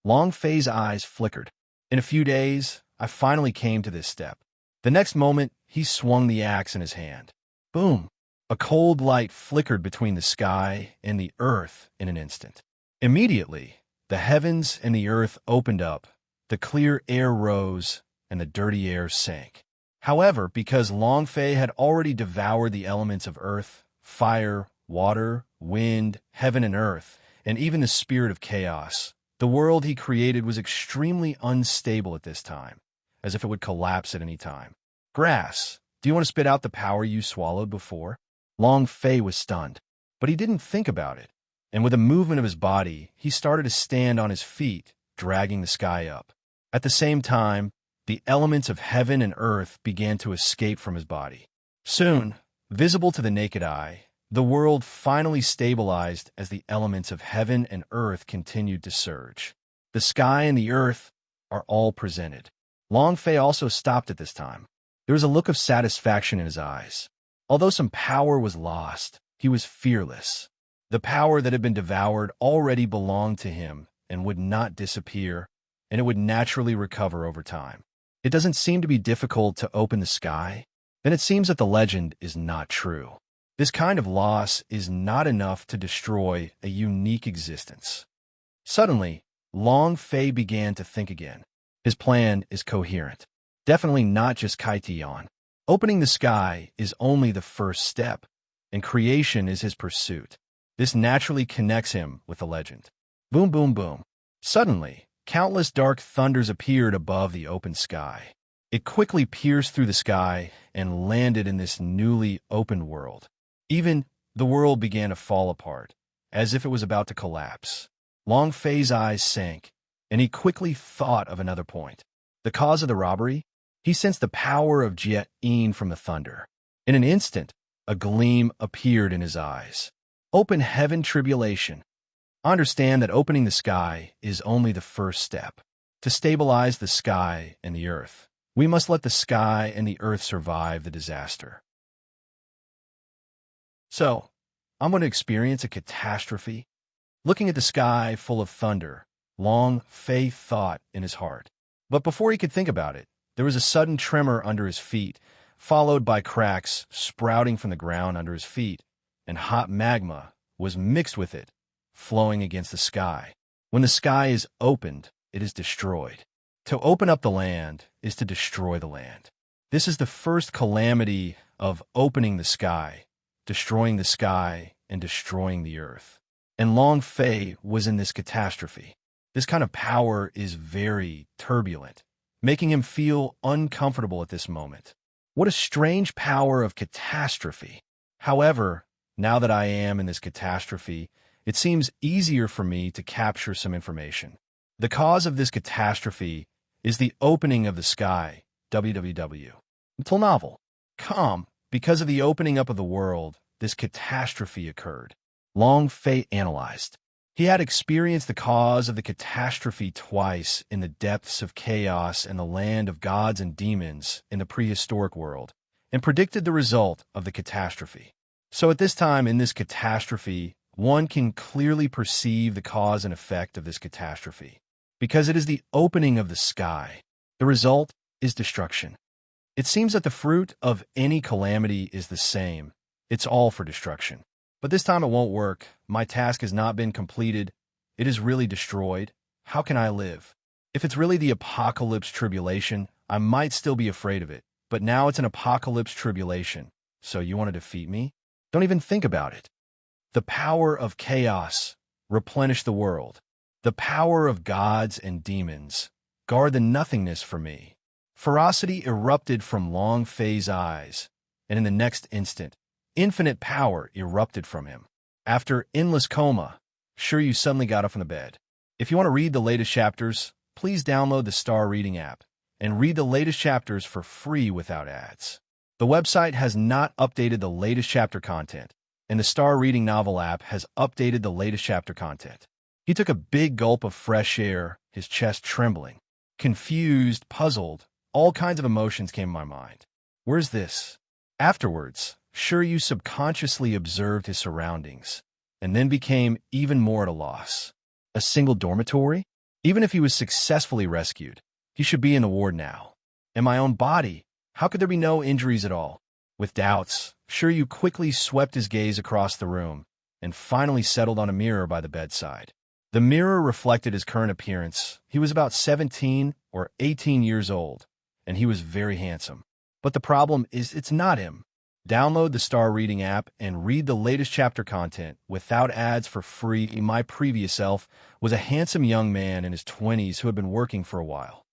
Long Fei's eyes flickered. In a few days, I finally came to this step. The next moment, he swung the axe in his hand. Boom! A cold light flickered between the sky and the earth in an instant. Immediately, the heavens and the earth opened up, the clear air rose, and the dirty air sank. However, because Long Fei had already devoured the elements of earth, fire, water, wind, heaven and earth, and even the spirit of chaos, the world he created was extremely unstable at this time, as if it would collapse at any time. Grass, do you want to spit out the power you swallowed before? Long Fei was stunned, but he didn't think about it, and with a movement of his body, he started to stand on his feet, dragging the sky up. At the same time, the elements of heaven and earth began to escape from his body. Soon, visible to the naked eye, the world finally stabilized as the elements of heaven and earth continued to surge. The The sky and the earth are all presented. Long Fei also stopped at this time. There was a look of satisfaction in his eyes. Although some power was lost, he was fearless. The power that had been devoured already belonged to him and would not disappear, and it would naturally recover over time. It doesn't seem to be difficult to open the sky. Then it seems that the legend is not true. This kind of loss is not enough to destroy a unique existence. Suddenly, Long Fei began to think again. His plan is coherent. Definitely not just Kaitian. Opening the sky is only the first step, and creation is his pursuit. This naturally connects him with the legend. Boom, boom, boom. Suddenly, countless dark thunders appeared above the open sky. It quickly pierced through the sky and landed in this newly opened world. Even the world began to fall apart, as if it was about to collapse. Long Fei's eyes sank, and he quickly thought of another point. The cause of the robbery? He sensed the power of Jiet-in from the thunder. In an instant, a gleam appeared in his eyes. Open heaven tribulation. Understand that opening the sky is only the first step. To stabilize the sky and the earth, we must let the sky and the earth survive the disaster. So, I'm going to experience a catastrophe. Looking at the sky full of thunder, Long Fei thought in his heart. But before he could think about it, there was a sudden tremor under his feet, followed by cracks sprouting from the ground under his feet, and hot magma was mixed with it, flowing against the sky. When the sky is opened, it is destroyed. To open up the land is to destroy the land. This is the first calamity of opening the sky, destroying the sky, and destroying the earth. And Long Fei was in this catastrophe. This kind of power is very turbulent, making him feel uncomfortable at this moment. What a strange power of catastrophe. However, now that I am in this catastrophe, it seems easier for me to capture some information. The cause of this catastrophe is the opening of the sky, www. Until novel. Because of the opening up of the world, this catastrophe occurred. Long Fei analyzed. He had experienced the cause of the catastrophe twice in the depths of chaos and the land of gods and demons in the prehistoric world, and predicted the result of the catastrophe. So at this time in this catastrophe, one can clearly perceive the cause and effect of this catastrophe, because it is the opening of the sky. The result is destruction. It seems that the fruit of any calamity is the same. It's all for destruction. But this time it won't work. My task has not been completed. It is really destroyed. How can I live? If it's really the apocalypse tribulation, I might still be afraid of it. But now it's an apocalypse tribulation. So you want to defeat me? Don't even think about it. The power of chaos, replenish the world. The power of gods and demons, guard the nothingness for me. Ferocity erupted from Long Fei's eyes, and in the next instant, infinite power erupted from him. After endless coma, sure you suddenly got up from the bed. If you want to read the latest chapters, please download the Star Reading app and read the latest chapters for free without ads. The website has not updated the latest chapter content, and the Star Reading novel app has updated the latest chapter content. He took a big gulp of fresh air, his chest trembling. Confused, puzzled, all kinds of emotions came to my mind. Where's this? Afterwards, Shiryu subconsciously observed his surroundings, and then became even more at a loss. A single dormitory? Even if he was successfully rescued, he should be in the ward now. In my own body, how could there be no injuries at all? With doubts, Shiryu quickly swept his gaze across the room, and finally settled on a mirror by the bedside. The mirror reflected his current appearance. He was about 17 or 18 years old, and he was very handsome. But the problem is it's not him. Download the Star Reading app and read the latest chapter content without ads for free. My previous self was a handsome young man in his 20s who had been working for a while.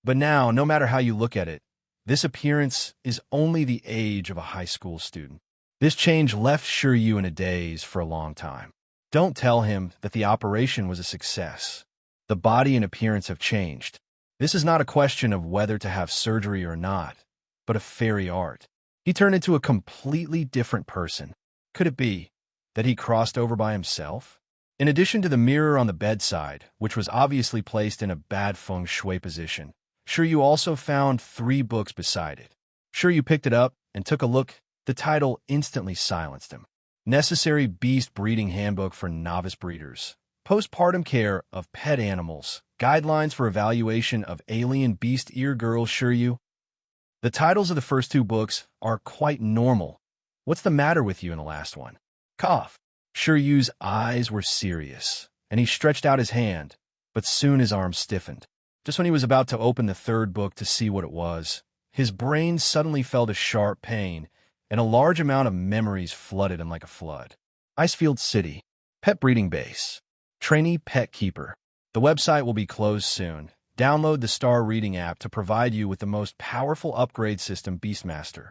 But now, no matter how you look at it, this appearance is only the age of a high school student. This change left Shiryu in a daze for a long time. Don't tell him that the operation was a success. The body and appearance have changed. This is not a question of whether to have surgery or not, but of fairy art. He turned into a completely different person. Could it be that he crossed over by himself? In addition to the mirror on the bedside, which was obviously placed in a bad feng shui position, Sure you also found 3 books beside it. Sure you picked it up and took a look. The title instantly silenced him. Necessary Beast Breeding Handbook for Novice Breeders. Postpartum Care of Pet Animals. Guidelines for Evaluation of Alien Beast Ear Girl. Sure you? The titles of the first 2 books are quite normal. What's the matter with you in the last one? Cough. Sure Yu's eyes were serious, and he stretched out his hand, but soon his arm stiffened. Just when he was about to open the 3rd book to see what it was, his brain suddenly felt a sharp pain, and a large amount of memories flooded him like a flood. Icefield City. Pet Breeding Base. Trainee Pet Keeper. The website will be closed soon. Download the Star Reading app to provide you with the most powerful upgrade system, Beastmaster.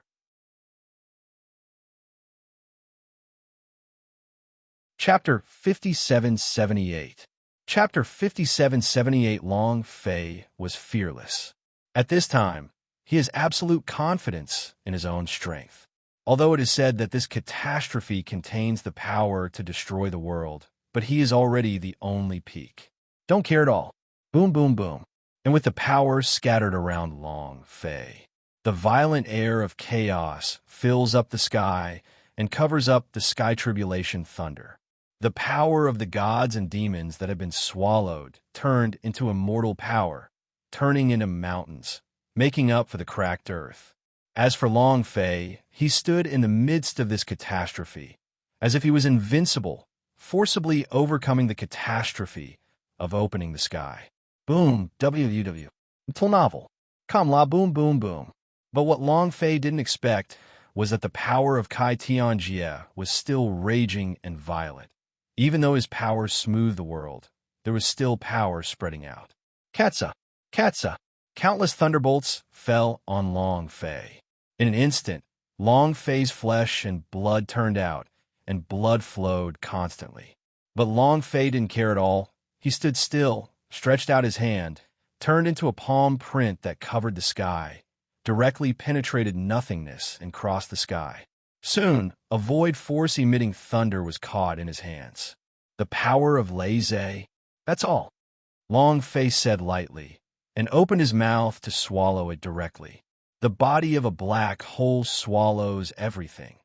Chapter 5778. Chapter 5778. Long Fei was fearless. At this time, he has absolute confidence in his own strength. Although it is said that this catastrophe contains the power to destroy the world, but he is already the only peak. Don't care at all. Boom, boom, boom. And with the power scattered around Long Fei, the violent air of chaos fills up the sky and covers up the sky tribulation thunder. The power of the gods and demons that have been swallowed turned into immortal power, turning into mountains, making up for the cracked earth. As for Long Fei, he stood in the midst of this catastrophe, as if he was invincible, forcibly overcoming the catastrophe of opening the sky. Boom, www. Until novel. Come la boom boom boom. But what Long Fei didn't expect was that the power of Kai Tianjie was still raging and violent. Even though his power smoothed the world, there was still power spreading out. Katsa! Katsa! Countless thunderbolts fell on Long Fei. In an instant, Long Fei's flesh and blood turned out, and blood flowed constantly. But Long Fei didn't care at all. He stood still, stretched out his hand, turned into a palm print that covered the sky, directly penetrated nothingness and crossed the sky. Soon, a void force-emitting thunder was caught in his hands. The power of Lazy, that's all. Long Fei said lightly, and opened his mouth to swallow it directly. The body of a black hole swallows everything.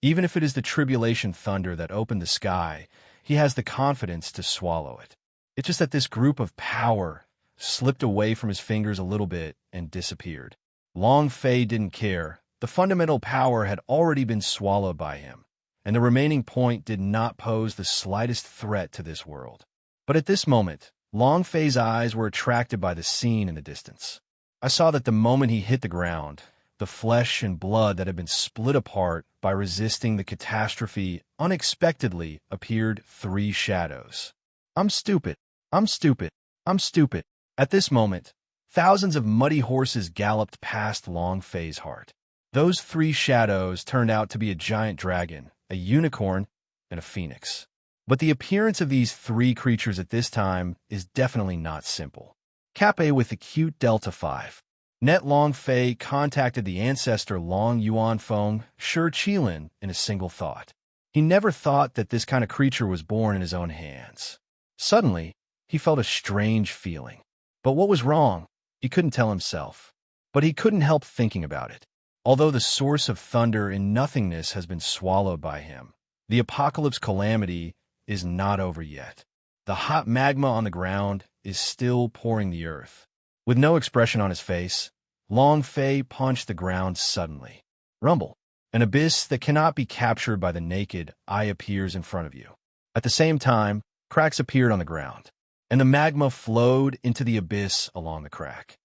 Even if it is the tribulation thunder that opened the sky, he has the confidence to swallow it. It's just that this group of power slipped away from his fingers a little bit and disappeared. Long Fei didn't care. The fundamental power had already been swallowed by him, and the remaining point did not pose the slightest threat to this world. But at this moment, Long Fei's eyes were attracted by the scene in the distance. I saw that the moment he hit the ground, the flesh and blood that had been split apart by resisting the catastrophe unexpectedly appeared 3 shadows. I'm stupid. I'm stupid. I'm stupid. At this moment, thousands of muddy horses galloped past Long Fei's heart. Those 3 shadows turned out to be a giant dragon, a unicorn, and a phoenix. But the appearance of these 3 creatures at this time is definitely not simple. Kappa with the cute Delta 5. Net Long Fei contacted the ancestor Long Yuan Feng, Shi Qilin, in a single thought. He never thought that this kind of creature was born in his own hands. Suddenly, he felt a strange feeling. But what was wrong? He couldn't tell himself. But he couldn't help thinking about it. Although the source of thunder in nothingness has been swallowed by him, the apocalypse calamity is not over yet. The hot magma on the ground is still pouring the earth. With no expression on his face, Long Fei punched the ground suddenly. Rumble. An abyss that cannot be captured by the naked eye appears in front of you. At the same time, cracks appeared on the ground, and the magma flowed into the abyss along the crack.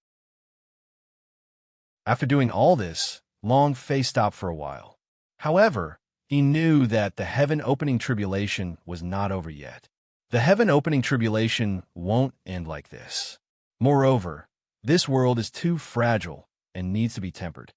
After doing all this, Long Fei stopped for a while. However, he knew that the heaven-opening tribulation was not over yet. The heaven-opening tribulation won't end like this. Moreover, this world is too fragile and needs to be tempered.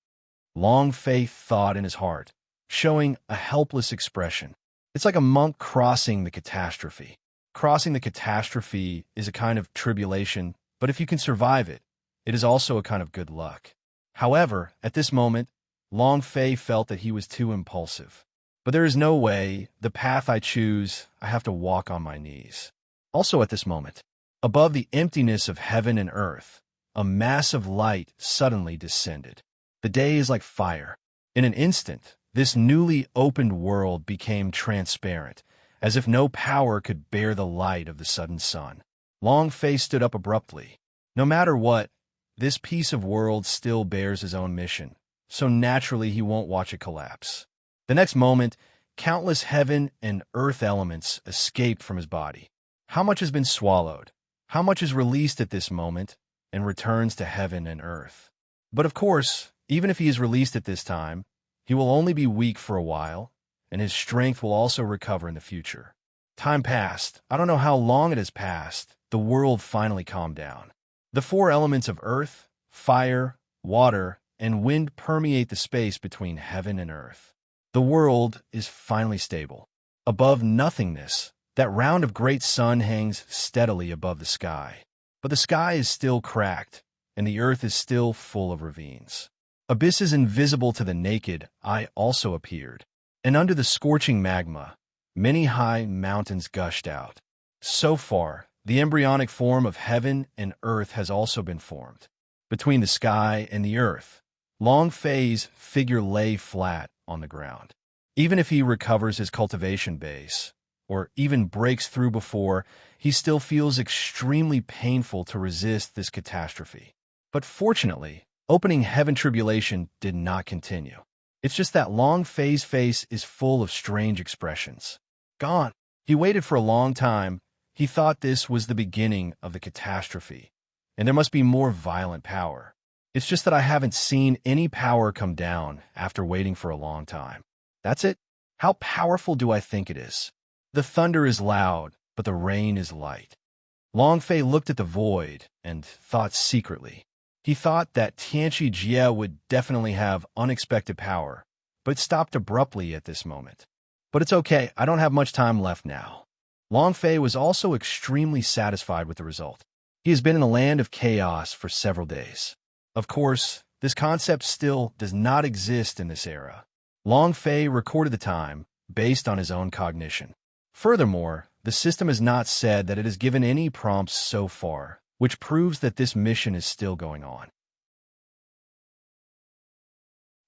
Long Fei thought in his heart, showing a helpless expression. It's like a monk crossing the catastrophe. Crossing the catastrophe is a kind of tribulation, but if you can survive it, it is also a kind of good luck. However, at this moment, Long Fei felt that he was too impulsive. But there is no way. The path I choose, I have to walk on my knees. Also at this moment, above the emptiness of heaven and earth, a massive light suddenly descended. The day is like fire. In an instant, this newly opened world became transparent, as if no power could bear the light of the sudden sun. Long Fei stood up abruptly. No matter what, this piece of world still bears his own mission, so naturally he won't watch it collapse. The next moment, countless heaven and earth elements escaped from his body. How much has been swallowed? How much is released at this moment and returns to heaven and earth? But of course, even if he is released at this time, he will only be weak for a while, and his strength will also recover in the future. Time passed. I don't know how long it has passed. The world finally calmed down. The four elements of earth, fire, water, and wind permeate the space between heaven and earth. The world is finally stable. Above nothingness, that round of great sun hangs steadily above the sky. But the sky is still cracked, and the earth is still full of ravines. Abysses invisible to the naked eye also appeared, and under the scorching magma, many high mountains gushed out. So far, the embryonic form of heaven and earth has also been formed. Between the sky and the earth, Long Fei's figure lay flat on the ground. Even if he recovers his cultivation base, or even breaks through before, he still feels extremely painful to resist this catastrophe. But fortunately, opening heaven tribulation did not continue. It's just that Long Fei's face is full of strange expressions. Gone. He waited for a long time. He thought this was the beginning of the catastrophe, and there must be more violent power. It's just that I haven't seen any power come down after waiting for a long time. That's it? How powerful do I think it is? The thunder is loud, but the rain is light. Long Fei looked at the void and thought secretly. He thought that Tianqi Jie would definitely have unexpected power, but stopped abruptly at this moment. But it's okay, I don't have much time left now. Long Fei was also extremely satisfied with the result. He has been in a land of chaos for several days. Of course, this concept still does not exist in this era. Long Fei recorded the time based on his own cognition. Furthermore, the system has not said that it has given any prompts so far, which proves that this mission is still going on.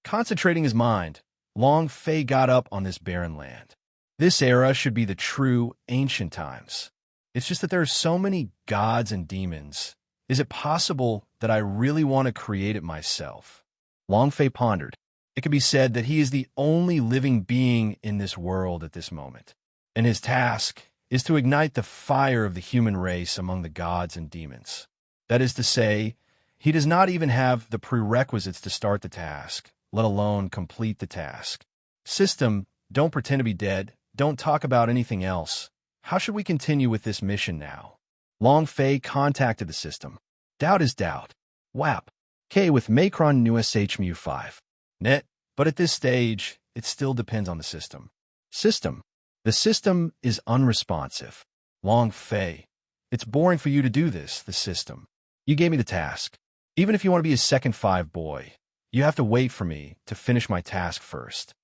Concentrating his mind, Long Fei got up on this barren land. This era should be the true ancient times. It's just that there are so many gods and demons. Is it possible that I really want to create it myself? Long Fei pondered. It could be said that he is the only living being in this world at this moment, and his task is to ignite the fire of the human race among the gods and demons. That is to say, he does not even have the prerequisites to start the task, let alone complete the task. System, don't pretend to be dead. Don't talk about anything else. How should we continue with this mission now? Long Fei contacted the system. Doubt is doubt. WAP. K with Macron Nu SHMU 5. Net. But at this stage, it still depends on the system. System. The system is unresponsive. Long Fei. It's boring for you to do this, the system. You gave me the task. Even if you want to be a second 5 boy, you have to wait for me to finish my task first.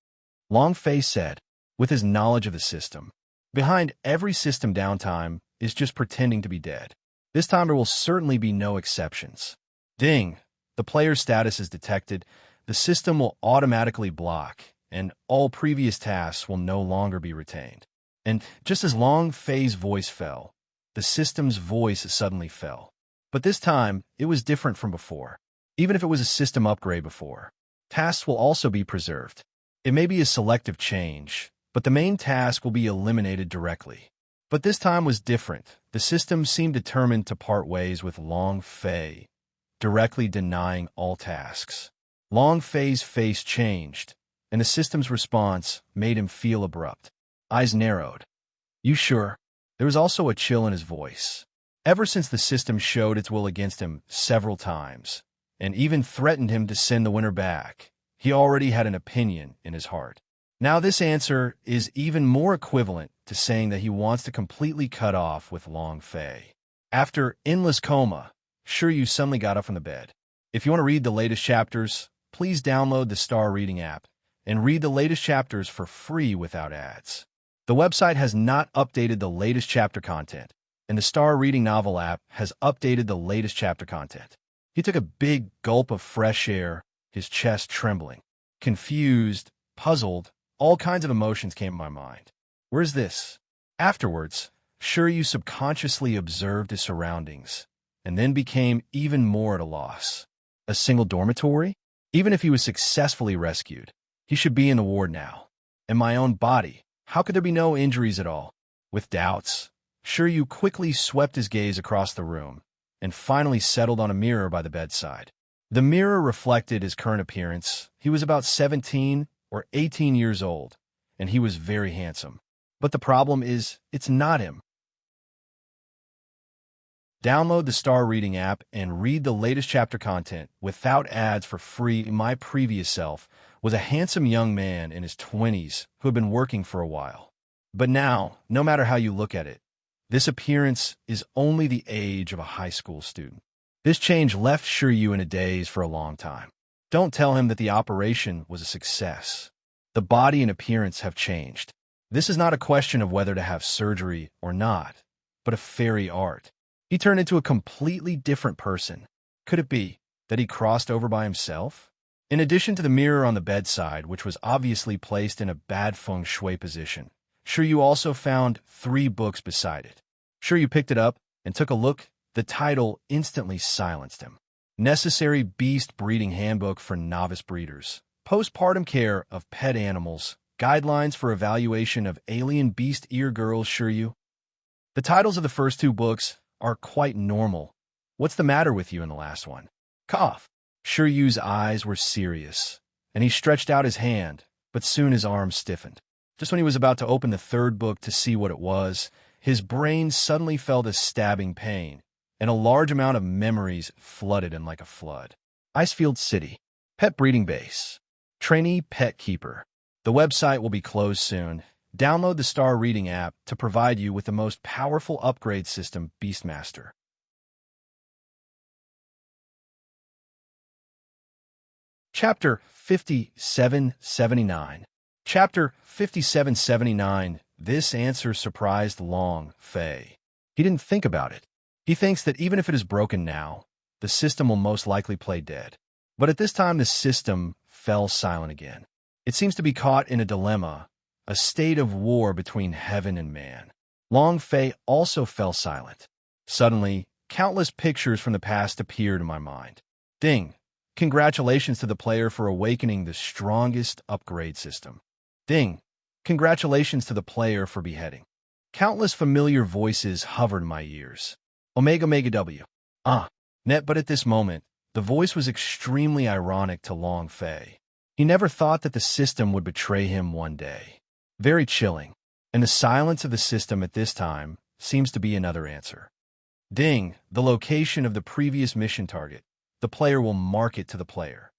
Long Fei said, with his knowledge of the system. Behind every system downtime is just pretending to be dead. This time there will certainly be no exceptions. Ding! The player's status is detected. The system will automatically block, and all previous tasks will no longer be retained. And just as Long Fei's voice fell, the system's voice suddenly fell. But this time, it was different from before. Even if it was a system upgrade before, tasks will also be preserved. It may be a selective change, but the main task will be eliminated directly. But this time was different. The system seemed determined to part ways with Long Fei, directly denying all tasks. Long Fei's face changed, and the system's response made him feel abrupt. Eyes narrowed. You sure? There was also a chill in his voice. Ever since the system showed its will against him several times, and even threatened him to send the winner back, he already had an opinion in his heart. Now this answer is even more equivalent to saying that he wants to completely cut off with Long Fei. After endless coma, sure you suddenly got up from the bed. If you want to read the latest chapters, please download the Star Reading app and read the latest chapters for free without ads. The website has not updated the latest chapter content, and the Star Reading Novel app has updated the latest chapter content. He took a big gulp of fresh air, his chest trembling. Confused, puzzled, all kinds of emotions came to my mind. Where's this? Afterwards, Shiryu subconsciously observed his surroundings, and then became even more at a loss. A single dormitory? Even if he was successfully rescued, he should be in the ward now. In my own body, how could there be no injuries at all? With doubts, Shiryu quickly swept his gaze across the room, and finally settled on a mirror by the bedside. The mirror reflected his current appearance. He was about 17 or 18 years old, and he was very handsome. But the problem is, it's not him. Download the Star Reading app and read the latest chapter content without ads for free. My previous self was a handsome young man in his 20s who had been working for a while. But now, no matter how you look at it, this appearance is only the age of a high school student. This change left Shiryu in a daze for a long time. Don't tell him that the operation was a success. The body and appearance have changed. This is not a question of whether to have surgery or not, but a fairy art. He turned into a completely different person. Could it be that he crossed over by himself? In addition to the mirror on the bedside, which was obviously placed in a bad feng shui position, Shiryu also found 3 books beside it. Shiryu picked it up and took a look. The title instantly silenced him. Necessary Beast Breeding Handbook for Novice Breeders. Postpartum Care of Pet Animals. Guidelines for Evaluation of Alien Beast Ear Girls. Shiryu. The titles of the first 2 books are quite normal. What's the matter with you in the last one? Cough. Shiryu's eyes were serious, and he stretched out his hand, but soon his arm stiffened. Just when he was about to open the 3rd book to see what it was, his brain suddenly felt a stabbing pain, and a large amount of memories flooded in like a flood. Icefield City. Pet Breeding Base. Trainee Pet Keeper. The website will be closed soon. Download the Star Reading app to provide you with the most powerful upgrade system, Beastmaster. Chapter 5779. Chapter 5779. This answer surprised Long Fei. He didn't think about it. He thinks that even if it is broken now, the system will most likely play dead. But at this time, the system fell silent again. It seems to be caught in a dilemma, a state of war between heaven and man. Long Fei also fell silent. Suddenly, countless pictures from the past appeared in my mind. Ding! Congratulations to the player for awakening the strongest upgrade system. Ding! Congratulations to the player for beheading. Countless familiar voices hovered in my ears. Omega Mega W. Net, but at this moment, the voice was extremely ironic to Long Fei. He never thought that the system would betray him one day. Very chilling, and the silence of the system at this time seems to be another answer. Ding, the location of the previous mission target. The player will mark it to the player.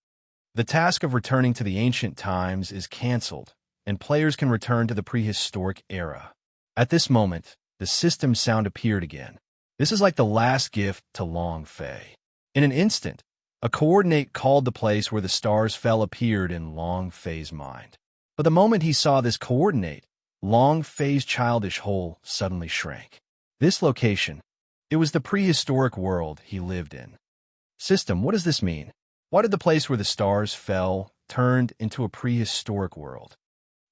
The task of returning to the ancient times is cancelled, and players can return to the prehistoric era. At this moment, the system sound appeared again. This is like the last gift to Long Fei. In an instant, a coordinate called the place where the stars fell appeared in Long Fei's mind. But the moment he saw this coordinate, Long Fei's childish hole suddenly shrank. This location, it was the prehistoric world he lived in. System, what does this mean? Why did the place where the stars fell turned into a prehistoric world?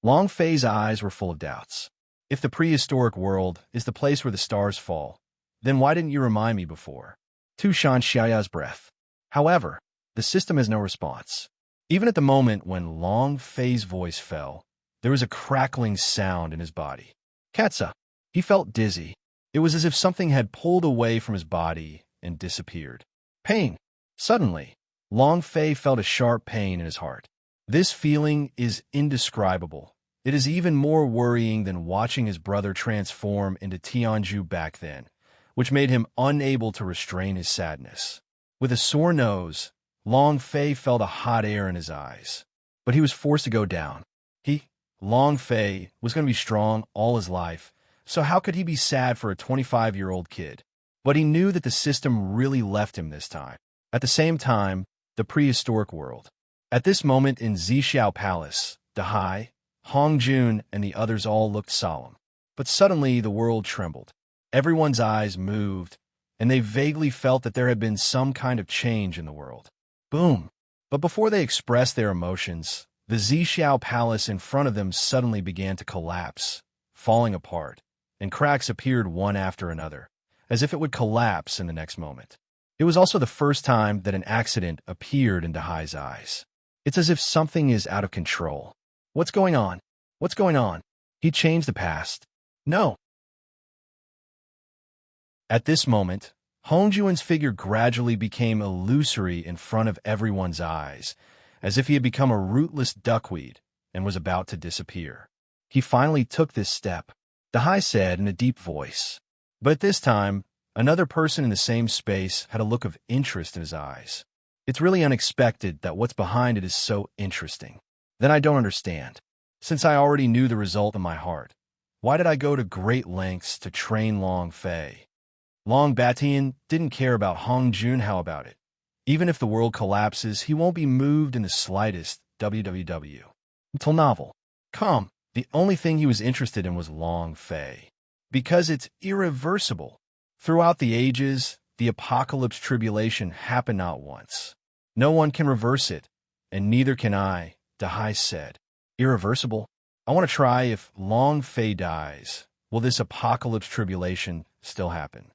Long Fei's eyes were full of doubts. If the prehistoric world is the place where the stars fall, then why didn't you remind me before? Tu Shan Xiaoya's breath. However, the system has no response. Even at the moment when Long Fei's voice fell, there was a crackling sound in his body. Katsa. He felt dizzy. It was as if something had pulled away from his body and disappeared. Pain. Suddenly, Long Fei felt a sharp pain in his heart. This feeling is indescribable. It is even more worrying than watching his brother transform into Tianju back then, which made him unable to restrain his sadness. With a sore nose, Long Fei felt a hot air in his eyes, but he was forced to go down. Long Fei, was going to be strong all his life, so how could he be sad for a 25-year-old kid? But he knew that the system really left him this time. At the same time, the prehistoric world. At this moment in Zixiao Palace, Dahai, Hongjun, and the others all looked solemn. But suddenly the world trembled. Everyone's eyes moved, and they vaguely felt that there had been some kind of change in the world. Boom! But before they expressed their emotions, the Zixiao palace in front of them suddenly began to collapse, falling apart, and cracks appeared one after another, as if it would collapse in the next moment. It was also the first time that an accident appeared in Dahai's eyes. It's as if something is out of control. What's going on? What's going on? He changed the past. No. At this moment, Hongjuan's figure gradually became illusory in front of everyone's eyes, as if he had become a rootless duckweed and was about to disappear. He finally took this step, Dahai said in a deep voice. But this time, another person in the same space had a look of interest in his eyes. It's really unexpected that what's behind it is so interesting. Then I don't understand. Since I already knew the result in my heart, why did I go to great lengths to train Long Fei? Long Batian didn't care about Hongjun. How about it? Even if the world collapses, he won't be moved in the slightest. WWW. Until novel. Come, the only thing he was interested in was Long Fei. Because it's irreversible. Throughout the ages, the apocalypse tribulation happened not once. No one can reverse it, and neither can I, Dahai said. Irreversible? I want to try if Long Fei dies. Will this apocalypse tribulation still happen?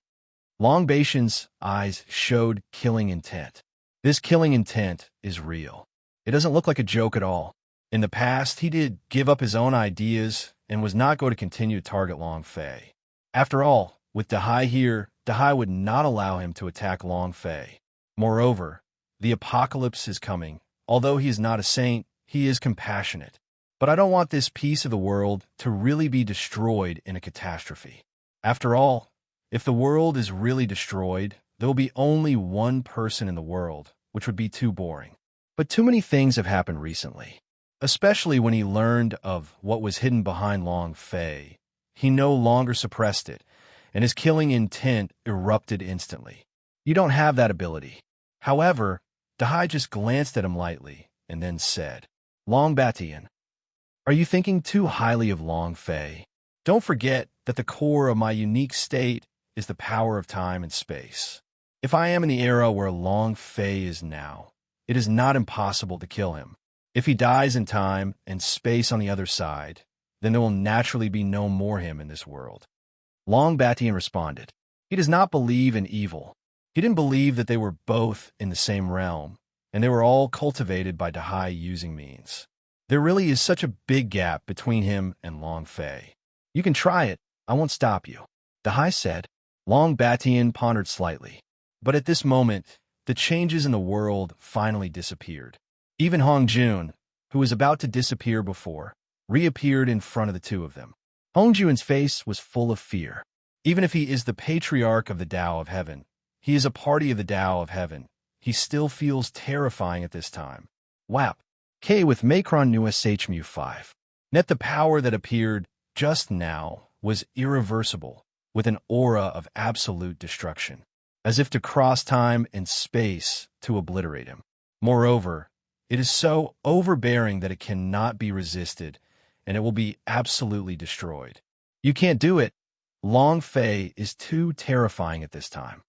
Long Batian's eyes showed killing intent. This killing intent is real. It doesn't look like a joke at all. In the past, he did give up his own ideas and was not going to continue to target Long Fei. After all, with Dahai here, Dahai would not allow him to attack Long Fei. Moreover, the apocalypse is coming. Although he is not a saint, he is compassionate. But I don't want this piece of the world to really be destroyed in a catastrophe. After all, if the world is really destroyed, there will be only one person in the world, which would be too boring. But too many things have happened recently. Especially when he learned of what was hidden behind Long Fei. He no longer suppressed it, and his killing intent erupted instantly. You don't have that ability. However, Dahai just glanced at him lightly, and then said, Long Batian, are you thinking too highly of Long Fei? Don't forget that the core of my unique state is the power of time and space. If I am in the era where Long Fei is now, it is not impossible to kill him. If he dies in time and space on the other side, then there will naturally be no more him in this world. Long Batian responded. He does not believe in evil. He didn't believe that they were both in the same realm, and they were all cultivated by Dahai using means. There really is such a big gap between him and Long Fei. You can try it. I won't stop you. Dahai said. Long Batian pondered slightly. But at this moment, the changes in the world finally disappeared. Even Hongjun, who was about to disappear before, reappeared in front of the two of them. Hongjun's face was full of fear. Even if he is the patriarch of the Tao of Heaven, he is a party of the Tao of Heaven. He still feels terrifying at this time. WAP. K with Macron Nu SH 5. Net the power that appeared just now was irreversible, with an aura of absolute destruction, as if to cross time and space to obliterate him. Moreover, it is so overbearing that it cannot be resisted, and it will be absolutely destroyed. You can't do it. Long Fei is too terrifying at this time.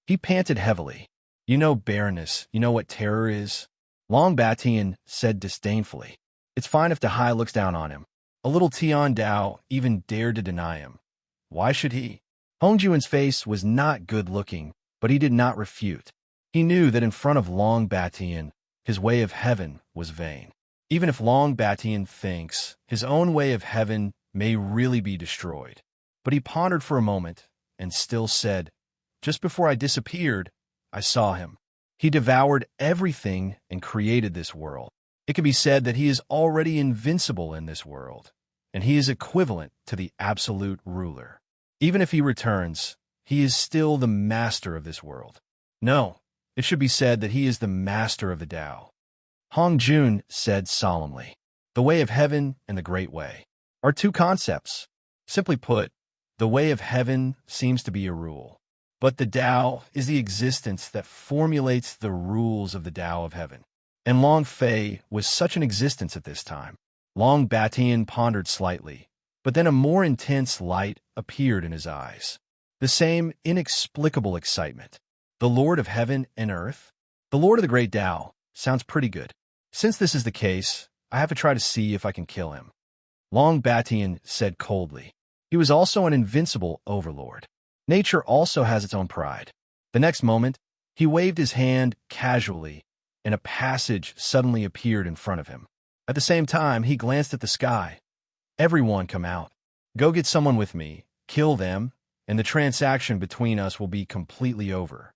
He panted heavily. You know barrenness, you know what terror is? Long Batian said disdainfully. It's fine if Dahai looks down on him. A little Tian Dao even dared to deny him. Why should he? Hongjuan's face was not good-looking, but he did not refute. He knew that in front of Long Batian, his way of heaven was vain. Even if Long Batian thinks his own way of heaven may really be destroyed. But he pondered for a moment and still said, just before I disappeared, I saw him. He devoured everything and created this world. It can be said that he is already invincible in this world, and he is equivalent to the absolute ruler. Even if he returns, he is still the master of this world. No, it should be said that he is the master of the Tao. Hongjun said solemnly, the way of heaven and the great way are two concepts. Simply put, the way of heaven seems to be a rule, but the Tao is the existence that formulates the rules of the Tao of heaven. And Long Fei was such an existence at this time. Long Batian pondered slightly, but then a more intense light appeared in his eyes. The same inexplicable excitement. The Lord of Heaven and Earth? The Lord of the Great Tao sounds pretty good. Since this is the case, I have to try to see if I can kill him. Long Batian said coldly. He was also an invincible overlord. Nature also has its own pride. The next moment, he waved his hand casually, and a passage suddenly appeared in front of him. At the same time, he glanced at the sky. Everyone come out. Go get someone with me, kill them, and the transaction between us will be completely over.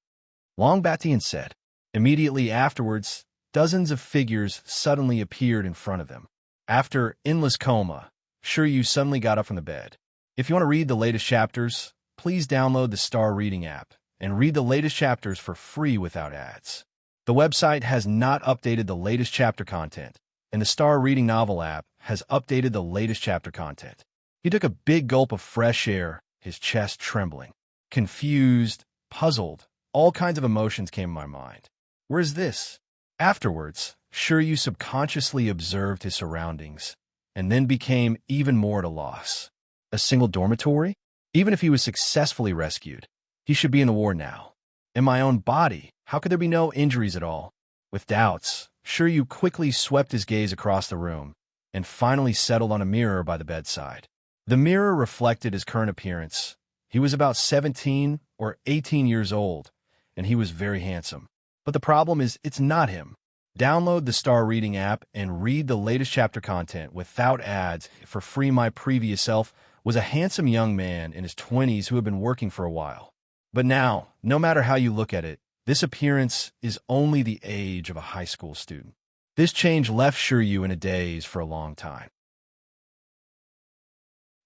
Long Batian said. Immediately afterwards, dozens of figures suddenly appeared in front of them. After endless coma, Shiryu suddenly got up from the bed. If you want to read the latest chapters, please download the Star Reading app and read the latest chapters for free without ads. The website has not updated the latest chapter content, and the Star Reading novel app has updated the latest chapter content. He took a big gulp of fresh air, his chest trembling. Confused, puzzled, all kinds of emotions came to my mind. Where is this? Afterwards, Shiryu subconsciously observed his surroundings, and then became even more at a loss. A single dormitory? Even if he was successfully rescued, he should be in the war now. In my own body, how could there be no injuries at all? With doubts, Shiryu quickly swept his gaze across the room, and finally settled on a mirror by the bedside. The mirror reflected his current appearance. He was about 17 or 18 years old, and he was very handsome. But the problem is, it's not him. Download the Star Reading app and read the latest chapter content without ads for free. My previous self was a handsome young man in his 20s who had been working for a while. But now, no matter how you look at it, this appearance is only the age of a high school student. This change left Shiryu in a daze for a long time.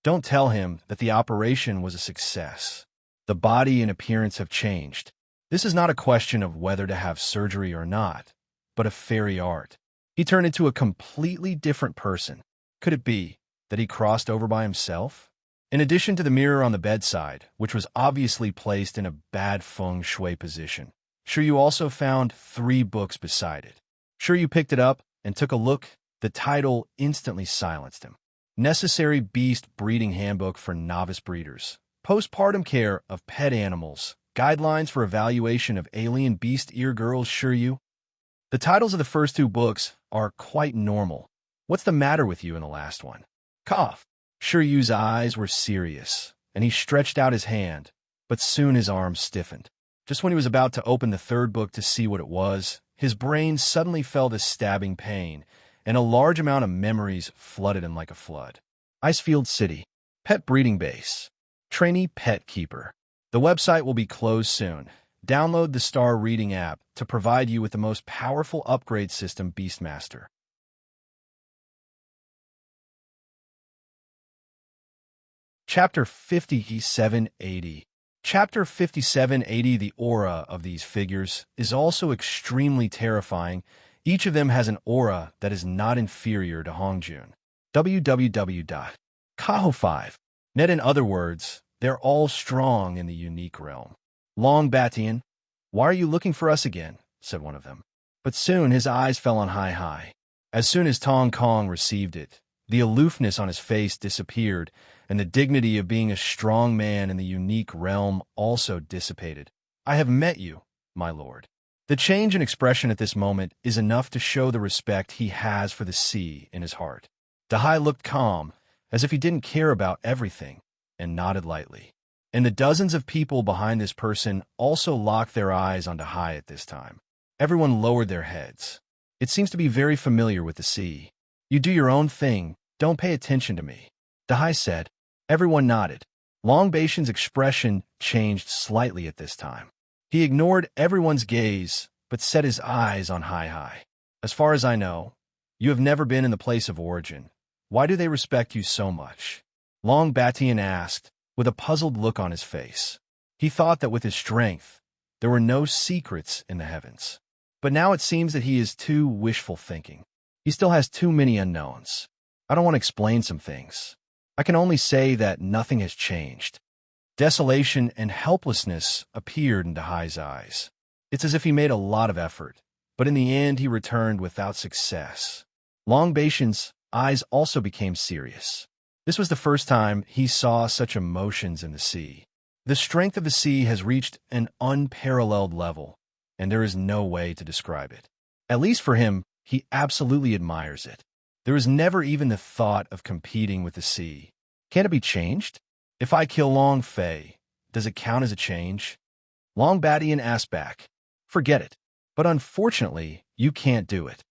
Don't tell him that the operation was a success. The body and appearance have changed. This is not a question of whether to have surgery or not, but of fairy art. He turned into a completely different person. Could it be that he crossed over by himself? In addition to the mirror on the bedside, which was obviously placed in a bad feng shui position, Shiryu also found 3 books beside it. Shiryu picked it up and took a look. The title instantly silenced him. Necessary Beast Breeding Handbook for Novice Breeders. Postpartum Care of Pet Animals. Guidelines for Evaluation of Alien Beast Ear Girls. Shiryu. The titles of the first 2 books are quite normal. What's the matter with you in the last one? Cough. Shiryu's eyes were serious, and he stretched out his hand, but soon his arms stiffened. Just when he was about to open the 3rd book to see what it was, his brain suddenly felt a stabbing pain, and a large amount of memories flooded him like a flood. Icefield City. Pet Breeding Base. Trainee Pet Keeper. The website will be closed soon. Download the Star Reading app to provide you with the most powerful upgrade system, Beastmaster. Chapter 5780. Chapter 5780. The aura of these figures is also extremely terrifying. Each of them has an aura that is not inferior to Hongjun. www.kaho5. Net. In other words, they're all strong in the unique realm. Long Batian, why are you looking for us again? Said one of them. But soon his eyes fell on Hai. As soon as Tong Kong received it, the aloofness on his face disappeared, and the dignity of being a strong man in the unique realm also dissipated. I have met you, my lord. The change in expression at this moment is enough to show the respect he has for the sea in his heart. Dahai looked calm, as if he didn't care about everything, and nodded lightly. And the dozens of people behind this person also locked their eyes on Dahai at this time. Everyone lowered their heads. It seems to be very familiar with the sea. You do your own thing, don't pay attention to me, Dahai said. Everyone nodded. Long Batian's expression changed slightly at this time. He ignored everyone's gaze, but set his eyes on Hai. As far as I know, you have never been in the place of origin. Why do they respect you so much? Long Batian asked, with a puzzled look on his face. He thought that with his strength, there were no secrets in the heavens. But now it seems that he is too wishful thinking. He still has too many unknowns. I don't want to explain some things. I can only say that nothing has changed. Desolation and helplessness appeared in Dahai's eyes. It's as if he made a lot of effort, but in the end he returned without success. Long Baishan's eyes also became serious. This was the first time he saw such emotions in the sea. The strength of the sea has reached an unparalleled level, and there is no way to describe it. At least for him, he absolutely admires it. There is never even the thought of competing with the sea. Can it be changed? If I kill Long Fei, does it count as a change? Long Batian asked back. Forget it. But unfortunately, you can't do it.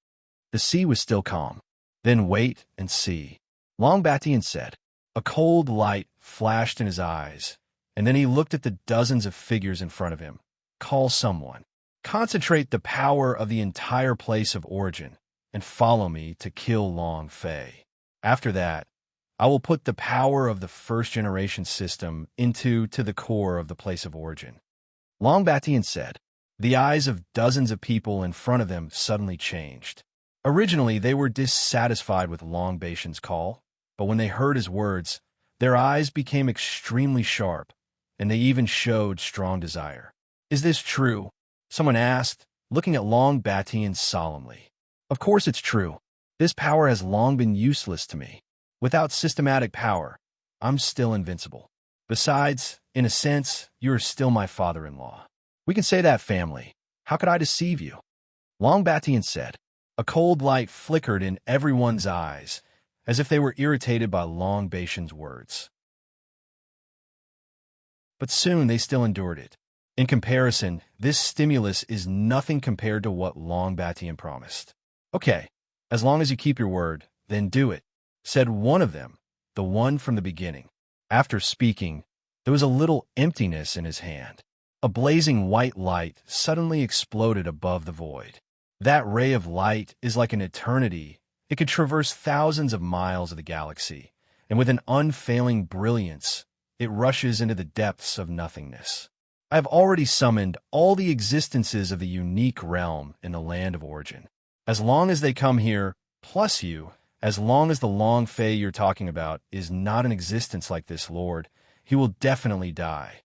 The sea was still calm. Then wait and see. Long Batian said. A cold light flashed in his eyes, and then he looked at the dozens of figures in front of him. Call someone. Concentrate the power of the entire place of origin, and follow me to kill Long Fei. After that, I will put the power of the first-generation system to the core of the place of origin. Long Batian said. The eyes of dozens of people in front of them suddenly changed. Originally, they were dissatisfied with Long Baishan's call, but when they heard his words, their eyes became extremely sharp, and they even showed strong desire. Is this true? Someone asked, looking at Long Batian solemnly. Of course it's true. This power has long been useless to me. Without systematic power, I'm still invincible. Besides, in a sense, you are still my father-in-law. We can say that, family. How could I deceive you? Long Batian said. A cold light flickered in everyone's eyes, as if they were irritated by Long Baishan's words. But soon they still endured it. In comparison, this stimulus is nothing compared to what Long Batian promised. Okay, as long as you keep your word, then do it, said one of them, the one from the beginning. After speaking, there was a little emptiness in his hand. A blazing white light suddenly exploded above the void. That ray of light is like an eternity. It could traverse thousands of miles of the galaxy, and with an unfailing brilliance, it rushes into the depths of nothingness. I have already summoned all the existences of the unique realm in the land of origin. As long as they come here, plus you, as long as the Long Fei you're talking about is not an existence like this, Lord, he will definitely die.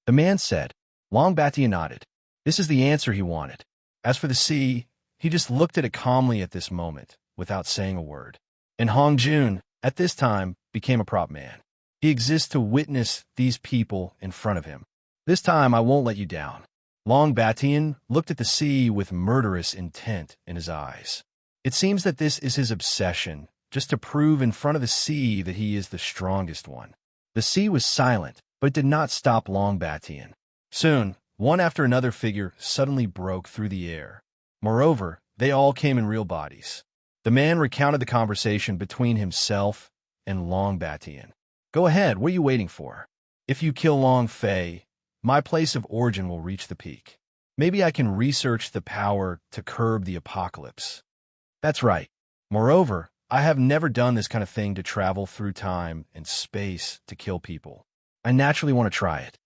The man said. Long Batian nodded. This is the answer he wanted. As for the sea, he just looked at it calmly at this moment, without saying a word. And Hong Jun, at this time, became a prop man. He exists to witness these people in front of him. This time I won't let you down. Long Batian looked at the sea with murderous intent in his eyes. It seems that this is his obsession, just to prove in front of the sea that he is the strongest one. The sea was silent, but it did not stop Long Batian. Soon, one after another figure suddenly broke through the air. Moreover, they all came in real bodies. The man recounted the conversation between himself and Long Batian. Go ahead, what are you waiting for? If you kill Long Fei, my place of origin will reach the peak. Maybe I can research the power to curb the apocalypse. That's right. Moreover, I have never done this kind of thing to travel through time and space to kill people. I naturally want to try it.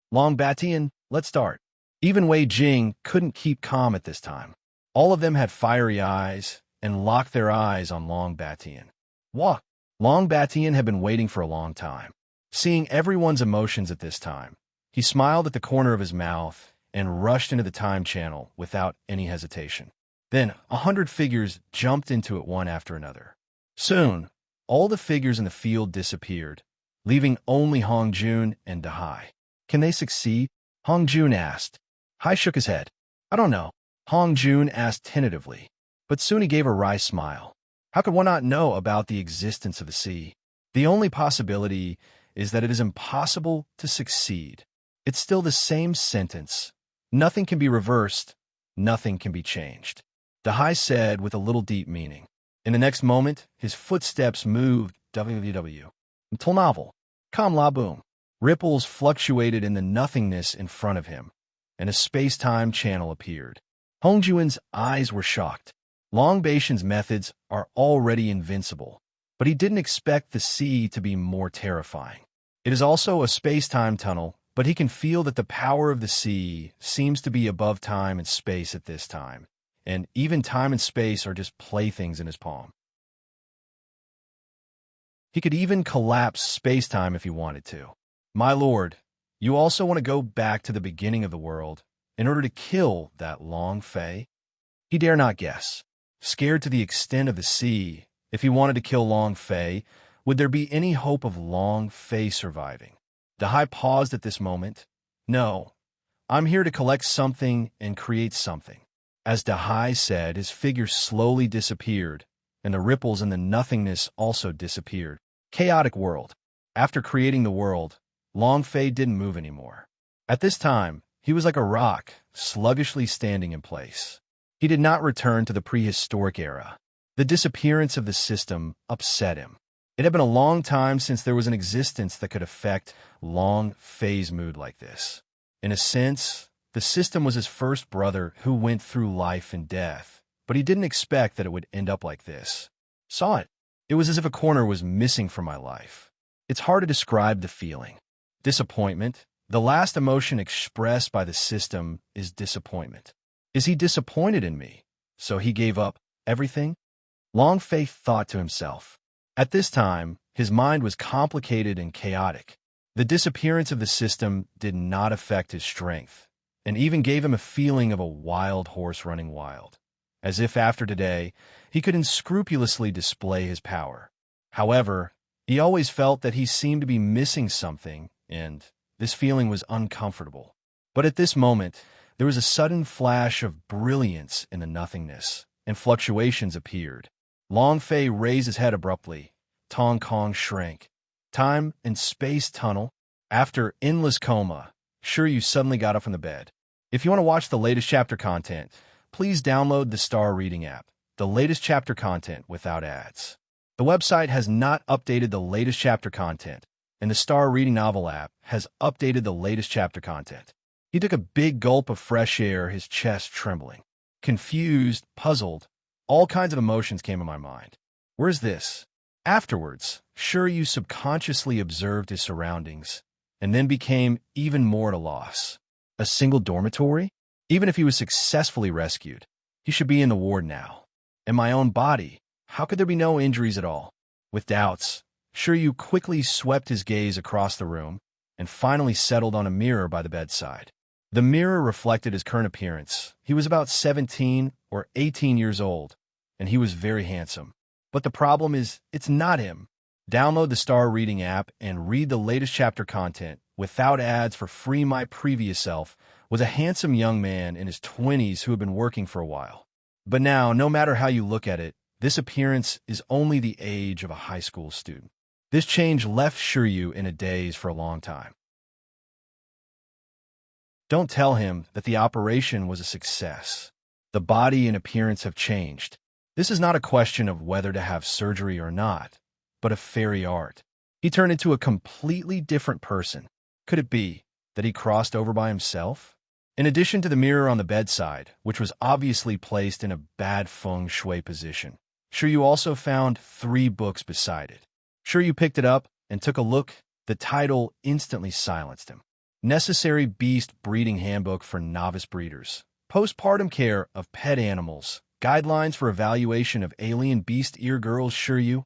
Long Batian, let's start. Even Wei Jing couldn't keep calm at this time. All of them had fiery eyes and locked their eyes on Long Batian. Wah! Long Batian had been waiting for a long time. Seeing everyone's emotions at this time, he smiled at the corner of his mouth and rushed into the time channel without any hesitation. Then 100 figures jumped into it one after another. Soon, all the figures in the field disappeared, leaving only Hong Jun and Dahai. Can they succeed? Hong Jun asked. Hai shook his head. I don't know. Hong Jun asked tentatively, but soon he gave a wry smile. How could one not know about the existence of the sea? The only possibility is that it is impossible to succeed. It's still the same sentence. Nothing can be reversed. Nothing can be changed. Dahai said with a little deep meaning. In the next moment, his footsteps moved www. Until novel. Kam la boom. Ripples fluctuated in the nothingness in front of him, and a space-time channel appeared. Hong Juan's eyes were shocked. Long Baishan's methods are already invincible, but he didn't expect the sea to be more terrifying. It is also a space-time tunnel, but he can feel that the power of the sea seems to be above time and space at this time, and even time and space are just playthings in his palm. He could even collapse space-time if he wanted to. My lord, you also want to go back to the beginning of the world in order to kill that Long Fei? He dare not guess. Scared to the extent of the sea, if he wanted to kill Long Fei, would there be any hope of Long Fei surviving? Dahai paused at this moment. No, I'm here to collect something and create something. As Dahai said, his figure slowly disappeared, and the ripples in the nothingness also disappeared. Chaotic world. After creating the world, Long Fei didn't move anymore. At this time, he was like a rock, sluggishly standing in place. He did not return to the prehistoric era. The disappearance of the system upset him. It had been a long time since there was an existence that could affect Long Fei's mood like this. In a sense, the system was his first brother who went through life and death, but he didn't expect that it would end up like this. Saw it. It was as if a corner was missing from my life. It's hard to describe the feeling. Disappointment. The last emotion expressed by the system is disappointment. Is he disappointed in me? So he gave up everything? Long Fei thought to himself. At this time, his mind was complicated and chaotic. The disappearance of the system did not affect his strength, and even gave him a feeling of a wild horse running wild, as if after today he could unscrupulously display his power. However, he always felt that he seemed to be missing something, and this feeling was uncomfortable. But at this moment, there was a sudden flash of brilliance in the nothingness, and fluctuations appeared. Long Fei raised his head abruptly. Tong Kong shrank. Time and space tunnel. After endless coma, sure you suddenly got up from the bed. If you want to watch the latest chapter content, please download the Star Reading app, the latest chapter content without ads. The website has not updated the latest chapter content, and the Star Reading novel app has updated the latest chapter content. He took a big gulp of fresh air, his chest trembling. Confused, puzzled, all kinds of emotions came to my mind. Where's this? Afterwards, sure you subconsciously observed his surroundings, and then became even more at a loss. A single dormitory? Even if he was successfully rescued, he should be in the ward now. In my own body, how could there be no injuries at all? With doubts, sure you quickly swept his gaze across the room, and finally settled on a mirror by the bedside. The mirror reflected his current appearance. He was about 17 or 18 years old, and he was very handsome. But the problem is, it's not him. Download the Star Reading app and read the latest chapter content without ads for free. My previous self was a handsome young man in his 20s who had been working for a while. But now, no matter how you look at it, this appearance is only the age of a high school student. This change left Shiryu in a daze for a long time. Don't tell him that the operation was a success. The body and appearance have changed. This is not a question of whether to have surgery or not, but of fairy art. He turned into a completely different person. Could it be that he crossed over by himself? In addition to the mirror on the bedside, which was obviously placed in a bad feng shui position, Shiryu also found 3 books beside it. Shiryu picked it up and took a look. The title instantly silenced him. Necessary Beast Breeding Handbook for Novice Breeders. Postpartum Care of Pet Animals. Guidelines for Evaluation of Alien Beast Ear Girls. Shiryu.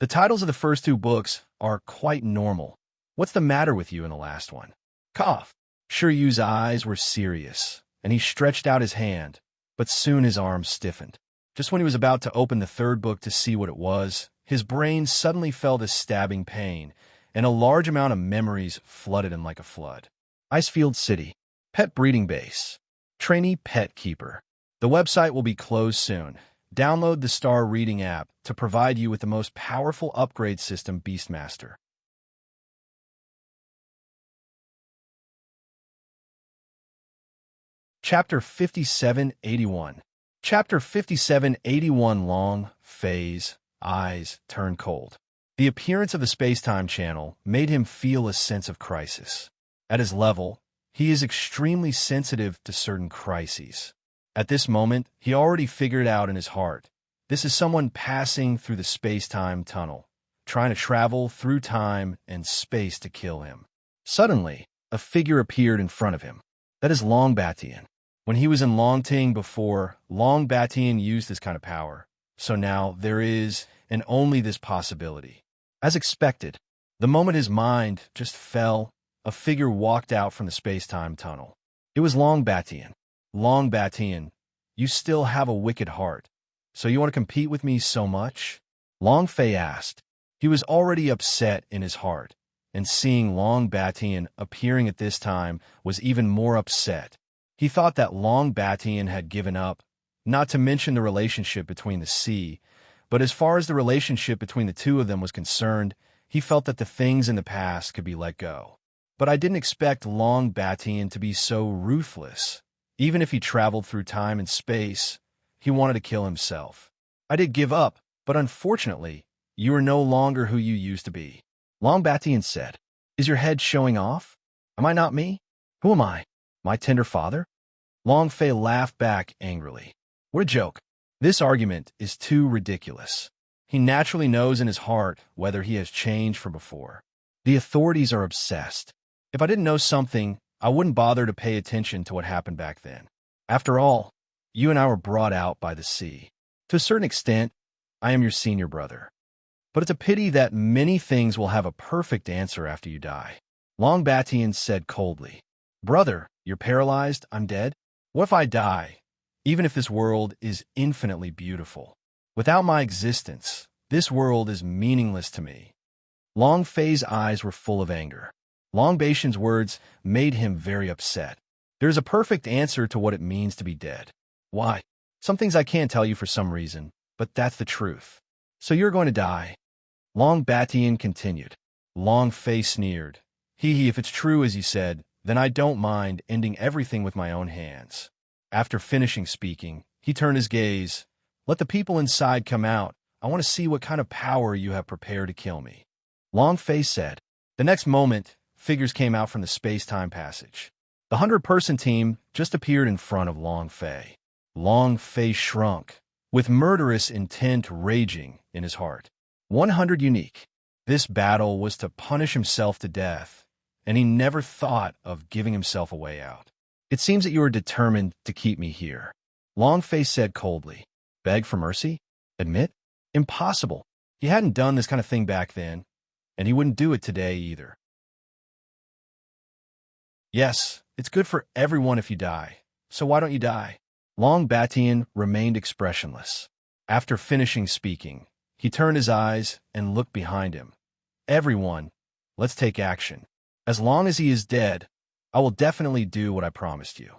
The titles of the first 2 books are quite normal. What's the matter with you in the last one? Cough. Shiryu's eyes were serious, and he stretched out his hand, but soon his arm stiffened. Just when he was about to open the 3rd book to see what it was, his brain suddenly felt a stabbing pain, and a large amount of memories flooded him like a flood. Icefield City. Pet Breeding Base. Trainee Pet Keeper. The website will be closed soon. Download the Star Reading app to provide you with the most powerful upgrade system, Beastmaster. Chapter 5781. Chapter 5781. Long Fei's eyes turned cold. The appearance of the space-time channel made him feel a sense of crisis. At his level, he is extremely sensitive to certain crises. At this moment, he already figured out in his heart, this is someone passing through the space-time tunnel, trying to travel through time and space to kill him. Suddenly, a figure appeared in front of him. That is Long Batian. When he was in Longting before, Long Batian used this kind of power. So now there is and only this possibility. As expected, the moment his mind just fell, a figure walked out from the space-time tunnel. It was Long Batian. Long Batian, you still have a wicked heart. So you want to compete with me so much? Long Fei asked. He was already upset in his heart, and seeing Long Batian appearing at this time was even more upset. He thought that Long Batian had given up, not to mention the relationship between the sea, but as far as the relationship between the two of them was concerned, he felt that the things in the past could be let go. But I didn't expect Long Batian to be so ruthless. Even if he traveled through time and space, he wanted to kill himself. I did give up, but unfortunately, you are no longer who you used to be. Long Batian said, Is your head showing off? Am I not me? Who am I? My tender father? Long Fei laughed back angrily. What a joke. This argument is too ridiculous. He naturally knows in his heart whether he has changed from before. The authorities are obsessed. If I didn't know something, I wouldn't bother to pay attention to what happened back then. After all, you and I were brought out by the sea. To a certain extent, I am your senior brother. But it's a pity that many things will have a perfect answer after you die. Long Batian said coldly, Brother, you're paralyzed, I'm dead? What if I die, even if this world is infinitely beautiful? Without my existence, this world is meaningless to me. Long Fei's eyes were full of anger. Long Batian's words made him very upset. There's a perfect answer to what it means to be dead. Why? Some things I can't tell you for some reason, but that's the truth. So you're going to die. Long Batian continued. Long Fei sneered. If it's true as you said, then I don't mind ending everything with my own hands. After finishing speaking, he turned his gaze. Let the people inside come out. I want to see what kind of power you have prepared to kill me. Long Fei said. The next moment, figures came out from the space-time passage. The 100-person team just appeared in front of Long Fei. Long Fei shrunk, with murderous intent raging in his heart. 100 unique. This battle was to punish himself to death, and he never thought of giving himself a way out. It seems that you are determined to keep me here. Long Fei said coldly. Beg for mercy? Admit? Impossible. He hadn't done this kind of thing back then, and he wouldn't do it today either. Yes, it's good for everyone if you die, so why don't you die? Long Batian remained expressionless. After finishing speaking, he turned his eyes and looked behind him. Everyone, let's take action. As long as he is dead, I will definitely do what I promised you.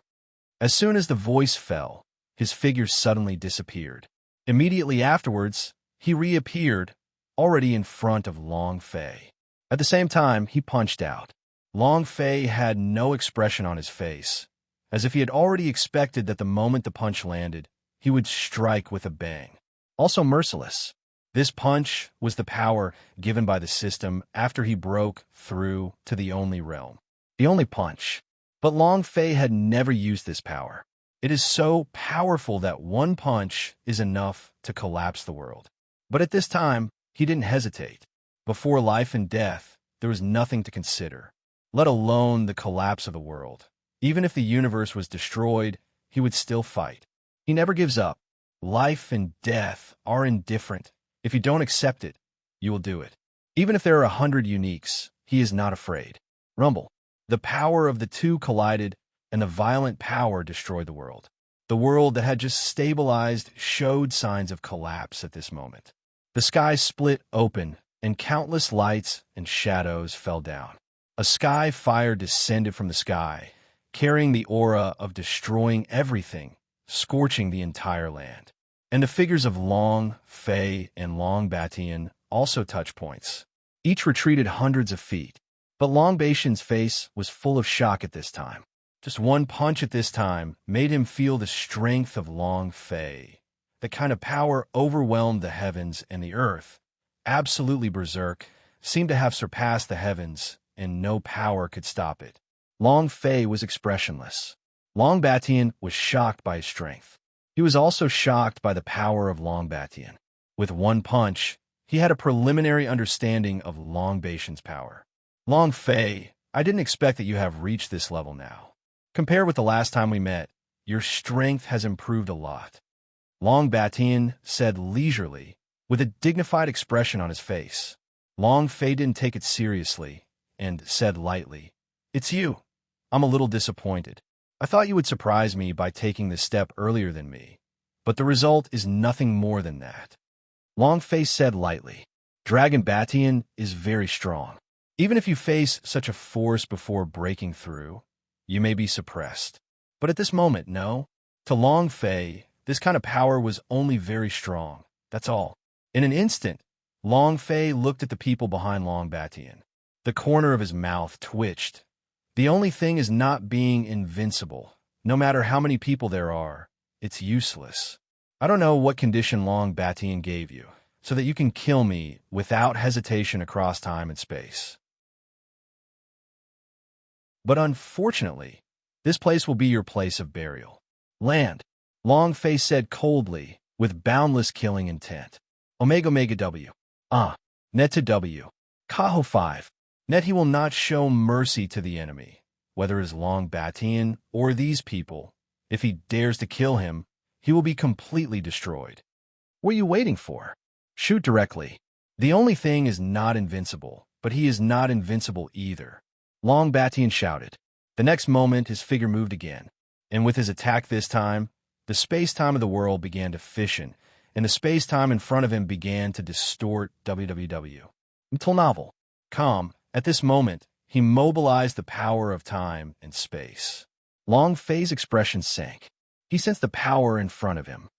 As soon as the voice fell, his figure suddenly disappeared. Immediately afterwards, he reappeared, already in front of Long Fei. At the same time, he punched out. Long Fei had no expression on his face, as if he had already expected that the moment the punch landed, he would strike with a bang. Also merciless. This punch was the power given by the system after he broke through to the only realm. The only punch. But Long Fei had never used this power. It is so powerful that one punch is enough to collapse the world. But at this time, he didn't hesitate. Before life and death, there was nothing to consider, let alone the collapse of the world. Even if the universe was destroyed, he would still fight. He never gives up. Life and death are indifferent. If you don't accept it, you will do it. Even if there are 100 uniques, he is not afraid. Rumble. The power of the two collided, and the violent power destroyed the world. The world that had just stabilized showed signs of collapse at this moment. The sky split open, and countless lights and shadows fell down. A sky fire descended from the sky, carrying the aura of destroying everything, scorching the entire land. And the figures of Long Fei and Long Batian also touched points. Each retreated hundreds of feet, but Long Batian's face was full of shock at this time. Just one punch at this time made him feel the strength of Long Fei. The kind of power overwhelmed the heavens and the earth. Absolutely berserk, seemed to have surpassed the heavens, and no power could stop it. Long Fei was expressionless. Long Batian was shocked by his strength. He was also shocked by the power of Long Batian. With one punch, he had a preliminary understanding of Long Batian's power. Long Fei, I didn't expect that you have reached this level now. Compared with the last time we met, your strength has improved a lot. Long Batian said leisurely, with a dignified expression on his face. Long Fei didn't take it seriously, and said lightly, It's you. I'm a little disappointed. I thought you would surprise me by taking this step earlier than me, but the result is nothing more than that. Longface said lightly, Dragon Batian is very strong. Even if you face such a force before breaking through, you may be suppressed. But at this moment, no. To Longfei, this kind of power was only very strong. That's all. In an instant, Longfei looked at the people behind Long Batian. The corner of his mouth twitched. The only thing is not being invincible. No matter how many people there are, it's useless. I don't know what condition Long Batian gave you, so that you can kill me without hesitation across time and space. But unfortunately, this place will be your place of burial. Land, Longface said coldly, with boundless killing intent. Omega Omega W. Net to W. Kaho 5. Net he will not show mercy to the enemy, whether it is Long Batian or these people. If he dares to kill him, he will be completely destroyed. What are you waiting for? Shoot directly. The only thing is not invincible, but he is not invincible either. Long Batian shouted. The next moment his figure moved again, and with his attack this time, the space-time of the world began to fission, and the space-time in front of him began to distort www. Until novel. Calm, at this moment, he mobilized the power of time and space. Long Fei's expression sank. He sensed the power in front of him.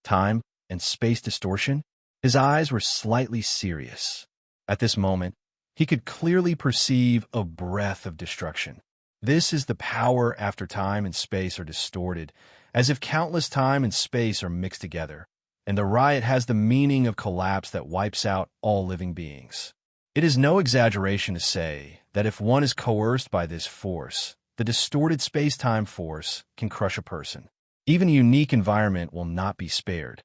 Time and space distortion? His eyes were slightly serious. At this moment, he could clearly perceive a breath of destruction. This is the power after time and space are distorted, as if countless time and space are mixed together, and the riot has the meaning of collapse that wipes out all living beings. It is no exaggeration to say that if one is coerced by this force, the distorted space-time force can crush a person. Even a unique environment will not be spared.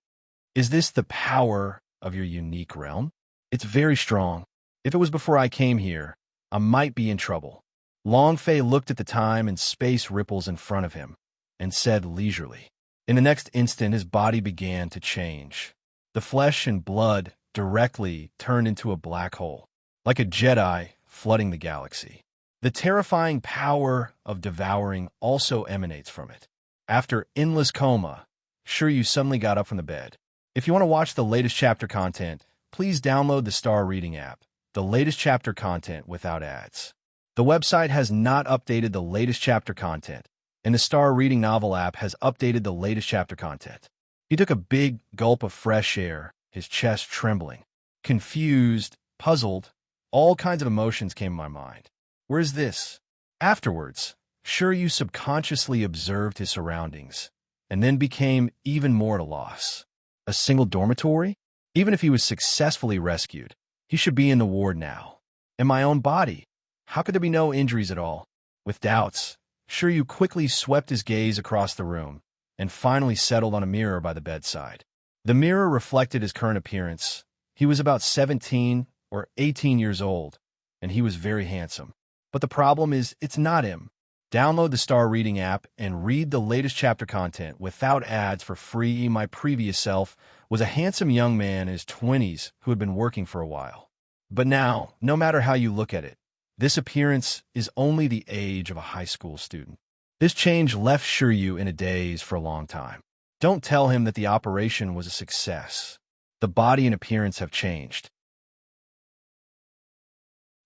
Is this the power of your unique realm? It's very strong. If it was before I came here, I might be in trouble. Longfei looked at the time and space ripples in front of him and said leisurely. In the next instant, his body began to change. The flesh and blood directly turned into a black hole, like a Jedi flooding the galaxy. The terrifying power of devouring also emanates from it. After endless coma, sure you suddenly got up from the bed. If you want to watch the latest chapter content, please download the Star Reading app, the latest chapter content without ads. The website has not updated the latest chapter content, and the Star Reading novel app has updated the latest chapter content. He took a big gulp of fresh air, his chest trembling. Confused, puzzled, all kinds of emotions came to my mind. Where is this? Afterwards, sure you subconsciously observed his surroundings, and then became even more at a loss. A single dormitory? Even if he was successfully rescued, he should be in the ward now. In my own body, how could there be no injuries at all? With doubts, sure you quickly swept his gaze across the room, and finally settled on a mirror by the bedside. The mirror reflected his current appearance. He was about 17 or 18 years old, and he was very handsome. But the problem is, it's not him. Download the Star Reading app and read the latest chapter content without ads for free. My previous self was a handsome young man in his 20s who had been working for a while. But now, no matter how you look at it, this appearance is only the age of a high school student. This change left Shiryu in a daze for a long time. Don't tell him that the operation was a success. The body and appearance have changed.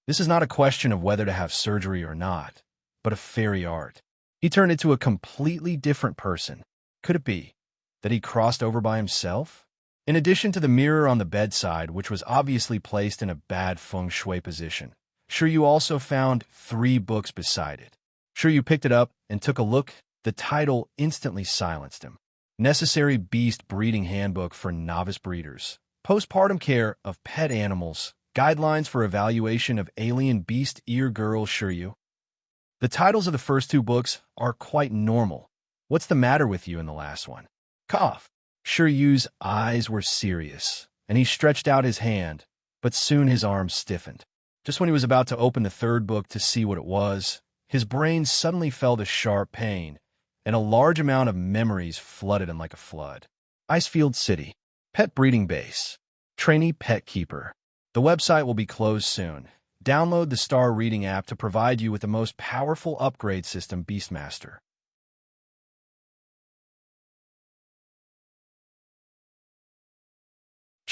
This is not a question of whether to have surgery or not, but of fairy art. He turned into a completely different person. Could it be that he crossed over by himself? In addition to the mirror on the bedside, which was obviously placed in a bad feng shui position, Shiryu also found 3 books beside it. Shiryu picked it up and took a look. The title instantly silenced him. Necessary Beast Breeding Handbook for Novice Breeders. Postpartum Care of Pet Animals. Guidelines for Evaluation of Alien Beast Ear Girl Shiryu. The titles of the first 2 books are quite normal. What's the matter with you in the last one? Cough. Shiryu's eyes were serious, and he stretched out his hand, but soon his arms stiffened. Just when he was about to open the 3rd book to see what it was, his brain suddenly felt a sharp pain, and a large amount of memories flooded him like a flood. Icefield City. Pet Breeding Base. Trainee Pet Keeper. The website will be closed soon. Download the Star Reading app to provide you with the most powerful upgrade system, Beastmaster.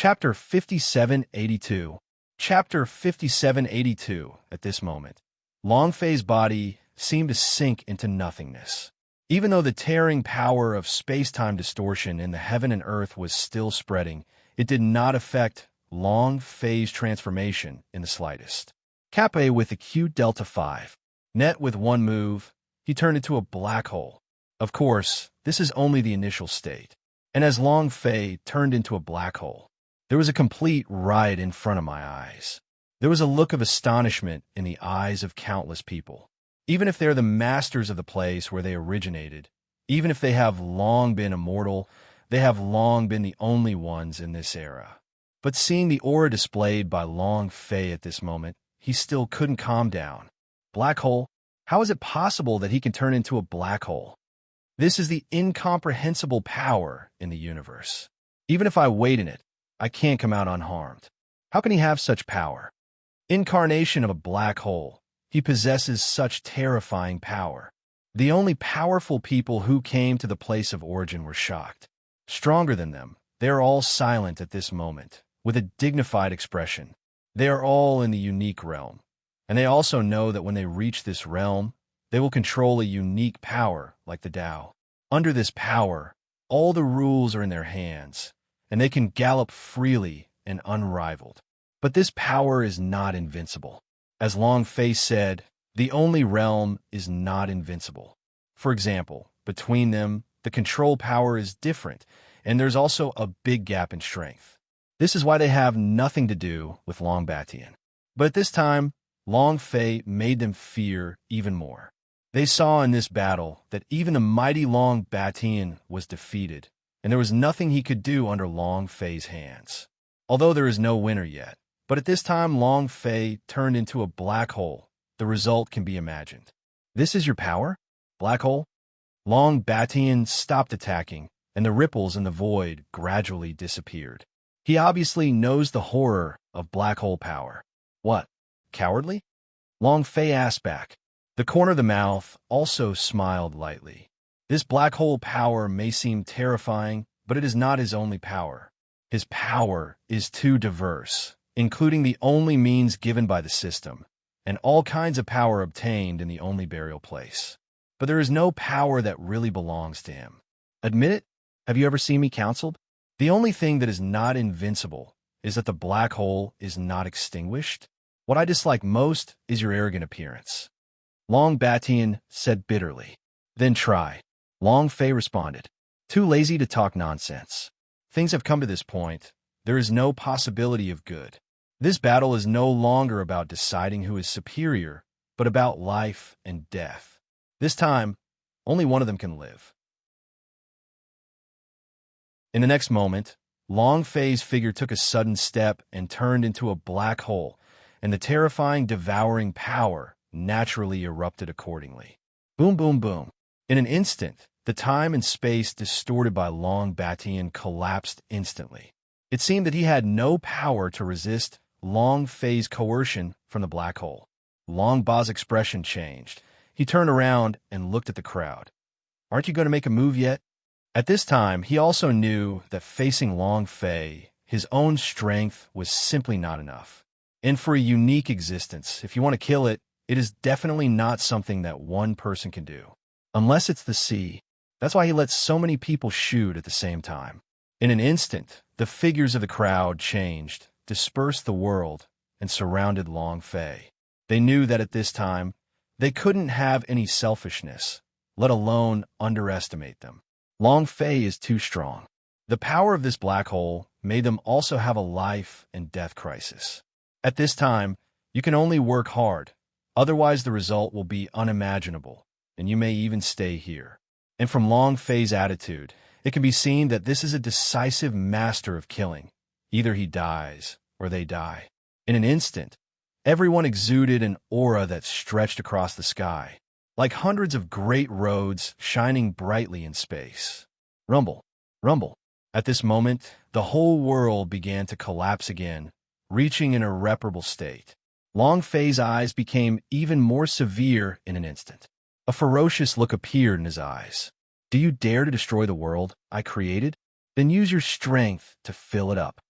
Chapter 5782. Chapter 5782. At this moment, Long Fei's body seemed to sink into nothingness. Even though the tearing power of space-time distortion in the heaven and earth was still spreading, it did not affect Long Fei's transformation in the slightest. Kappa with acute Delta 5. Net with one move, he turned into a black hole. Of course, this is only the initial state. And as Long Fei turned into a black hole, there was a complete riot in front of my eyes. There was a look of astonishment in the eyes of countless people. Even if they're the masters of the place where they originated, even if they have long been immortal, they have long been the only ones in this era. But seeing the aura displayed by Long Fei at this moment, he still couldn't calm down. Black hole? How is it possible that he can turn into a black hole? This is the incomprehensible power in the universe. Even if I wait in it, I can't come out unharmed. How can he have such power? Incarnation of a black hole. He possesses such terrifying power. The only powerful people who came to the place of origin were shocked. Stronger than them, they are all silent at this moment, with a dignified expression. They are all in the unique realm, and they also know that when they reach this realm, they will control a unique power like the Tao. Under this power, all the rules are in their hands, and they can gallop freely and unrivaled. But this power is not invincible. As Long Fei said, the only realm is not invincible. For example, between them, the control power is different, and there's also a big gap in strength. This is why they have nothing to do with Long Batian. But at this time, Long Fei made them fear even more. They saw in this battle that even the mighty Long Batian was defeated, and there was nothing he could do under Long Fei's hands. Although there is no winner yet, but at this time Long Fei turned into a black hole. The result can be imagined. This is your power? Black hole? Long Batian stopped attacking, and the ripples in the void gradually disappeared. He obviously knows the horror of black hole power. What? Cowardly? Long Fei asked back. The corner of the mouth also smiled lightly. This black hole power may seem terrifying, but it is not his only power. His power is too diverse, including the only means given by the system, and all kinds of power obtained in the only burial place. But there is no power that really belongs to him. Admit it? Have you ever seen me counseled? The only thing that is not invincible is that the black hole is not extinguished. What I dislike most is your arrogant appearance. Long Batian said bitterly. Then try. Long Fei responded. Too lazy to talk nonsense. Things have come to this point. There is no possibility of good. This battle is no longer about deciding who is superior, but about life and death. This time, only one of them can live. In the next moment, Long Fei's figure took a sudden step and turned into a black hole, and the terrifying, devouring power naturally erupted accordingly. Boom, boom, boom. In an instant, the time and space distorted by Long Batian collapsed instantly. It seemed that he had no power to resist Long Fei's coercion from the black hole. Long Ba's expression changed. He turned around and looked at the crowd. Aren't you going to make a move yet? At this time, he also knew that facing Long Fei, his own strength was simply not enough. And for a unique existence, if you want to kill it, it is definitely not something that one person can do. Unless it's the sea. That's why he lets so many people shoot at the same time. In an instant, the figures of the crowd changed, dispersed the world, and surrounded Long Fei. They knew that at this time, they couldn't have any selfishness, let alone underestimate them. Long Fei is too strong. The power of this black hole made them also have a life and death crisis. At this time, you can only work hard, otherwise the result will be unimaginable, and you may even stay here. And from Long Fei's attitude, it can be seen that this is a decisive master of killing. Either he dies, or they die. In an instant, everyone exuded an aura that stretched across the sky, like hundreds of great roads shining brightly in space. Rumble, rumble. At this moment, the whole world began to collapse again, reaching an irreparable state. Long Fei's eyes became even more severe in an instant. A ferocious look appeared in his eyes. Do you dare to destroy the world I created? Then use your strength to fill it up.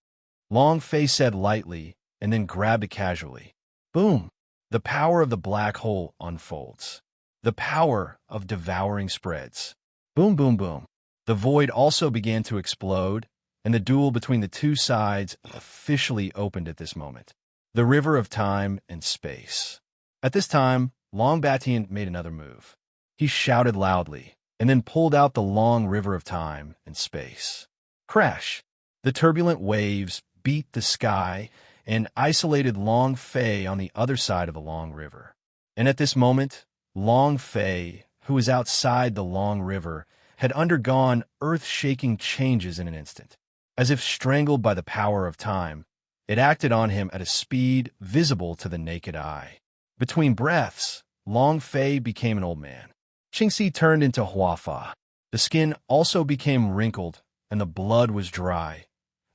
Long Fei said lightly, and then grabbed it casually. Boom! The power of the black hole unfolds. The power of devouring spreads. Boom, boom, boom. The void also began to explode, and the duel between the two sides officially opened at this moment. The river of time and space. At this time, Long Batian made another move. He shouted loudly, and then pulled out the long river of time and space. Crash! The turbulent waves beat the sky and isolated Long Fei on the other side of the long river. And at this moment, Long Fei, who was outside the long river, had undergone earth-shaking changes in an instant. As if strangled by the power of time, it acted on him at a speed visible to the naked eye. Between breaths, Long Fei became an old man. Qingxi turned into Huafa. The skin also became wrinkled, and the blood was dry,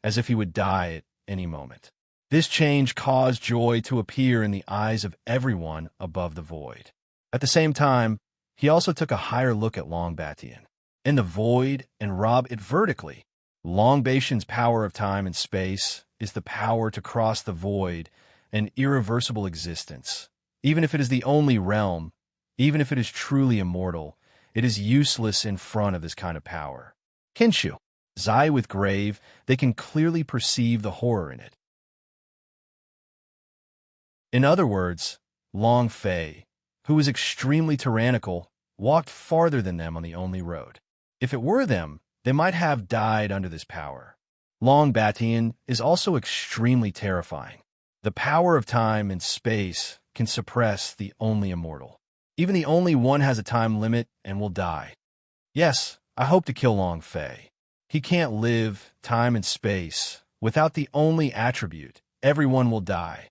as if he would die at any moment. This change caused joy to appear in the eyes of everyone above the void. At the same time, he also took a higher look at Long Batian. In the void and rob it vertically. Long Batian's power of time and space is the power to cross the void and irreversible existence. Even if it is the only realm, even if it is truly immortal, it is useless in front of this kind of power. Kenshu, Zai with grave, they can clearly perceive the horror in it. In other words, Long Fei, who was extremely tyrannical, walked farther than them on the only road. If it were them, they might have died under this power. Long Batian is also extremely terrifying. The power of time and space can suppress the only immortal. Even the only one has a time limit and will die. Yes, I hope to kill Long Fei. He can't live, time and space, without the only attribute. Everyone will die.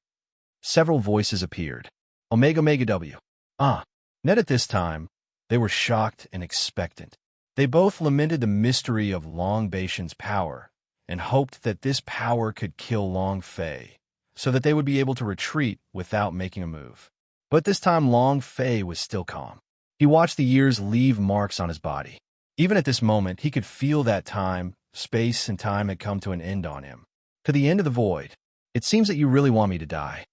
Several voices appeared. Omega Mega W. Net at this time, they were shocked and expectant. They both lamented the mystery of Long Batian's power and hoped that this power could kill Long Fei, so that they would be able to retreat without making a move. But this time Long Fei was still calm. He watched the years leave marks on his body. Even at this moment, he could feel that time, space, and time had come to an end on him. To the end of the void. It seems that you really want me to die.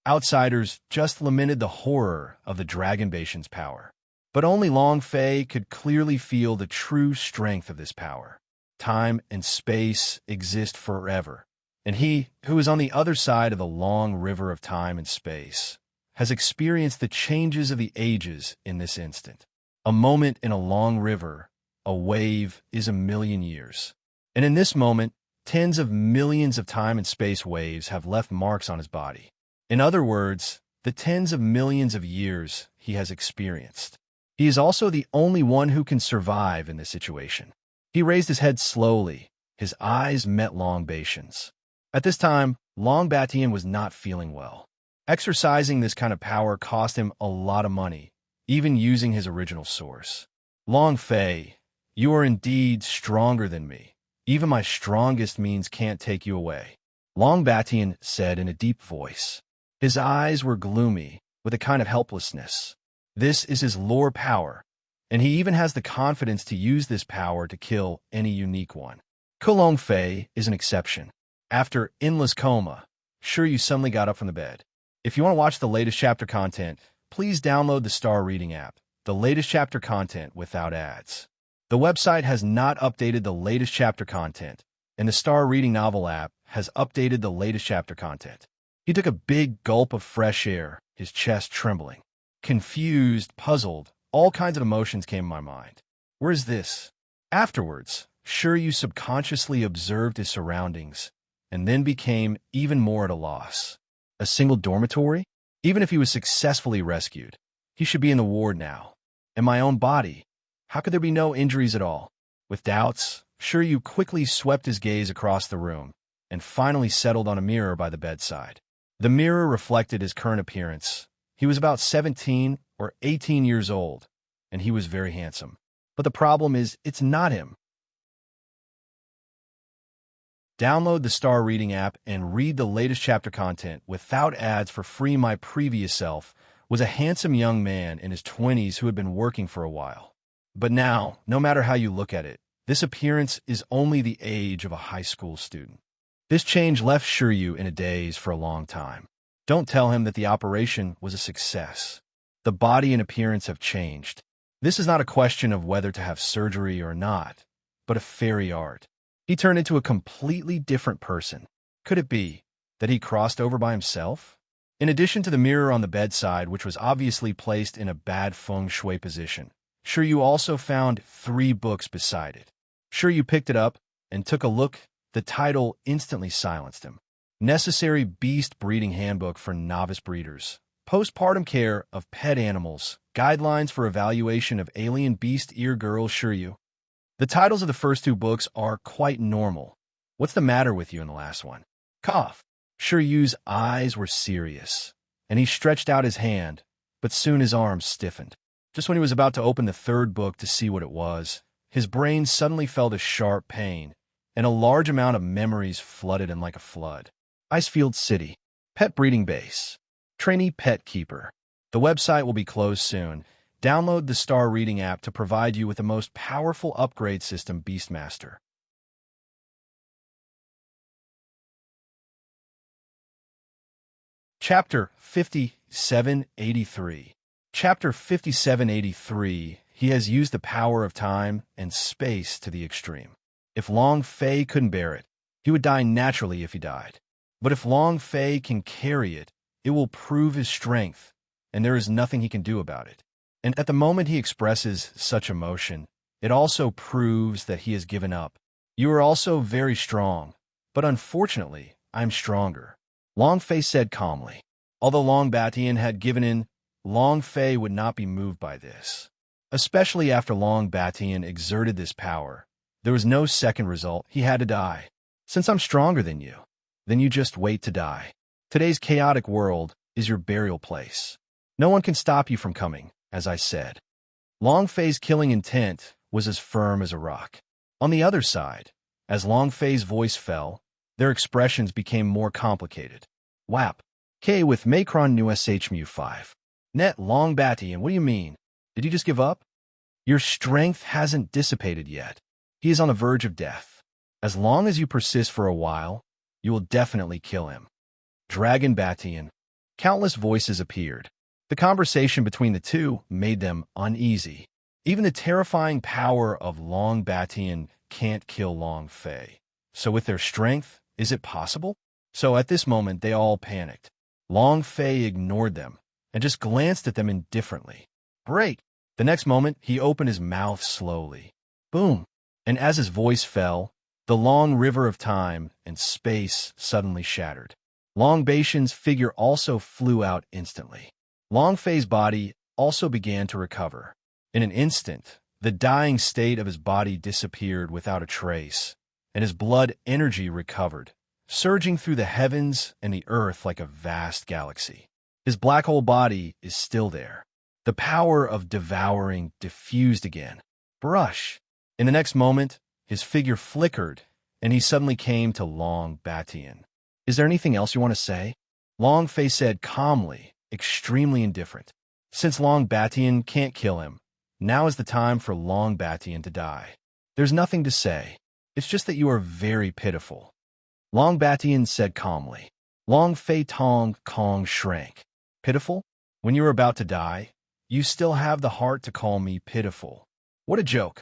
Outsiders just lamented the horror of the Dragon Batian's power. But only Long Fei could clearly feel the true strength of this power. Time and space exist forever, and he, who is on the other side of the long river of time and space, has experienced the changes of the ages in this instant. A moment in a long river, a wave, is 1,000,000 years. And in this moment, tens of millions of time and space waves have left marks on his body. In other words, the tens of millions of years he has experienced. He is also the only one who can survive in this situation. He raised his head slowly. His eyes met Long Batian's. At this time, Long Batian was not feeling well. Exercising this kind of power cost him a lot of money, even using his original source. Long Fei, you are indeed stronger than me. Even my strongest means can't take you away. Long Batian said in a deep voice. His eyes were gloomy, with a kind of helplessness. This is his lore power, and he even has the confidence to use this power to kill any unique one. Long Fei is an exception. After endless coma, sure you suddenly got up from the bed. If you want to watch the latest chapter content, please download the Star Reading app, the latest chapter content without ads. The website has not updated the latest chapter content, and the Star Reading novel app has updated the latest chapter content. He took a big gulp of fresh air, his chest trembling. Confused, puzzled, all kinds of emotions came to my mind. Where is this? Afterwards, sure you subconsciously observed his surroundings, and then became even more at a loss. A single dormitory? Even if he was successfully rescued, he should be in the ward now. In my own body, how could there be no injuries at all? With doubts, sure you quickly swept his gaze across the room, and finally settled on a mirror by the bedside. The mirror reflected his current appearance. He was about 17 or 18 years old, and he was very handsome. But the problem is, it's not him. Download the Star Reading app and read the latest chapter content without ads for free. My previous self was a handsome young man in his 20s who had been working for a while. But now, no matter how you look at it, this appearance is only the age of a high school student. This change left Shiryu in a daze for a long time. Don't tell him that the operation was a success. The body and appearance have changed. This is not a question of whether to have surgery or not, but a fairy art. He turned into a completely different person. Could it be that he crossed over by himself? In addition to the mirror on the bedside, which was obviously placed in a bad feng shui position, Shiryu also found 3 books beside it. Shiryu picked it up and took a look. The title instantly silenced him. Necessary Beast Breeding Handbook for Novice Breeders. Postpartum Care of Pet Animals. Guidelines for Evaluation of Alien Beast Ear Girl Shiryu. The titles of the first 2 books are quite normal. What's the matter with you in the last one? Cough. Shiryu's eyes were serious, and he stretched out his hand, but soon his arms stiffened. Just when he was about to open the 3rd book to see what it was, his brain suddenly felt a sharp pain, and a large amount of memories flooded in like a flood. Icefield City. Pet Breeding Base. Trainee Pet Keeper. The website will be closed soon. Download the Star Reading app to provide you with the most powerful upgrade system, Beastmaster. Chapter 5783. Chapter 5783. He has used the power of time and space to the extreme. If Long Fei couldn't bear it, he would die naturally if he died. But if Long Fei can carry it, it will prove his strength, and there is nothing he can do about it. And at the moment he expresses such emotion, it also proves that he has given up. You are also very strong, but unfortunately, I'm stronger, Long Fei said calmly. Although Long Batian had given in, Long Fei would not be moved by this. Especially after Long Batian exerted this power, there was no second result. He had to die. Since I'm stronger than you, then you just wait to die. Today's chaotic world is your burial place. No one can stop you from coming, as I said. Long Fei's killing intent was as firm as a rock. On the other side, as Long Fei's voice fell, their expressions became more complicated. WAP. K with Macron Nu SHMU 5. Net Long Batian, what do you mean? Did you just give up? Your strength hasn't dissipated yet. He is on the verge of death. As long as you persist for a while, you will definitely kill him. Dragon Batian. Countless voices appeared. The conversation between the two made them uneasy. Even the terrifying power of Long Batian can't kill Long Fei. So with their strength, is it possible? So at this moment, they all panicked. Long Fei ignored them and just glanced at them indifferently. Great! The next moment, he opened his mouth slowly. Boom! And as his voice fell, the long river of time and space suddenly shattered. Long Batian's figure also flew out instantly. Long Fei's body also began to recover. In an instant, the dying state of his body disappeared without a trace, and his blood energy recovered, surging through the heavens and the earth like a vast galaxy. His black hole body is still there. The power of devouring diffused again. Brush! In the next moment, his figure flickered, and he suddenly came to Long Batian. Is there anything else you want to say? Long Fei said calmly, extremely indifferent. Since Long Batian can't kill him, now is the time for Long Batian to die. There's nothing to say. It's just that you are very pitiful. Long Batian said calmly. Long Fei Tong Kong shrank. Pitiful? When you are about to die, you still have the heart to call me pitiful. What a joke.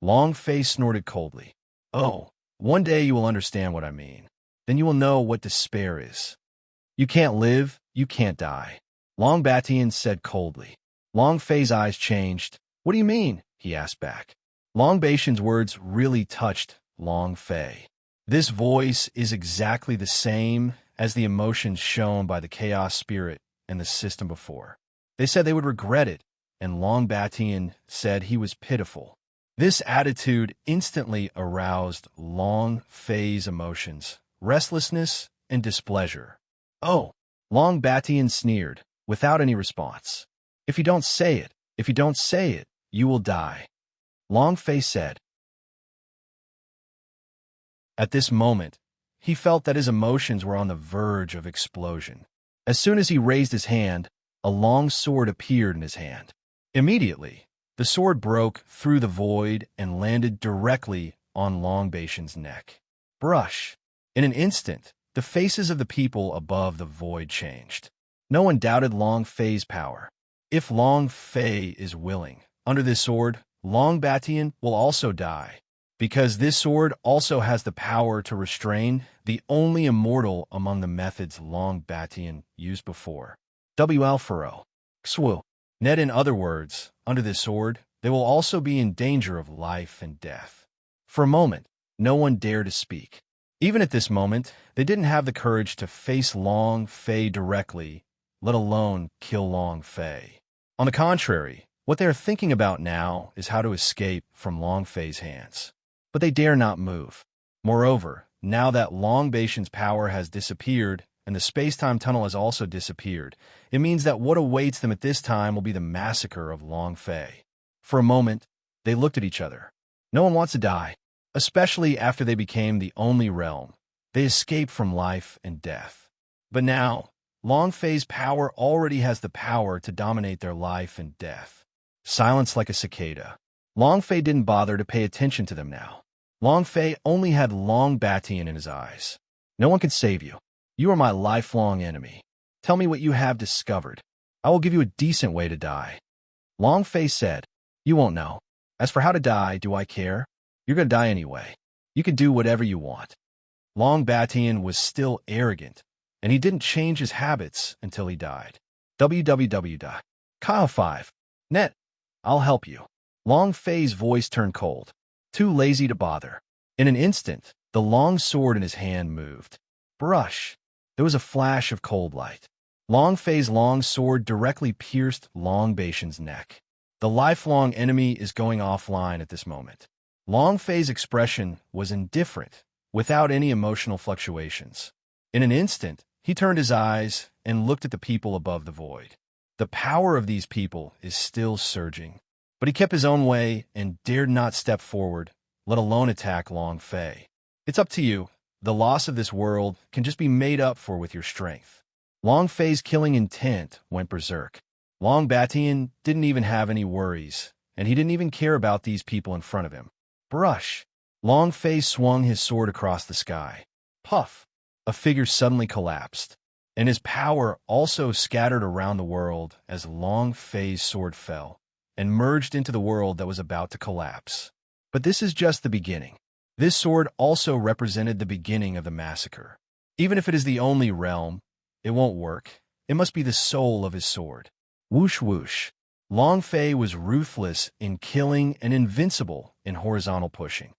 Long Fei snorted coldly. Oh, one day you will understand what I mean. Then you will know what despair is. You can't live, you can't die. Long Batian said coldly. Long Fei's eyes changed. What do you mean? He asked back. Long Batian's words really touched Long Fei. This voice is exactly the same as the emotions shown by the chaos spirit and the system before. They said they would regret it, and Long Batian said he was pitiful. This attitude instantly aroused Long Fei's emotions, restlessness, and displeasure. Oh, Long Batian sneered, without any response. If you don't say it, you will die. Long Fei said. At this moment, he felt that his emotions were on the verge of explosion. As soon as he raised his hand, a long sword appeared in his hand. Immediately, the sword broke through the void and landed directly on Long Batian's neck. Brush! In an instant, the faces of the people above the void changed. No one doubted Long Fei's power. If Long Fei is willing, under this sword, Long Batian will also die, because this sword also has the power to restrain the only immortal among the methods Long Batian used before. W.L. Furrow. Xwu. Net, in other words, under this sword, they will also be in danger of life and death. For a moment, no one dared to speak. Even at this moment, they didn't have the courage to face Long Fei directly, let alone kill Long Fei. On the contrary, what they are thinking about now is how to escape from Long Fei's hands. But they dare not move. Moreover, now that Long Batian's power has disappeared and the space-time tunnel has also disappeared, it means that what awaits them at this time will be the massacre of Long Fei. For a moment, they looked at each other. No one wants to die, especially after they became the only realm. They escaped from life and death. But now, Long Fei's power already has the power to dominate their life and death. Silence like a cicada. Long Fei didn't bother to pay attention to them now. Long Fei only had Long Batian in his eyes. No one can save you. You are my lifelong enemy. Tell me what you have discovered. I will give you a decent way to die. Long Fei said, you won't know. As for how to die, do I care? You're going to die anyway. You can do whatever you want. Long Batian was still arrogant, and he didn't change his habits until he died. www.kyle5.net. I'll help you. Long Fei's voice turned cold. Too lazy to bother. In an instant, the long sword in his hand moved. Brush. There was a flash of cold light. Long Fei's long sword directly pierced Long Batian's neck. The lifelong enemy is going offline at this moment. Long Fei's expression was indifferent, without any emotional fluctuations. In an instant, he turned his eyes and looked at the people above the void. The power of these people is still surging. But he kept his own way and dared not step forward, let alone attack Long Fei. It's up to you. The loss of this world can just be made up for with your strength. Long Fei's killing intent went berserk. Long Batian didn't even have any worries, and he didn't even care about these people in front of him. Brush. Long Fei swung his sword across the sky. Puff. A figure suddenly collapsed, and his power also scattered around the world as Long Fei's sword fell and merged into the world that was about to collapse. But this is just the beginning. This sword also represented the beginning of the massacre. Even if it is the only realm, it won't work. It must be the soul of his sword. Whoosh whoosh. Long Fei was ruthless in killing and invincible in horizontal pushing.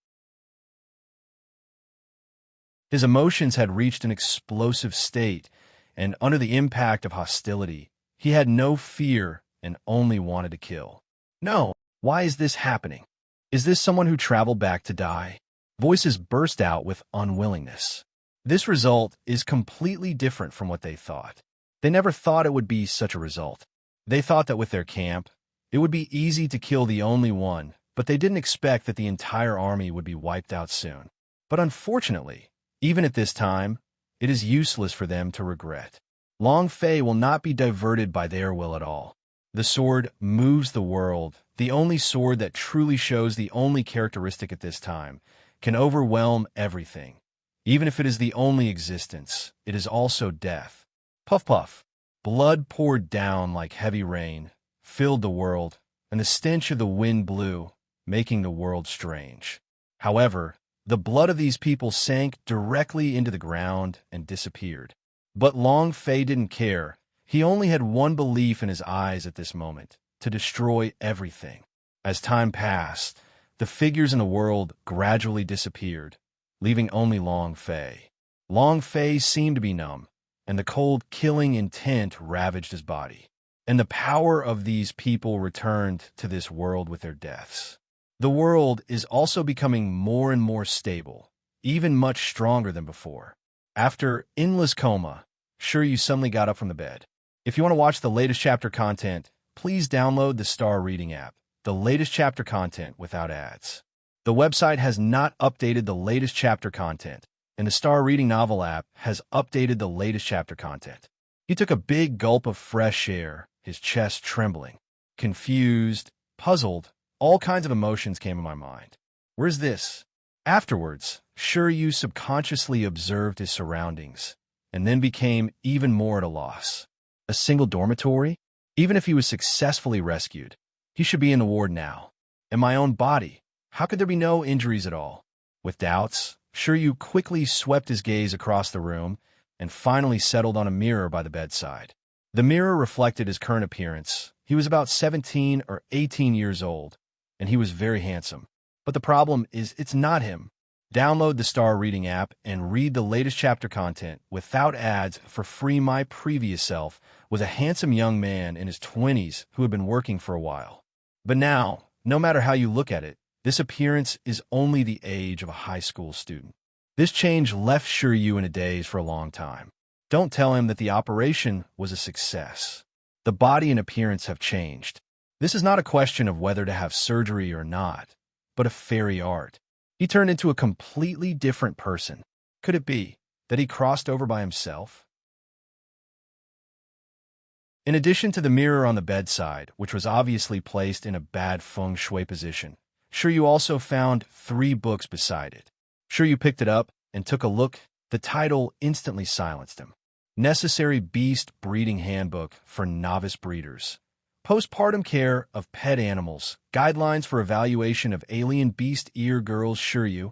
His emotions had reached an explosive state, and under the impact of hostility, he had no fear and only wanted to kill. No, why is this happening? Is this someone who traveled back to die? Voices burst out with unwillingness. This result is completely different from what they thought. They never thought it would be such a result. They thought that with their camp, it would be easy to kill the only one, but they didn't expect that the entire army would be wiped out soon. But unfortunately, even at this time, it is useless for them to regret. Long Fei will not be diverted by their will at all. The sword moves the world, the only sword that truly shows the only characteristic at this time, can overwhelm everything. Even if it is the only existence, it is also death. Puff puff. Blood poured down like heavy rain, filled the world, and the stench of the wind blew, making the world strange. However, the blood of these people sank directly into the ground and disappeared. But Long Fei didn't care. He only had one belief in his eyes at this moment, to destroy everything. As time passed, the figures in the world gradually disappeared, leaving only Long Fei. Long Fei seemed to be numb, and the cold killing intent ravaged his body. And the power of these people returned to this world with their deaths. The world is also becoming more and more stable, even much stronger than before. After endless coma, sure you suddenly got up from the bed. If you want to watch the latest chapter content, please download the Star Reading app, the latest chapter content without ads. The website has not updated the latest chapter content, and the Star Reading novel app has updated the latest chapter content. He took a big gulp of fresh air, his chest trembling. Confused, puzzled, all kinds of emotions came in my mind. Where's this? Afterwards, Shiryu subconsciously observed his surroundings, and then became even more at a loss. A single dormitory? Even if he was successfully rescued, he should be in the ward now. In my own body, how could there be no injuries at all? With doubts, Shiryu quickly swept his gaze across the room and finally settled on a mirror by the bedside. The mirror reflected his current appearance. He was about 17 or 18 years old, and he was very handsome. But the problem is it's not him. Download the Star Reading app and read the latest chapter content without ads for free. My previous self was a handsome young man in his 20s who had been working for a while. But now, no matter how you look at it, this appearance is only the age of a high school student. This change left Shiryu in a daze for a long time. Don't tell him that the operation was a success. The body and appearance have changed. This is not a question of whether to have surgery or not, but a fairy art. He turned into a completely different person. Could it be that he crossed over by himself? In addition to the mirror on the bedside, which was obviously placed in a bad feng shui position, Shiryu also found 3 books beside it. Shiryu picked it up and took a look. The title instantly silenced him. Necessary Beast Breeding Handbook for Novice Breeders. Postpartum Care of Pet Animals. Guidelines for Evaluation of Alien Beast Ear Girls. Shiryu.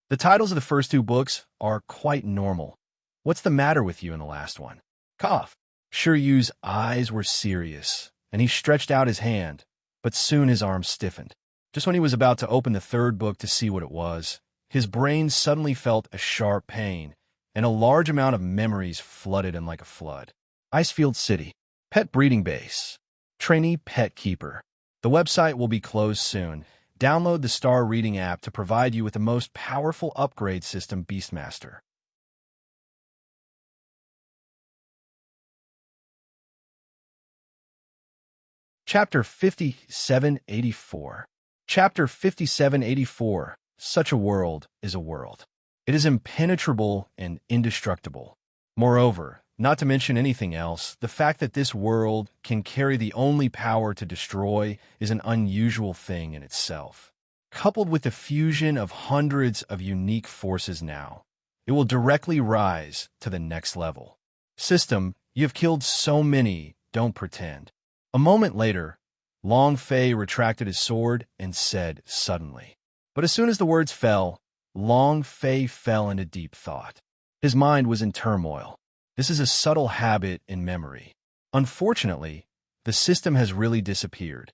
The titles of the first 2 books are quite normal. What's the matter with you in the last one? Cough. Shiryu's eyes were serious, and he stretched out his hand, but soon his arm stiffened. Just when he was about to open the 3rd book to see what it was, his brain suddenly felt a sharp pain, and a large amount of memories flooded him like a flood. Icefield City. Pet Breeding Base. Trainee Pet Keeper. The website will be closed soon. Download the Star Reading app to provide you with the most powerful upgrade system, Beastmaster. Chapter 5784. Chapter 5784. Such a world is a world. It is impenetrable and indestructible. Moreover, not to mention anything else, the fact that this world can carry the only power to destroy is an unusual thing in itself. Coupled with the fusion of hundreds of unique forces now, it will directly rise to the next level. System, you've killed so many, don't pretend. A moment later, Long Fei retracted his sword and said suddenly. But as soon as the words fell, Long Fei fell into deep thought. His mind was in turmoil. This is a subtle habit in memory. Unfortunately, the system has really disappeared.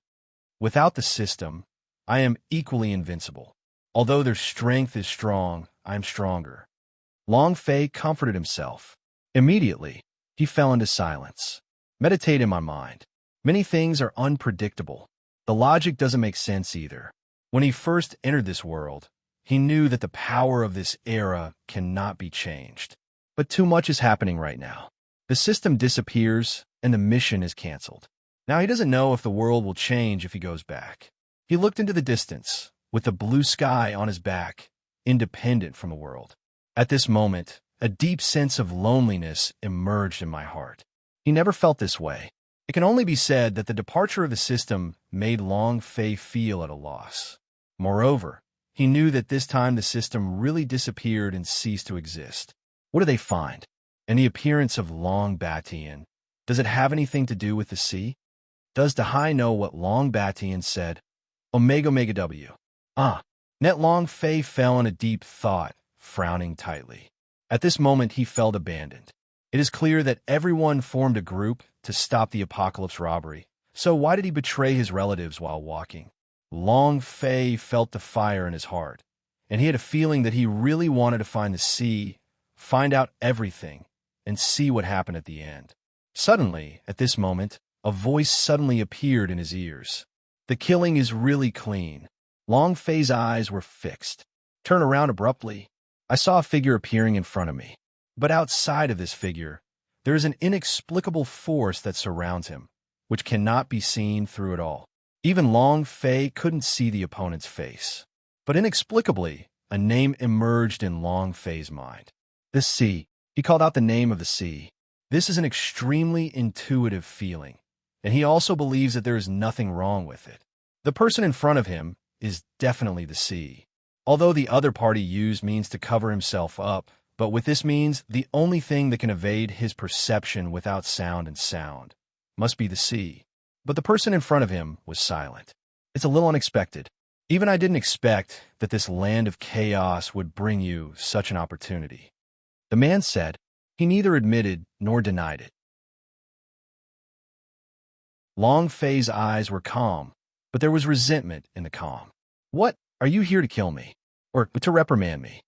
Without the system, I am equally invincible. Although their strength is strong, I am stronger. Long Fei comforted himself. Immediately, he fell into silence. Meditate in my mind. Many things are unpredictable. The logic doesn't make sense either. When he first entered this world, he knew that the power of this era cannot be changed. But too much is happening right now. The system disappears, and the mission is canceled. Now he doesn't know if the world will change if he goes back. He looked into the distance, with the blue sky on his back, independent from the world. At this moment, a deep sense of loneliness emerged in my heart. He never felt this way. It can only be said that the departure of the system made Long Fei feel at a loss. Moreover, he knew that this time the system really disappeared and ceased to exist. What do they find? And the appearance of Long Batian. Does it have anything to do with the sea? Does Dahai know what Long Batian said? Omega Omega W. Net Long Fei fell in a deep thought, frowning tightly. At this moment he felt abandoned. It is clear that everyone formed a group to stop the apocalypse robbery. So why did he betray his relatives while walking? Long Fei felt the fire in his heart, and he had a feeling that he really wanted to find the sea, find out everything, and see what happened at the end. Suddenly, at this moment, a voice suddenly appeared in his ears. The killing is really clean. Long Fei's eyes were fixed. Turn around abruptly. I saw a figure appearing in front of me. But outside of this figure, there is an inexplicable force that surrounds him, which cannot be seen through it all. Even Long Fei couldn't see the opponent's face. But inexplicably, a name emerged in Long Fei's mind. The sea. He called out the name of the sea. This is an extremely intuitive feeling, and he also believes that there is nothing wrong with it. The person in front of him is definitely the sea. Although the other party used means to cover himself up, but with this means, the only thing that can evade his perception without sound and sound must be the sea. But the person in front of him was silent. It's a little unexpected. Even I didn't expect that this land of chaos would bring you such an opportunity. The man said. He neither admitted nor denied it. Long Fei's eyes were calm, but there was resentment in the calm. What? Are you here to kill me? Or to reprimand me?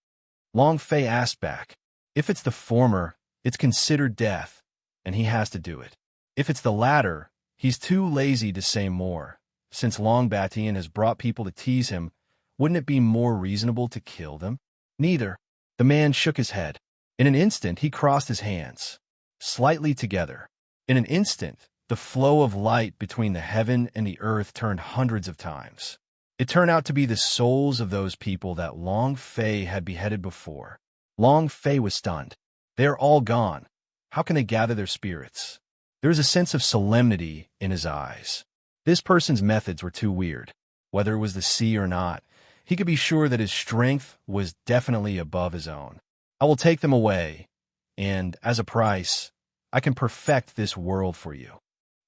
Long Fei asked back. If it's the former, it's considered death, and he has to do it. If it's the latter, he's too lazy to say more. Since Long Batian has brought people to tease him, wouldn't it be more reasonable to kill them? Neither. The man shook his head. In an instant, he crossed his hands, slightly together. In an instant, the flow of light between the heaven and the earth turned hundreds of times. It turned out to be the souls of those people that Long Fei had beheaded before. Long Fei was stunned. They are all gone. How can they gather their spirits? There was a sense of solemnity in his eyes. This person's methods were too weird. Whether it was the sea or not, he could be sure that his strength was definitely above his own. I will take them away, and, as a price, I can perfect this world for you.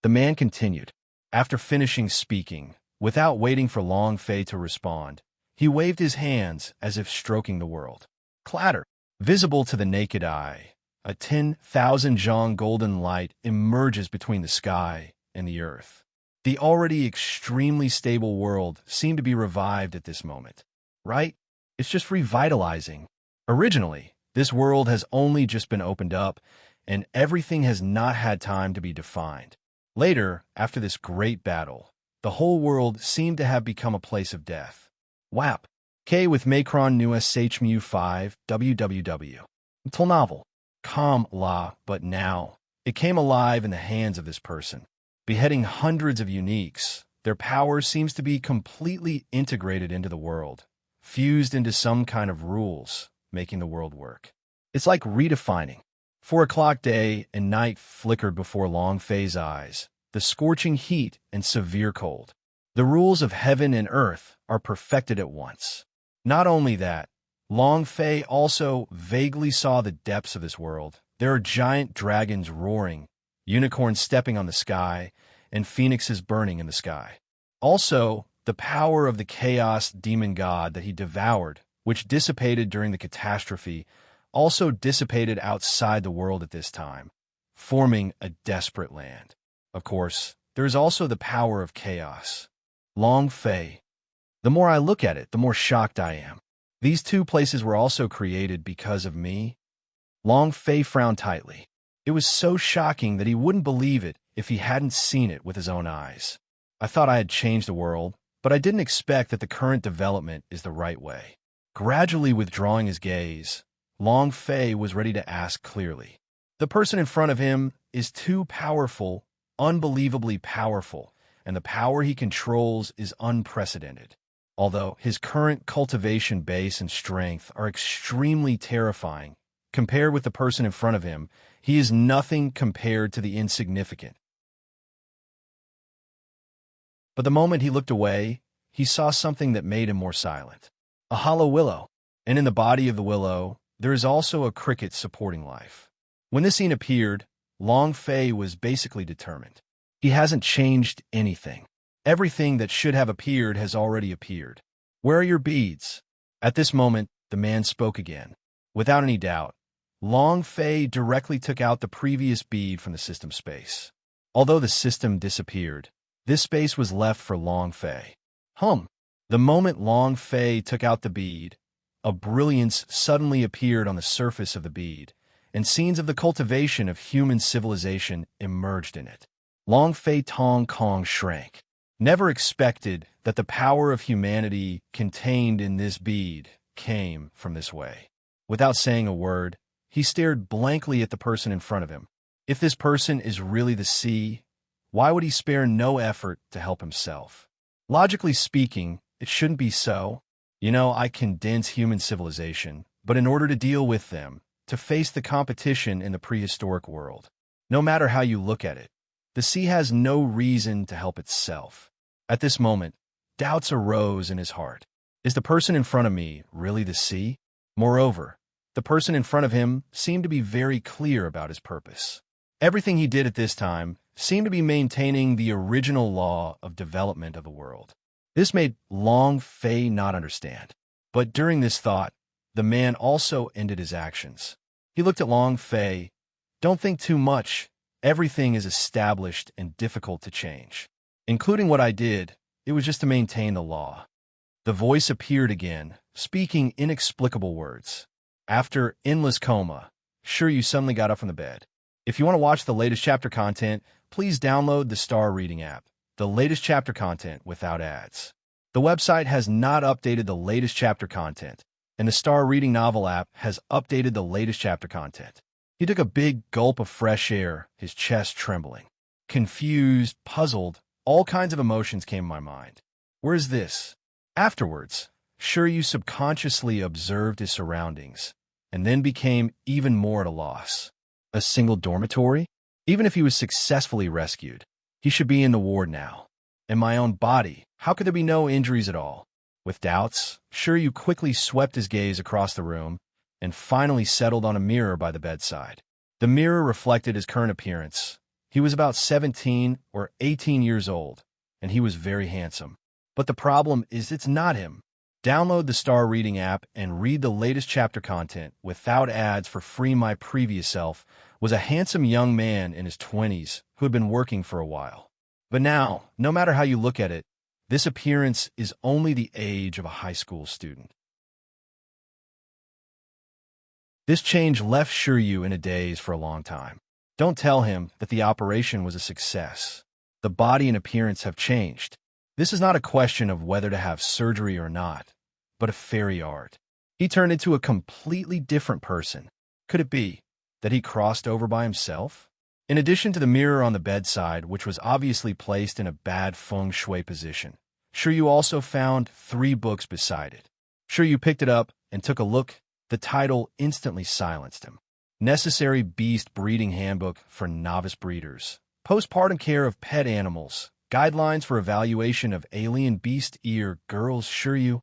The man continued. After finishing speaking, without waiting for Long Fei to respond, he waved his hands as if stroking the world. Clatter! Visible to the naked eye, a 10,000 zhang golden light emerges between the sky and the earth. The already extremely stable world seemed to be revived at this moment. Right? It's just revitalizing. Originally, this world has only just been opened up, and everything has not had time to be defined. Later, after this great battle, the whole world seemed to have become a place of death. WAP. K with Macron Nua SHMU 5 www. Until novel. Calm la, but now. It came alive in the hands of this person. Beheading hundreds of uniques, their power seems to be completely integrated into the world, fused into some kind of rules, making the world work. It's like redefining. 4 o'clock day and night flickered before Long Fei's eyes, the scorching heat and severe cold. The rules of heaven and earth are perfected at once. Not only that, Long Fei also vaguely saw the depths of this world. There are giant dragons roaring, unicorns stepping on the sky, and phoenixes burning in the sky. Also, the power of the chaos demon god that he devoured, which dissipated during the catastrophe, also dissipated outside the world at this time, forming a desperate land. Of course, there is also the power of chaos. Long Fei. The more I look at it, the more shocked I am. These two places were also created because of me. Long Fei frowned tightly. It was so shocking that he wouldn't believe it if he hadn't seen it with his own eyes. I thought I had changed the world, but I didn't expect that the current development is the right way. Gradually withdrawing his gaze, Long Fei was ready to ask clearly. The person in front of him is too powerful, unbelievably powerful, and the power he controls is unprecedented. Although his current cultivation base and strength are extremely terrifying, compared with the person in front of him, he is nothing compared to the insignificant. But the moment he looked away, he saw something that made him more silent. A hollow willow, and in the body of the willow, there is also a cricket supporting life. When this scene appeared, Long Fei was basically determined. He hasn't changed anything. Everything that should have appeared has already appeared. Where are your beads? At this moment, the man spoke again. Without any doubt, Long Fei directly took out the previous bead from the system space. Although the system disappeared, this space was left for Long Fei. The moment Long Fei took out the bead, a brilliance suddenly appeared on the surface of the bead, and scenes of the cultivation of human civilization emerged in it. Long Fei Tong Kong shrank. Never expected that the power of humanity contained in this bead came from this way. Without saying a word, he stared blankly at the person in front of him. If this person is really the sea, why would he spare no effort to help himself? Logically speaking, it shouldn't be so. I condense human civilization, but in order to deal with them, to face the competition in the prehistoric world, no matter how you look at it, the sea has no reason to help itself. At this moment, doubts arose in his heart. Is the person in front of me really the sea? Moreover, the person in front of him seemed to be very clear about his purpose. Everything he did at this time seemed to be maintaining the original law of development of the world. This made Long Fei not understand. But during this thought, the man also ended his actions. He looked at Long Fei. Don't think too much. Everything is established and difficult to change. Including what I did, it was just to maintain the law. The voice appeared again, speaking inexplicable words. After endless coma, sure you suddenly got up from the bed. If you want to watch the latest chapter content, please download the Star Reading app, the latest chapter content without ads. The website has not updated the latest chapter content, and the Star Reading novel app has updated the latest chapter content. He took a big gulp of fresh air, his chest trembling. Confused, puzzled, all kinds of emotions came to my mind. Where's this? Afterwards, sure you subconsciously observed his surroundings, and then became even more at a loss. A single dormitory? Even if he was successfully rescued, he should be in the ward now. In my own body, how could there be no injuries at all? With doubts, sure you quickly swept his gaze across the room and finally settled on a mirror by the bedside. The mirror reflected his current appearance. He was about 17 or 18 years old, and he was very handsome. But the problem is it's not him. Download the Star Reading app and read the latest chapter content without ads for free. My previous self was a handsome young man in his 20s who had been working for a while. But now, no matter how you look at it, this appearance is only the age of a high school student. This change left Shiryu in a daze for a long time. Don't tell him that the operation was a success. The body and appearance have changed. This is not a question of whether to have surgery or not, but a fairy art. He turned into a completely different person. Could it be that he crossed over by himself? In addition to the mirror on the bedside, which was obviously placed in a bad feng shui position, Shiryu also found 3 books beside it. Shiryu picked it up and took a look. The title instantly silenced him. Necessary Beast Breeding Handbook for Novice Breeders. Postpartum Care of Pet Animals. Guidelines for Evaluation of Alien Beast Ear Girls. Shiryu.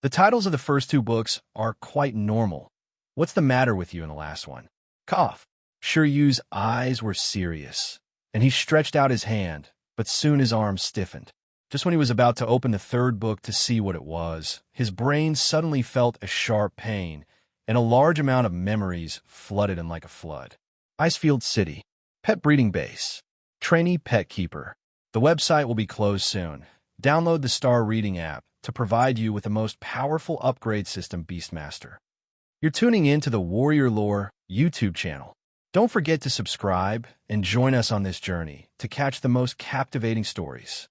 The titles of the first 2 books are quite normal. What's the matter with you in the last one? Cough. Shiryu's eyes were serious, and he stretched out his hand, but soon his arm stiffened. Just when he was about to open the 3rd book to see what it was, his brain suddenly felt a sharp pain, and a large amount of memories flooded him like a flood. Icefield City. Pet Breeding Base. Trainee Pet Keeper. The website will be closed soon. Download the Star Reading app to provide you with the most powerful upgrade system, Beastmaster. You're tuning in to the Warrior Lore YouTube channel. Don't forget to subscribe and join us on this journey to catch the most captivating stories.